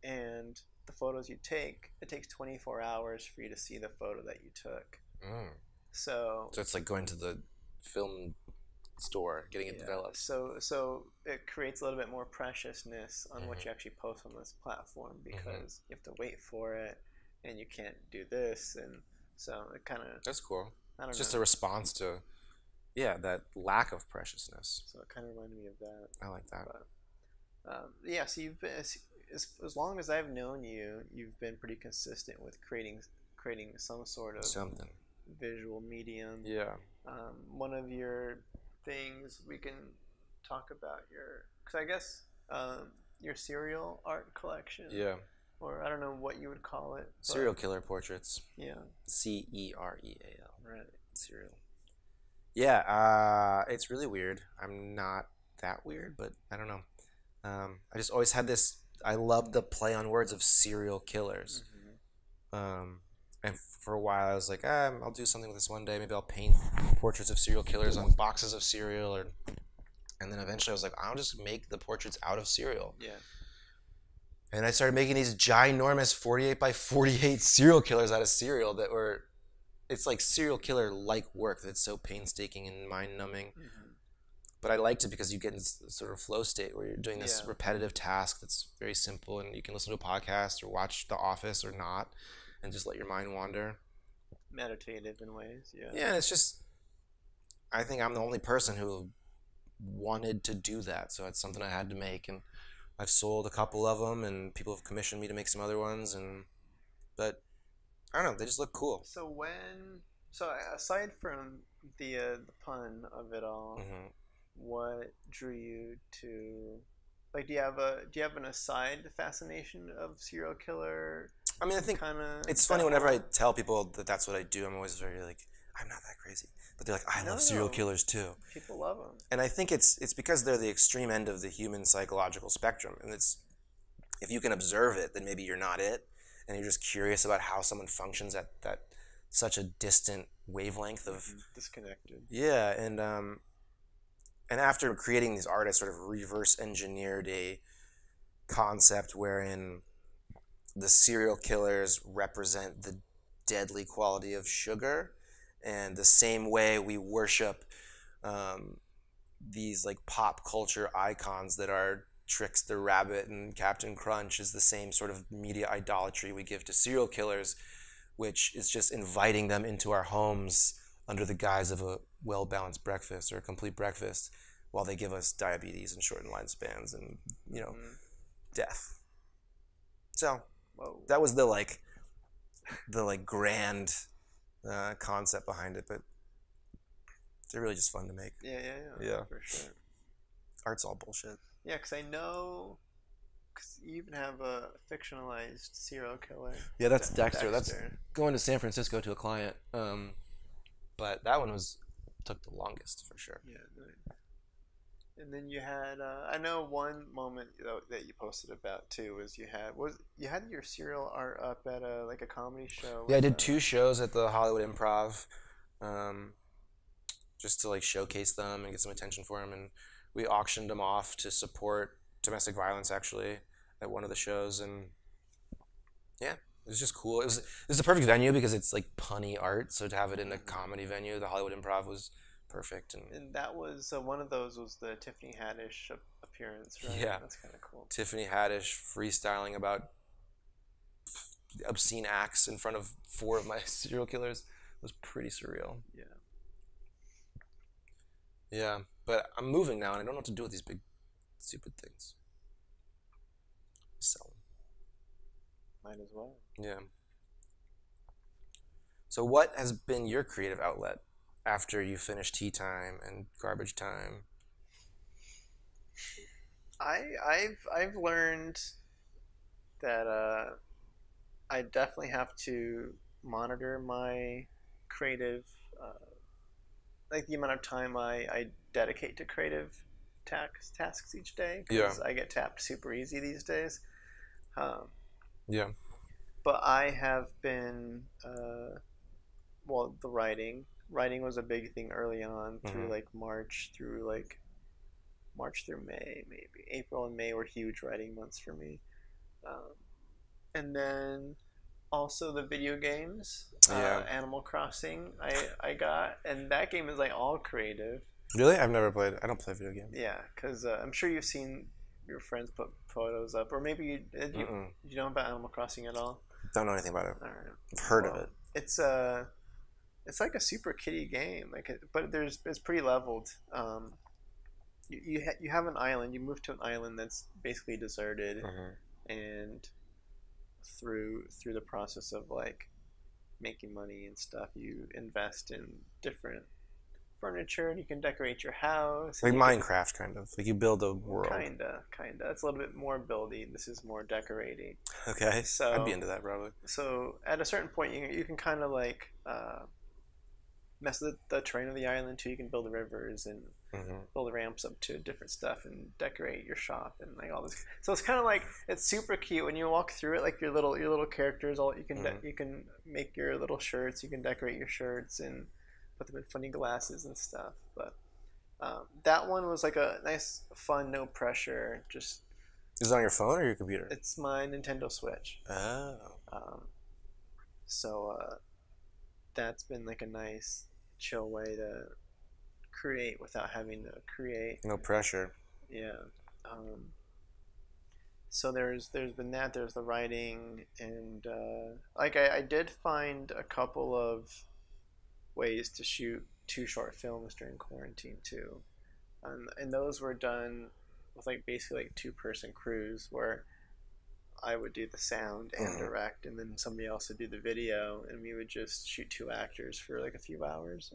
And the photos you take, it takes 24 hours for you to see the photo that you took. Mm. So it's like going to the film store, getting it developed. So it creates a little bit more preciousness on what you actually post on this platform, because you have to wait for it, and you can't do this, and so it kind of. That's cool. I don't It's know. just a response to, that lack of preciousness. So it kind of reminded me of that. I like that. But, so you've been as long as I've known you, you've been pretty consistent with creating some sort of something visual medium. Yeah. One of your things we can talk about because I guess your serial art collection. Yeah. Or I don't know what you would call it. Serial killer portraits. Yeah. Cereal. Right. Serial. Yeah. It's really weird. I'm not that weird, but I don't know. I just always had this. I love the play on words of serial killers. And for a while I was like, I'll do something with this one day. Maybe I'll paint portraits of serial killers on boxes of cereal, and then eventually I was like, I'll just make the portraits out of cereal. Yeah. And I started making these ginormous 48 by 48 serial killers out of cereal it's like serial killer like work that's so painstaking and mind numbing. But I liked it because you get in this sort of flow state where you're doing this repetitive task that's very simple, and you can listen to a podcast or watch The Office or not, and just let your mind wander. Meditative in ways, yeah. Yeah, and it's just, I think I'm the only person who wanted to do that, so it's something I had to make, and I've sold a couple of them, and people have commissioned me to make some other ones, but I don't know, they just look cool. So aside from the pun of it all, what drew you to, like, do you have an aside fascination of serial killer? I mean, I think kinda it's funny whenever I tell people that that's what I do. I'm always very like, I'm not that crazy, but they're like, I love serial killers too. People love them, and I think it's because they're the extreme end of the human psychological spectrum, and it's, if you can observe it, then maybe you're not it, and you're just curious about how someone functions at that such a distant wavelength of disconnected. Yeah, and after creating these art, I sort of reverse engineered a concept wherein the serial killers represent the deadly quality of sugar, and the same way we worship these like pop culture icons that are Trix the Rabbit and Captain Crunch is the same sort of media idolatry we give to serial killers, which is just inviting them into our homes under the guise of a well-balanced breakfast or a complete breakfast, while they give us diabetes and shortened lifespans and death. So that was the grand concept behind it, but they're really just fun to make. Yeah, for sure. Art's all bullshit. Yeah, because I know, because you even have a fictionalized serial killer. Yeah, that's Dexter. That's going to San Francisco to a client. But that one took the longest for sure. Yeah. And then you had, I know one moment that you posted about too was you had your serial art up at a comedy show. Yeah, I did 2 shows at the Hollywood Improv, just to like showcase them and get some attention for them, and we auctioned them off to support domestic violence actually at one of the shows, and yeah, it was just cool. It was the perfect venue because it's like punny art, so to have it in a comedy venue, the Hollywood Improv was perfect. And that was one of those was the Tiffany Haddish appearance, right? Yeah, that's kind of cool. Tiffany Haddish freestyling about obscene acts in front of 4 of my serial killers was pretty surreal. Yeah, but I'm moving now, and I don't know what to do with these big, stupid things. Sell them. Might as well. Yeah. So what has been your creative outlet after you finish Tea Time and Garbage Time? I've learned that I definitely have to monitor my creative, uh, like the amount of time I dedicate to creative tasks each day Yeah. because I get tapped super easy these days. Um, Yeah. but I have been, well, the writing. Writing was a big thing early on through Mm-hmm. like March through May, maybe. April and May were huge writing months for me. Um, and then also the video games, Yeah. Animal Crossing, I got, and that game is like all creative. Really? I've never played. I don't play video games. Yeah, because I'm sure you've seen your friends put photos up, or maybe you know about Animal Crossing at all? Don't know anything about it. All right. I've heard of Well, it. it's like a super kiddie game, but it's pretty leveled. You have an island. You move to an island that's basically deserted, and through the process of like making money and stuff, you invest in different furniture, and you can decorate your house. Like Minecraft, kind of. Like you build a world. Kinda. It's a little bit more building. This is more decorating. Okay. So I'd be into that probably. So at a certain point, you can kind of like mess with the terrain of the island too. You can build the rivers and build the ramps up to different stuff and decorate your shop and like all this. So it's kind of like it's super cute when you walk through it. Like your little characters, all you can you can make your little shirts. You can decorate your shirts and put them in funny glasses and stuff. But that one was like a nice, fun, no pressure. Just is it on your phone or your computer? it's my Nintendo Switch. Oh. So that's been like a nice, chill way to create without having to create. No pressure. Yeah. So there's been that. There's the writing, and like I did find a couple of ways to shoot 2 short films during quarantine too, and those were done with like basically like 2-person crews where I would do the sound and direct, and then somebody else would do the video, and we would just shoot 2 actors for like a few hours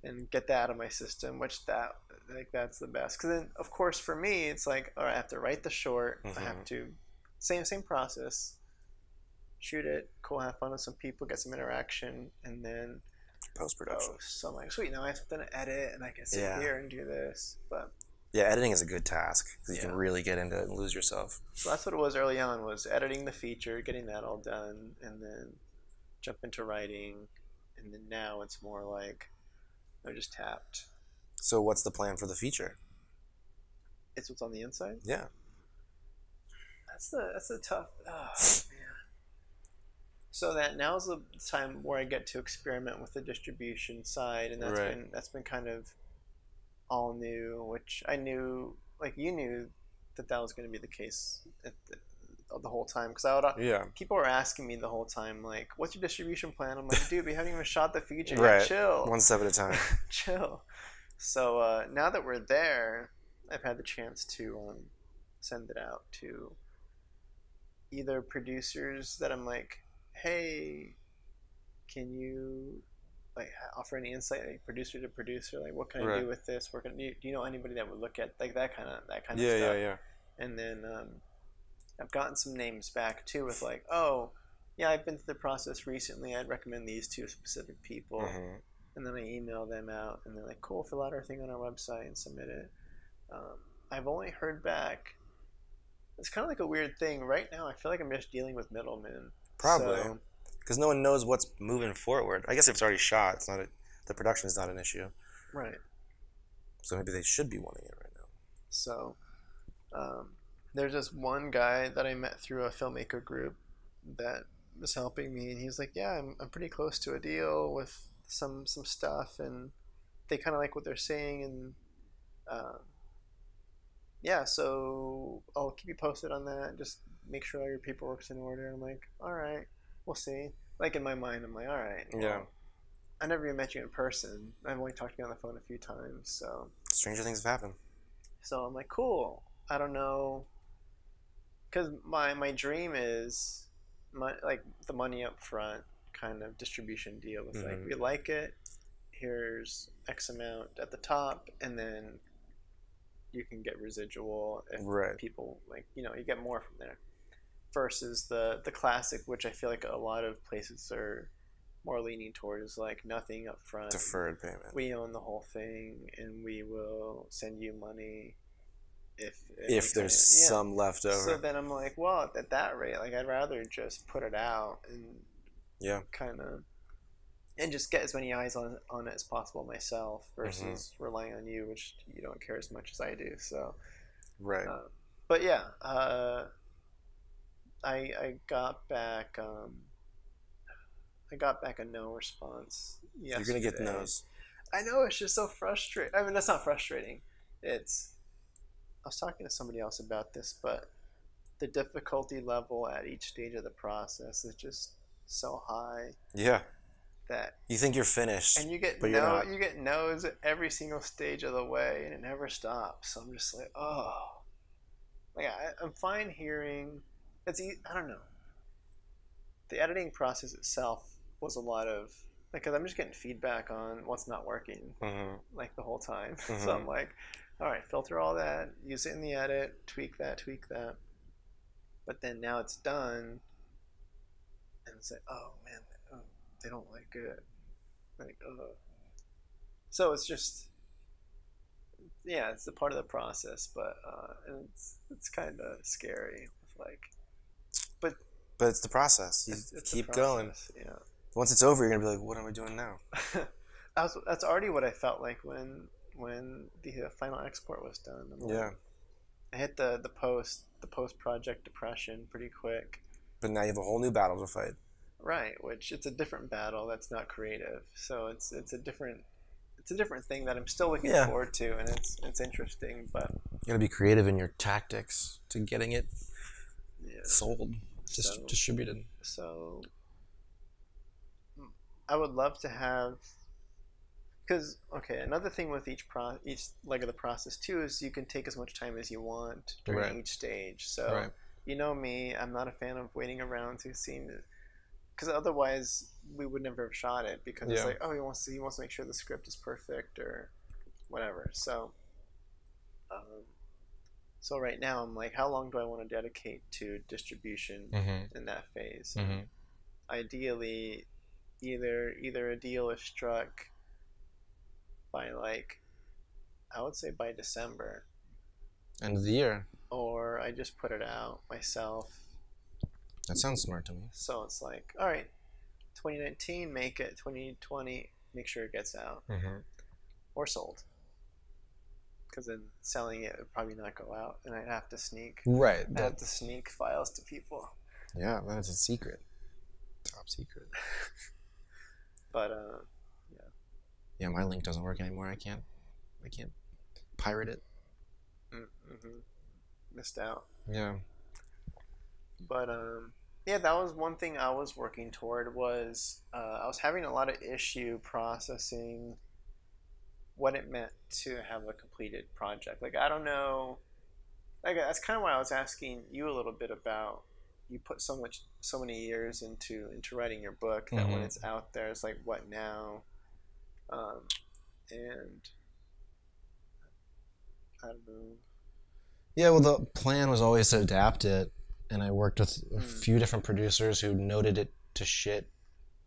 and get that out of my system, which that's the best. Because then, of course, for me, it's like, all right, I have to write the short. I have to same process, shoot it, cool, have fun with some people, get some interaction, and then Post-production. So I'm like, sweet, now I have something to edit, and I can sit here and do this. But yeah, editing is a good task because you can really get into it and lose yourself. So that's what it was early on, was editing the feature, getting that all done, and then jump into writing, and then now it's more like they're just tapped. So what's the plan for the feature? It's what's on the inside? Yeah. That's the tough. Oh, man. So that now's the time where I get to experiment with the distribution side, and that's been kind of all new, which I knew, like you knew that was going to be the case the whole time, because people were asking me the whole time, like, what's your distribution plan? I'm like, dude, we haven't even shot the feature yet. Chill. One step at a time. Chill. So now that we're there, I've had the chance to send it out to either producers that I'm like, hey, can you like offer any insight, like producer to producer, like what can I do with this? Do you know anybody that would look at like that kind of stuff? Yeah. And then I've gotten some names back too, with like, oh yeah, I've been through the process recently, I'd recommend these 2 specific people. And then I email them out, and they're like, cool, fill out our thing on our website and submit it. I've only heard back, it's kind of like a weird thing right now. I feel like I'm just dealing with middlemen. Probably. Because no one knows what's moving forward. I guess if it's already shot, the production is not an issue. Right. So maybe they should be wanting it right now. So there's this one guy that I met through a filmmaker group that was helping me, and he's like, yeah, I'm pretty close to a deal with some stuff, and they kind of like what they're saying, and yeah, so I'll keep you posted on that. Just make sure all your paperwork's in order. I'm like, all right, we'll see. Like in my mind, I'm like, all right. Well, I never even met you in person. I've only talked to you on the phone a few times. So stranger things have happened. So I'm like, cool. I don't know, because my dream is like the money up front kind of distribution deal with like, we like it. Here's X amount at the top, and then you can get residual if people like, you get more from there. versus the classic, which I feel like a lot of places are more leaning toward, is like nothing up front. Deferred payment. We own the whole thing, and we will send you money if there's some left over. So then I'm like, well, at that rate, like I'd rather just put it out and kind of and just get as many eyes on it as possible myself versus relying on you, which you don't care as much as I do. So right. But yeah, I got back. I got back a no response yesterday. You're gonna get no's. I know, it's just so frustrating. I mean, that's not frustrating. It's. I was talking to somebody else about this, but the difficulty level at each stage of the process is just so high. Yeah. That you think you're finished, and you get you get no's at every single stage of the way, and it never stops. So I'm just like, oh, like I'm fine hearing. I don't know. The editing process itself was a lot of like, because I'm just getting feedback on what's not working like the whole time. So I'm like, all right, filter all that, use it in the edit, tweak that. But then now it's done, and it's like, oh man, they don't like it. Like, so it's just, yeah, it's a part of the process, but and it's kind of scary. Like, but it's the process. You keep going. Yeah. Once it's over, you're gonna be like, what am I doing now? That's already what I felt like when the final export was done. Yeah. I hit the post project depression pretty quick. But now you have a whole new battle to fight. Right, which it's a different battle that's not creative. So it's a different thing that I'm still looking forward to, and it's interesting. But you gotta be creative in your tactics to getting it sold, distributed. So I would love to have. Because, okay, another thing with each leg of the process, too, is you can take as much time as you want during each stage. So, you know me, I'm not a fan of waiting around to see it. Because otherwise, we would never have shot it. Because it's like, oh, he wants to make sure the script is perfect or whatever. So, so right now, I'm like, how long do I want to dedicate to distribution in that phase? Ideally, either a deal is struck by I would say by December. End of the year. Or I just put it out myself. That sounds smart to me. So it's like, all right, 2019, make it. 2020, make sure it gets out. Or sold. Because then selling it would probably not go out, and I'd have to sneak. Right. I'd have to sneak files to people. Yeah, that's a secret. Top secret. But yeah, my link doesn't work anymore. I can't pirate it. Missed out. Yeah. But yeah, that was one thing I was working toward. Was I was having a lot of issue processing what it meant to have a completed project. Like, I don't know. Like, that's kind of why I was asking you a little bit about. You put so many years into writing your book that when it's out there, it's like, what now? And I don't know. Yeah, well, the plan was always to adapt it, and I worked with a few different producers who noted it to shit,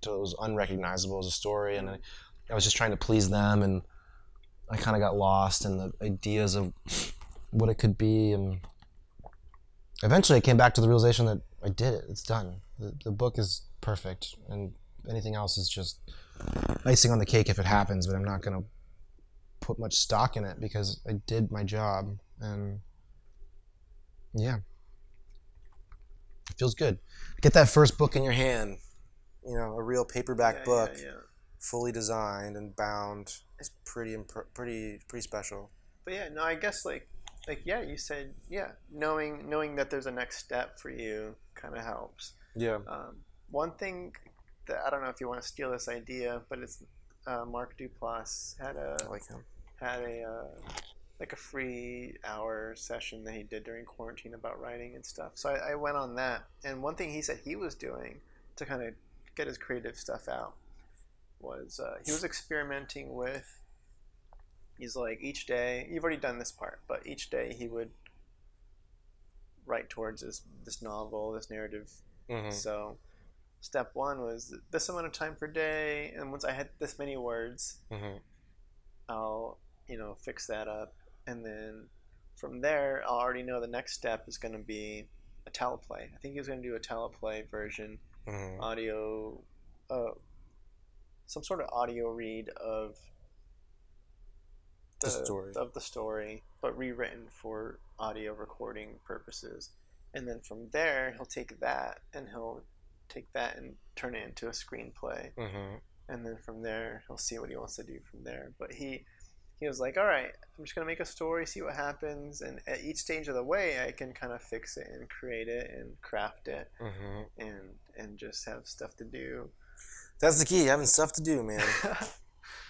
so it was unrecognizable as a story, and I was just trying to please them, and I kind of got lost in the ideas of what it could be, and eventually I came back to the realization that I did it. It's done. The book is perfect, and anything else is just icing on the cake if it happens, but I'm not going to put much stock in it because I did my job, and yeah, it feels good. Get that first book in your hand, a real paperback book, fully designed and bound. It's pretty special. But yeah, no, I guess like you said, knowing that there's a next step for you kind of helps. Yeah. One thing that I don't know if you want to steal this idea, but it's Mark Duplass had a free hour session that he did during quarantine about writing and stuff. So I went on that, and one thing he said he was doing to kind of get his creative stuff out was he was experimenting with. He's like, each day, you've already done this part, but each day he would write towards this novel, this narrative. Mm-hmm. So step one was this amount of time per day, and once I had this many words, Mm-hmm. I'll fix that up, and then from there I'll already know the next step is going to be a teleplay. I think he was going to do a teleplay version, Mm-hmm. audio, some sort of audio read of the story, but rewritten for audio recording purposes. And then from there, he'll take that and turn it into a screenplay. Mm-hmm. And then from there, he'll see what he wants to do from there. But he was like, all right, I'm just gonna make a story, see what happens, and at each stage of the way, I can kind of fix it and create it and craft it, Mm-hmm. and just have stuff to do. That's the key, having stuff to do, man. I'm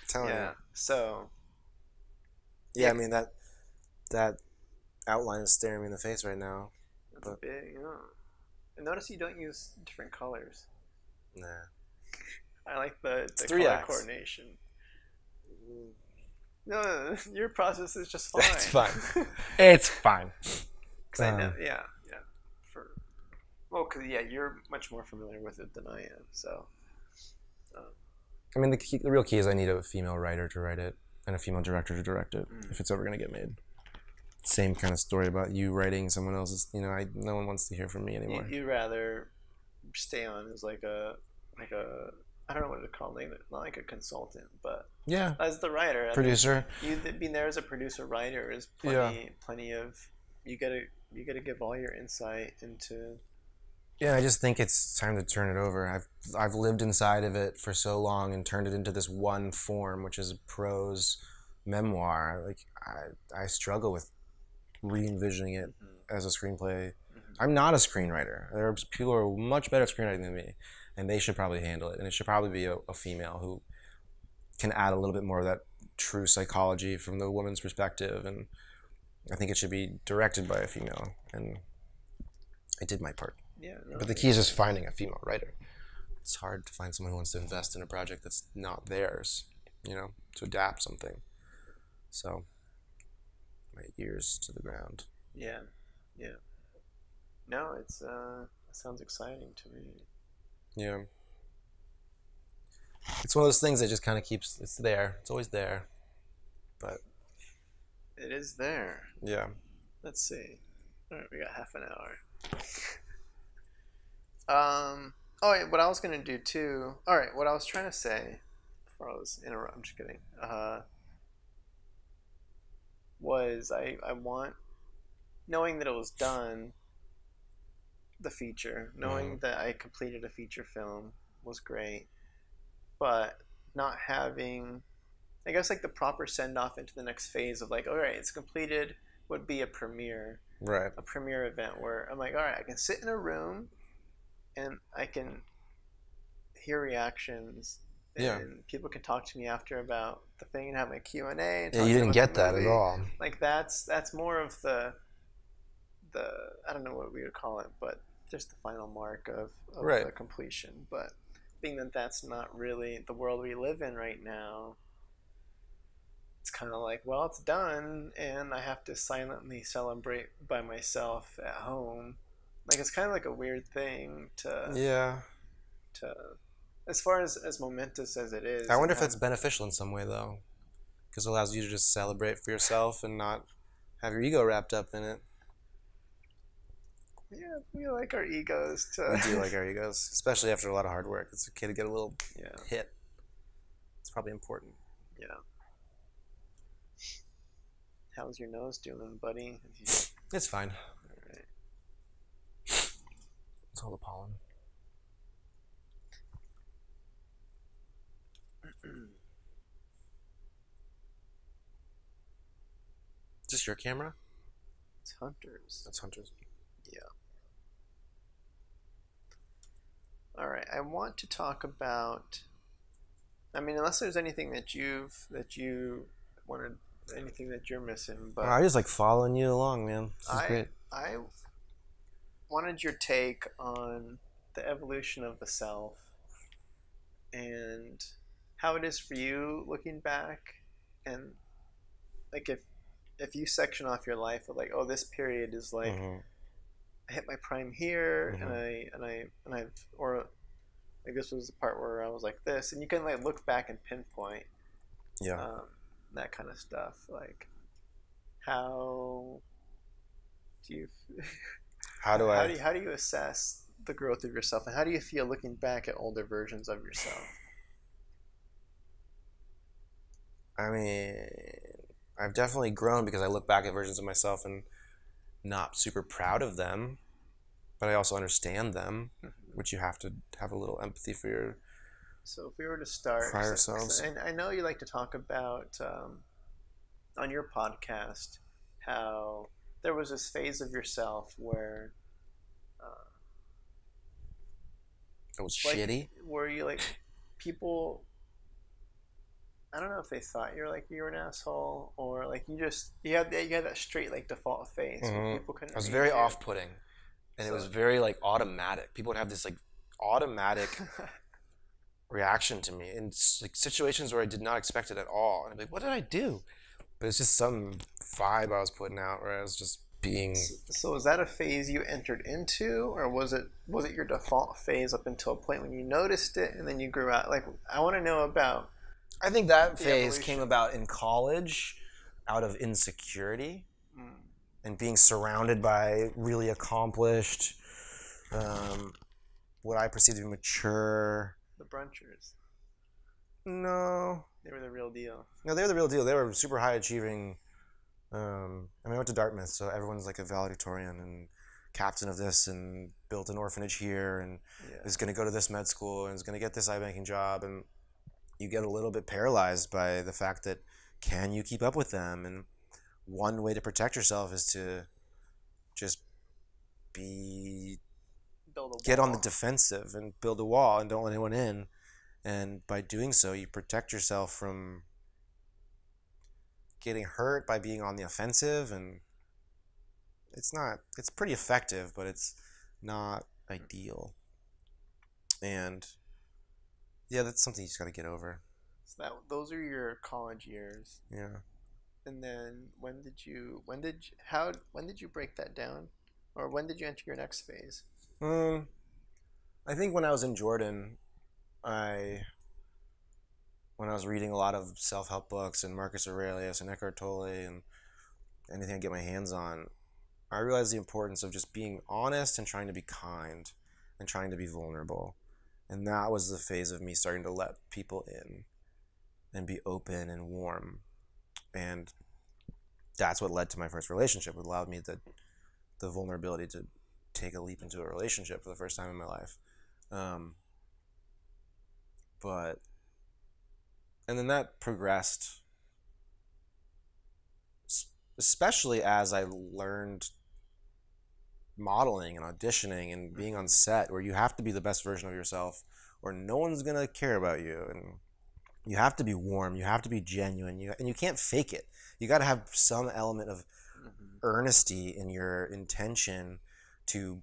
telling you. So. Yeah, I mean that outline is staring me in the face right now. That's big, And notice you don't use different colors. Nah. I like the three color acts. coordination. No, your process is just fine. It's fine. It's fine. Cause I know, yeah. Because you're much more familiar with it than I am. So. I mean, the real key is I need a female writer to write it and a female director to direct it if it's ever going to get made. Same kind of story about you writing someone else's. No one wants to hear from me anymore. You rather stay on as like a I don't know what to call it, not like a consultant, but yeah, as the writer, producer. You being there as a producer writer is plenty of. You gotta give all your insight into. Yeah, I just think it's time to turn it over. I've lived inside of it for so long and turned it into this one form, which is a prose memoir. Like I struggle with re-envisioning it as a screenplay. I'm not a screenwriter. There are people who are much better at screenwriting than me, and they should probably handle it. And it should probably be a female who can add a little bit more of that true psychology from the woman's perspective. And I think it should be directed by a female. And I did my part. Yeah. But the key is just finding a female writer. It's hard to find someone who wants to invest in a project that's not theirs, to adapt something. So, my ears to the ground. Yeah. No, it sounds exciting to me. Yeah. It's one of those things that just kind of it's there. It's always there. But. It is there. Yeah. Let's see. All right, we got half an hour. What I was gonna do too. All right, what I was trying to say before I was interrupted. I'm just kidding. Was I want, knowing that it was done, the feature, knowing that I completed a feature film was great, but not having, I guess, like the proper send off into the next phase of like, all right, it's completed, would be a premiere. Right. A premiere event where I'm like, all right, I can sit in a room and I can hear reactions and people can talk to me after about the thing and have my Q&A. Yeah, you didn't get that at all. Like that's more of the I don't know what we would call it, but just the final mark of the completion. But being that that's not really the world we live in right now, it's kind of like, well, it's done, and I have to silently celebrate by myself at home. Like, it's kind of like a weird thing to as far as momentous as it is. I wonder if that's beneficial in some way, though, because it allows you to just celebrate for yourself and not have your ego wrapped up in it. Yeah, we like our egos We do like our egos, especially after a lot of hard work. It's okay to get a little hit. It's probably important. Yeah. How's your nose doing, buddy? It's fine. All right. It's all the pollen. Is this your camera? It's Hunter's. That's Hunter's. Yeah. All right. I want to talk about. I mean, unless there's anything that you wanted, anything that you're missing, but I just like following you along, man. This is great. I wanted your take on the evolution of the self and how it is for you looking back, and like if you section off your life of like, oh, this period is like I hit my prime here, Mm-hmm. and I've or like this was the part where I was like this, and you can like look back and pinpoint Yeah. um, that kind of stuff. Like how do you How do I? how do you assess the growth of yourself, and how do you feel looking back at older versions of yourself? I mean, I've definitely grown because I look back at versions of myself and not super proud of them, but I also understand them, which you have to have a little empathy for your So if we were to start, prior selves. and I know you like to talk about on your podcast how there was this phase of yourself where It was like shitty. where you like people, I don't know if they thought you were an asshole, or like you had that straight like default face where people It couldn't was read very you. off-putting, and it So was very like automatic. People would have this like automatic reaction to me in like situations where I did not expect it at all, and I'd be like, "What did I do?" But it's just some vibe I was putting out, where I was just being. so was that a phase you entered into, or was it your default phase up until a point when you noticed it and then you grew out? Like I want to know about I think that the phase came evolution. about in college, out of insecurity Mm, and being surrounded by really accomplished, um, what I perceive to be mature. the brunchers, No, they were the real deal. no, they were the real deal. They were super high achieving. I went to Dartmouth, so everyone's like a valedictorian and captain of this, and built an orphanage here, and Yeah. is going to go to this med school, and is going to get this iBanking job, and you get a little bit paralyzed by the fact that can you keep up with them? And one way to protect yourself is to just be Build a get on the wall. defensive and build a wall and don't let anyone in. And by doing so, you protect yourself from getting hurt by being on the offensive. And it's pretty effective, but it's not ideal. And yeah, that's something you just got to get over. So that those are your college years. Yeah. And then when did you break that down? Or when did you enter your next phase? I think when I was in Jordan, I when I was reading a lot of self-help books and Marcus Aurelius and Eckhart Tolle and anything I get my hands on, I realized the importance of just being honest and trying to be kind and trying to be vulnerable. And that was the phase of me starting to let people in and be open and warm. And that's what led to my first relationship. It allowed me the vulnerability to take a leap into a relationship for the first time in my life. Um, but and then that progressed, especially as I learned modeling and auditioning and being on set, where you have to be the best version of yourself or no one's gonna care about you. And you have to be warm, you have to be genuine, and you can't fake it. You got to have some element of earnesty in your intention to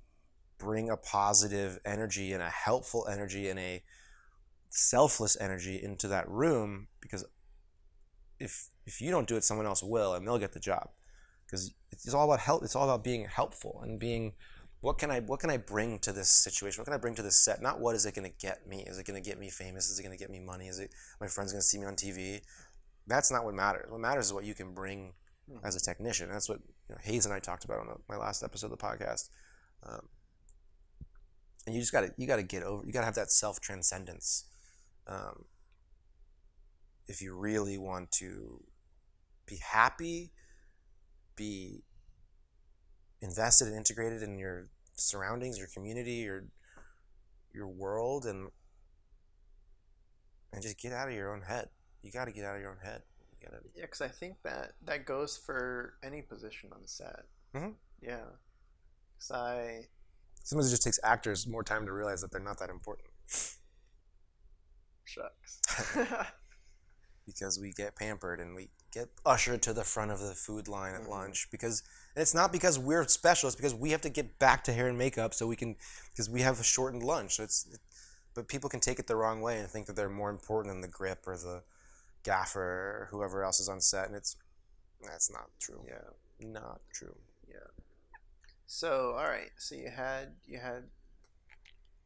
bring a positive energy and a helpful energy and a selfless energy into that room, because if you don't do it, someone else will, and they'll get the job. Because it's all about help. It's all about being helpful and being, what can I bring to this situation? What can I bring to this set? Not what is it going to get me? Is it going to get me famous? Is it going to get me money? Is it my friends going to see me on TV? That's not what matters. What matters is what you can bring as a technician. That's what Hayes and I talked about on my last episode of the podcast. And you just got to get over. You got to have that self transcendence. If you really want to be happy, be invested and integrated in your surroundings, your community, your world, and just get out of your own head. You got to get out of your own head. Yeah, because I think that goes for any position on the set. Mm-hmm. Yeah, because I Sometimes it just takes actors more time to realize that they're not that important. shucks. Because we get pampered and we get ushered to the front of the food line at lunch, because it's not because we're special, it's because we have to get back to hair and makeup so we can, because we have a shortened lunch. So but people can take it the wrong way and think that they're more important than the grip or the gaffer or whoever else is on set, and that's not true. Yeah, Not true. yeah. So all right. So you had.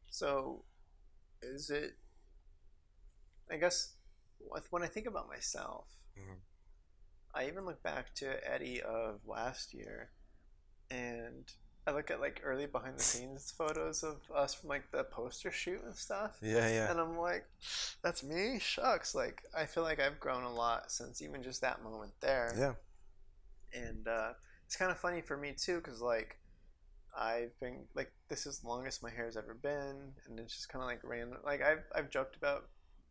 So is it? I guess when I think about myself, Mhm. I even look back to Eddie of last year, and I look at like early behind the scenes photos of us from like the poster shoot and stuff, Yeah, yeah, and I'm like, that's me. Shucks. Like I feel like I've grown a lot since even just that moment there, yeah. and it's kind of funny for me too, because like I've been like this is the longest my hair's ever been, and it's just kind of like random. Like I've joked about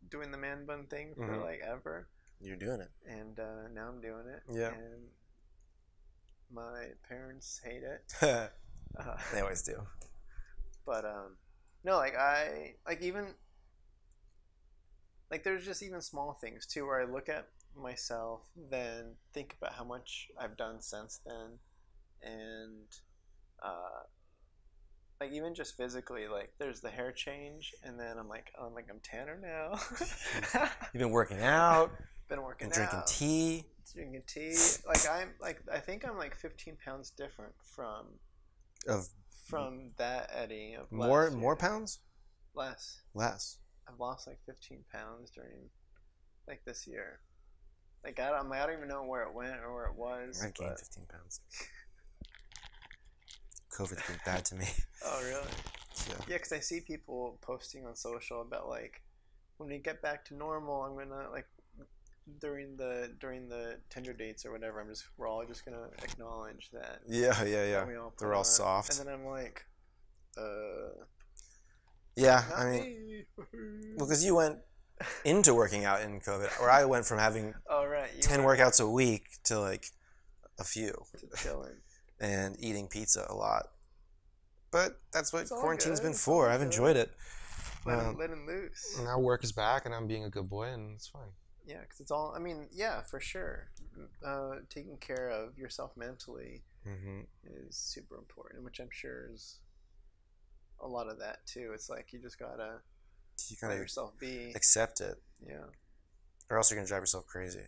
doing the man bun thing for Hmm. like ever, You're doing it. and now I'm doing it, Yeah. and my parents hate it. Uh, They always do. but no, like I like even like there's just even small things too where I look at myself, then think about how much I've done since then, and uh, like even just physically, like there's the hair change, and then I'm tanner now. You've been working out, Been working been drinking out, tea. drinking tea. Like I think I'm like 15 pounds different Of from that Eddie of more last more year. pounds? Less. Less. I've lost like 15 pounds during like this year. Like I don't even know where it went or where it was. I've gained But 15 pounds. COVID's been bad to me. oh really? So. Yeah, because I see people posting on social about like when we get back to normal, I'm gonna like during the Tinder dates or whatever. We're all just gonna acknowledge that. Yeah, yeah, yeah. That we all They're all on. soft. And then I'm like, Yeah, not I mean, me. well, because you went into working out in COVID, where I went from having Oh right, 10 workouts a week to like a few, to chilling. and eating pizza a lot. But that's what It's all quarantine's good, been it's for. all I've good. enjoyed it. Letting loose. Now work is back, and I'm being a good boy, and it's fine. Yeah, because it's all. I mean, yeah, for sure. Taking care of yourself mentally Mm-hmm. is super important, which I'm sure is a lot of that too. It's like you just gotta You let kind of yourself be. accept it, Yeah. or else you're gonna drive yourself crazy.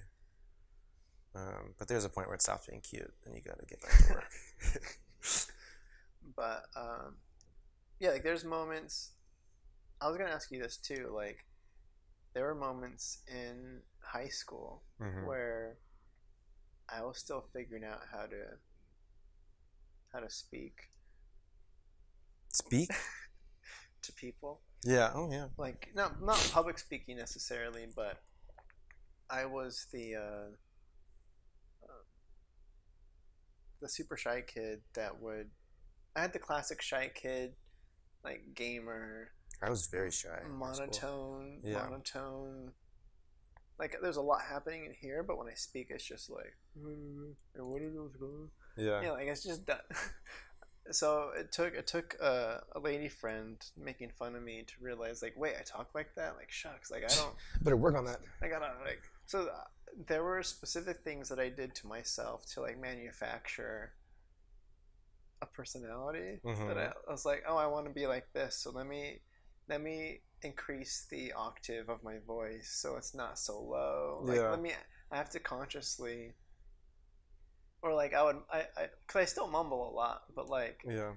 But there's a point where it stops being cute, and you gotta get back to work. But yeah, like there's moments. I was gonna ask you this too. Like, there were moments in high school Mhm. where I was still figuring out how to speak Speak? to people. Yeah. Oh, yeah. Like not public speaking necessarily, but I was the super shy kid that would. I had the classic shy kid, like gamer, I was very shy in high school. Yeah. monotone. Like there's a lot happening in here, but when I speak, it's just like, what are those going? Yeah. Yeah, like it's just done. So it took a lady friend making fun of me to realize like, wait, I talk like that? Like shucks, like I don't. Better work on that. I gotta like. So there were specific things that I did to myself to like manufacture a personality that I was like, oh, I want to be like this, so let me increase the octave of my voice so it's not so low. Like Yeah. I have to consciously, or like I because I still mumble a lot, but like Yeah.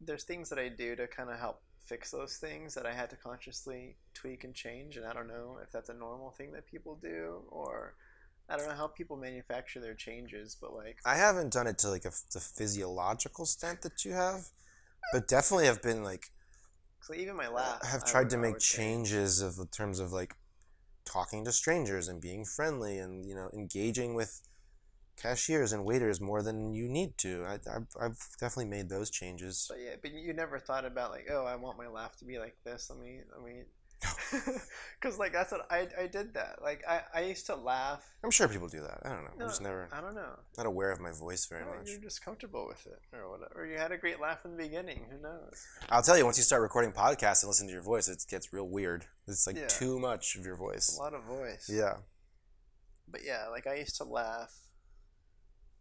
there's things that I do to kind of help fix those things that I had to consciously tweak and change, and I don't know if that's a normal thing that people do, or I don't know how people manufacture their changes, but like I haven't done it to like the physiological extent that you have, but definitely have been like so even my laugh, have I tried would- to I make would change. changes of in terms of like talking to strangers and being friendly and engaging with cashiers and waiters more than you need to. I've definitely made those changes. But yeah, but you never thought about like, oh, I want my laugh to be like this. Let me, because like that's what I did that. Like I used to laugh. I'm sure people do that. I don't know. I'm just never I don't know. not aware of my voice very No, much. you're just comfortable with it or whatever. You had a great laugh in the beginning. Who knows? I'll tell you, once you start recording podcasts and listen to your voice, it gets real weird. It's like Yeah. too much of your voice. A lot of voice. Yeah. But yeah, like I used to laugh.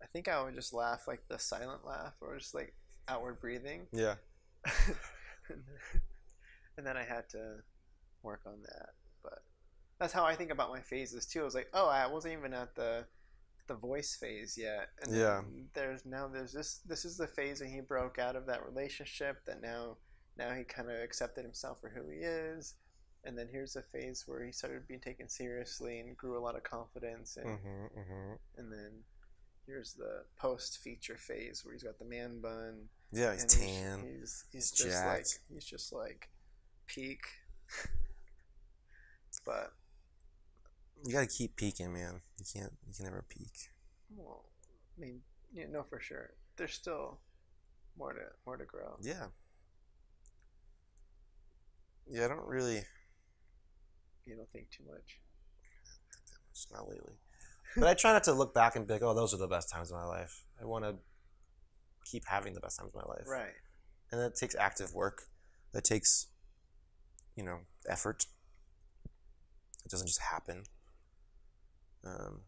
I think I would just laugh like the silent laugh or just like outward breathing. Yeah. And then I had to work on that. But that's how I think about my phases too. I was like, oh, I wasn't even at the the voice phase yet, and Yeah. then there's this is the phase when he broke out of that relationship, that now he kind of accepted himself for who he is, and then here's a phase where he started being taken seriously and grew a lot of confidence, and then here's the post feature phase where he's got the man bun. Yeah, he's and tan. He's just jacked. he's just like peak, but You gotta keep peaking, man. You can never peak. well, I mean, you know for sure there's still more to grow. Yeah. Yeah, I don't really. You don't think too much. It's not lately. But I try not to look back and be like, oh, those are the best times of my life. I want to keep having the best times of my life. Right. And that takes active work. That takes, effort. It doesn't just happen. And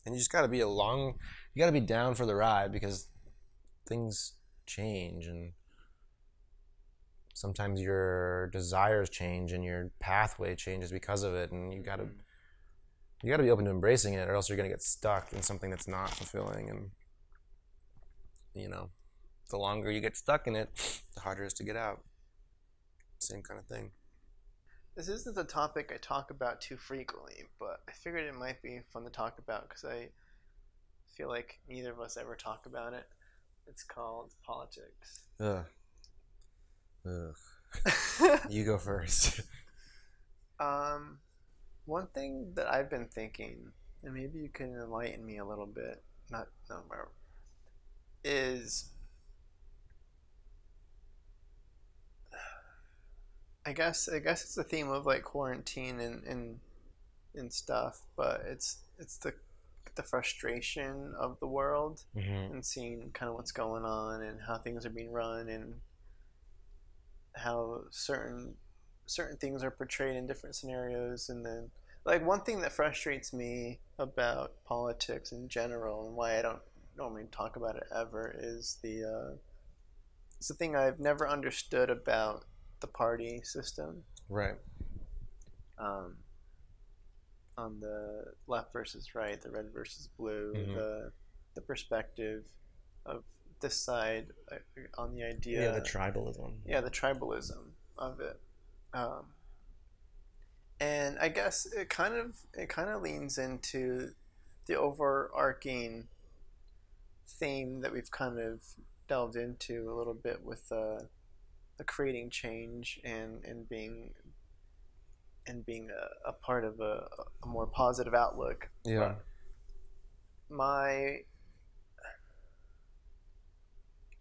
you just got to be you got to be down for the ride, because things change, and sometimes your desires change and your pathway changes because of it, and you got to be open to embracing it, or else you're going to get stuck in something that's not fulfilling. And the longer you get stuck in it, the harder it is to get out. Same kind of thing. This isn't a topic I talk about too frequently, but I figured it might be fun to talk about because I feel like neither of us ever talk about it. It's called politics. Ugh. You go first. One thing that I've been thinking, and maybe you can enlighten me a little bit, is I guess it's the theme of like quarantine and stuff, but it's the frustration of the world, and seeing kind of what's going on and how things are being run, and how certain things are portrayed in different scenarios. And then like one thing that frustrates me about politics in general, and why I don't normally talk about it ever, is it's the thing I've never understood about the party system. Right. On the left versus right, the red versus blue, the perspective of this side on the idea. Yeah, the tribalism. Yeah, the tribalism of it. And I guess it kind of leans into the overarching theme that we've kind of delved into a little bit with the creating change and being a part of a more positive outlook. Yeah.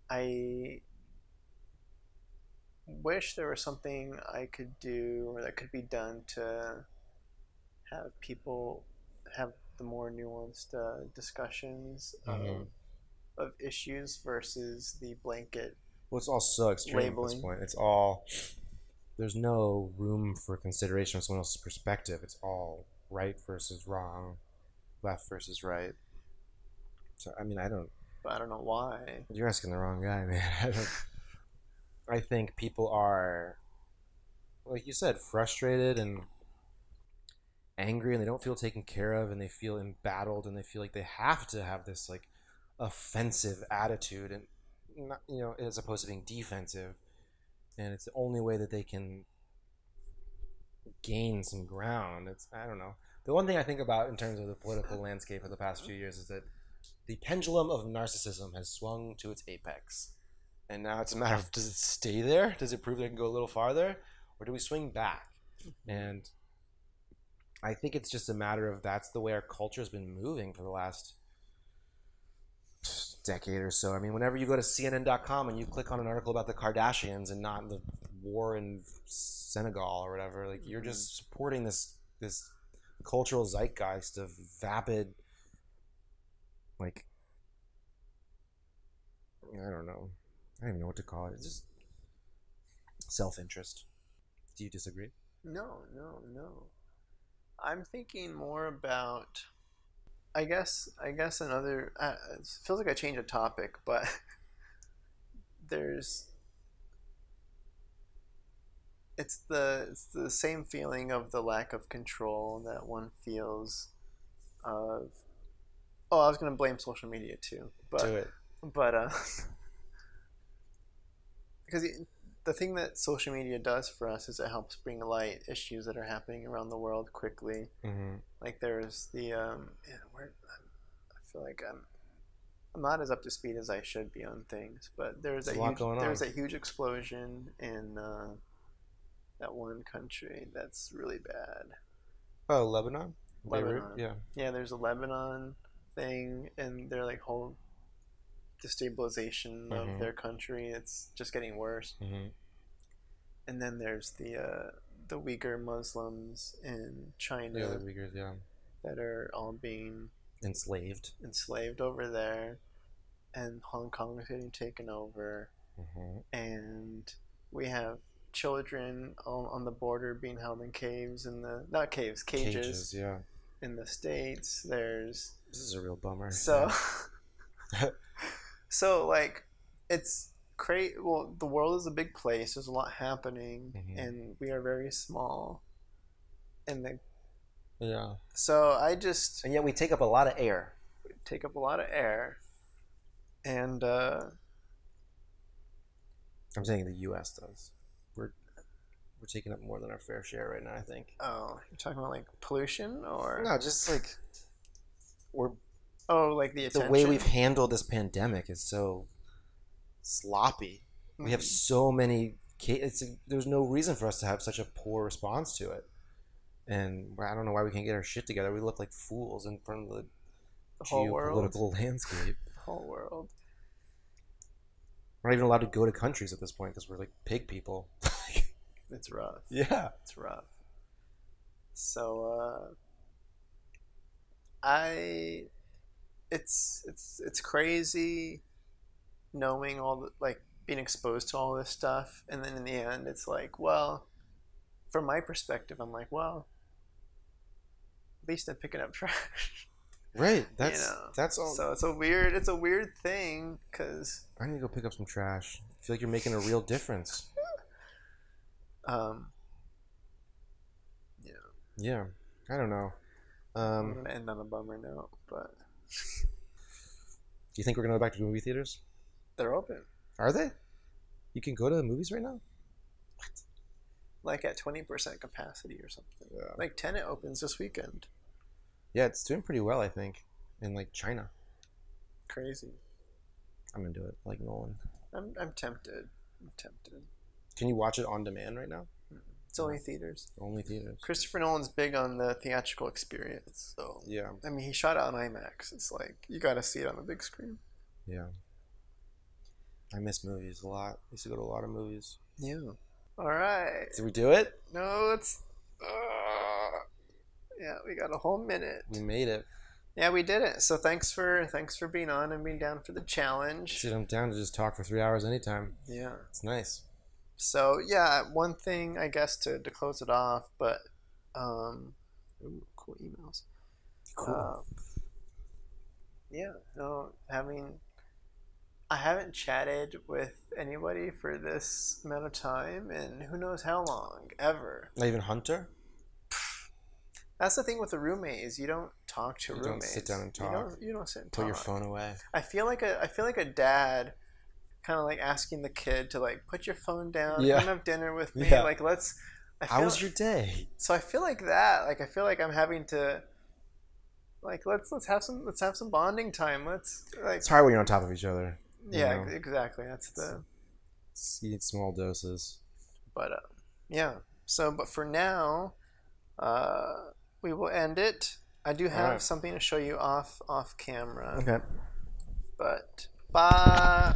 I wish there was something I could do, or that could be done, to have people have the more nuanced discussions of issues versus the blanket. Well, it's all so extreme labeling. At this point. It's all, there's no room for consideration of someone else's perspective. It's all right versus wrong, left versus right. So I mean, I don't know why. You're asking the wrong guy, man. I think people are, like you said, frustrated and angry, and they don't feel taken care of, and they feel embattled, and they feel like they have to have this like offensive attitude, and not, as opposed to being defensive. And it's the only way that they can gain some ground. I don't know. The one thing I think about in terms of the political landscape of the past few years is that the pendulum of narcissism has swung to its apex. And now it's a matter of, does it stay there? Does it prove that it can go a little farther? Or do we swing back? And I think it's just a matter of, that's the way our culture has been moving for the last decade or so. I mean, whenever you go to CNN.com and you click on an article about the Kardashians and not the war in Senegal or whatever, like, you're just supporting this cultural zeitgeist of vapid, like, I don't know. I don't even know what to call it. It's just self-interest. Do you disagree? No. I'm thinking more about, I guess another, it feels like I changed a topic, but it's the same feeling of the lack of control that one feels of. Oh, I was gonna blame social media too, Do it. but because the thing that social media does for us is it helps bring light issues that are happening around the world quickly. Mm-hmm. Like there's the I feel like I'm not as up to speed as I should be on things, but there's a huge explosion in that one country that's really bad. Oh, Lebanon? Lebanon. Yeah. Yeah, there's a Lebanon thing, and their like whole destabilization of their country. It's just getting worse. Mm-hmm. And then there's the Uyghur Muslims in China. Yeah, the Uyghurs, yeah. That are all being enslaved over there, and Hong Kong is getting taken over, and we have children on the border being held in caves cages yeah, in the States. This is a real bummer. So so like it's crazy. Well, the world is a big place, there's a lot happening, and we are very small, and so and yet we take up a lot of air. And I'm saying the U.S. does. We're taking up more than our fair share right now, I think. Oh, you're talking about like pollution, or no? Just like like the way we've handled this pandemic is so sloppy. We have so many cases. There's no reason for us to have such a poor response to it, and I don't know why we can't get our shit together. We look like fools in front of the whole geopolitical landscape. The whole world. We're not even allowed to go to countries at this point because we're like pig people. It's rough. Yeah, it's rough. So it's crazy knowing all the, like, being exposed to all this stuff, and then in the end it's like, well, from my perspective, I'm like, well, at least I'm picking up trash. Right. That's all. So it's a weird thing, because I need to go pick up some trash. I feel like you're making a real difference. Yeah. I don't know. I'm gonna end on a bummer note, but do you think we're gonna go back to movie theaters? They're open. Are they? You can go to the movies right now? What? Like at 20% capacity or something. Yeah. Like Tenet opens this weekend. Yeah, it's doing pretty well, I think, in like China. Crazy. I'm into it, like Nolan. I'm tempted. Can you watch it on demand right now? It's only theaters. Only theaters. Christopher Nolan's big on the theatrical experience, so yeah. I mean, he shot it on IMAX. It's like you got to see it on the big screen. Yeah. I miss movies a lot. I used to go to a lot of movies. Yeah. All right. Did we do it? No, it's. Yeah, we got a whole minute. We made it. Yeah, we did it. So thanks for being on and being down for the challenge. Shit, I'm down to just talk for 3 hours anytime. Yeah. It's nice. So yeah, one thing I guess to close it off, but ooh, cool emails. Cool. Yeah, no, I haven't chatted with anybody for this amount of time, and who knows how long, ever. Not even Hunter? That's the thing with a roommate, is you don't talk to roommates. You don't sit down and talk. You don't sit and Put talk. your phone away. I feel like a dad, kind of like asking the kid to like put your phone down, come have dinner with me, like let's. How was your day? So I feel like that. Like I feel like I'm having to. Like let's have some bonding time. It's hard when you're on top of each other. Yeah, exactly. That's eat small doses. But yeah. So, but for now, we will end it. I do have something to show you off camera. Okay. But bye.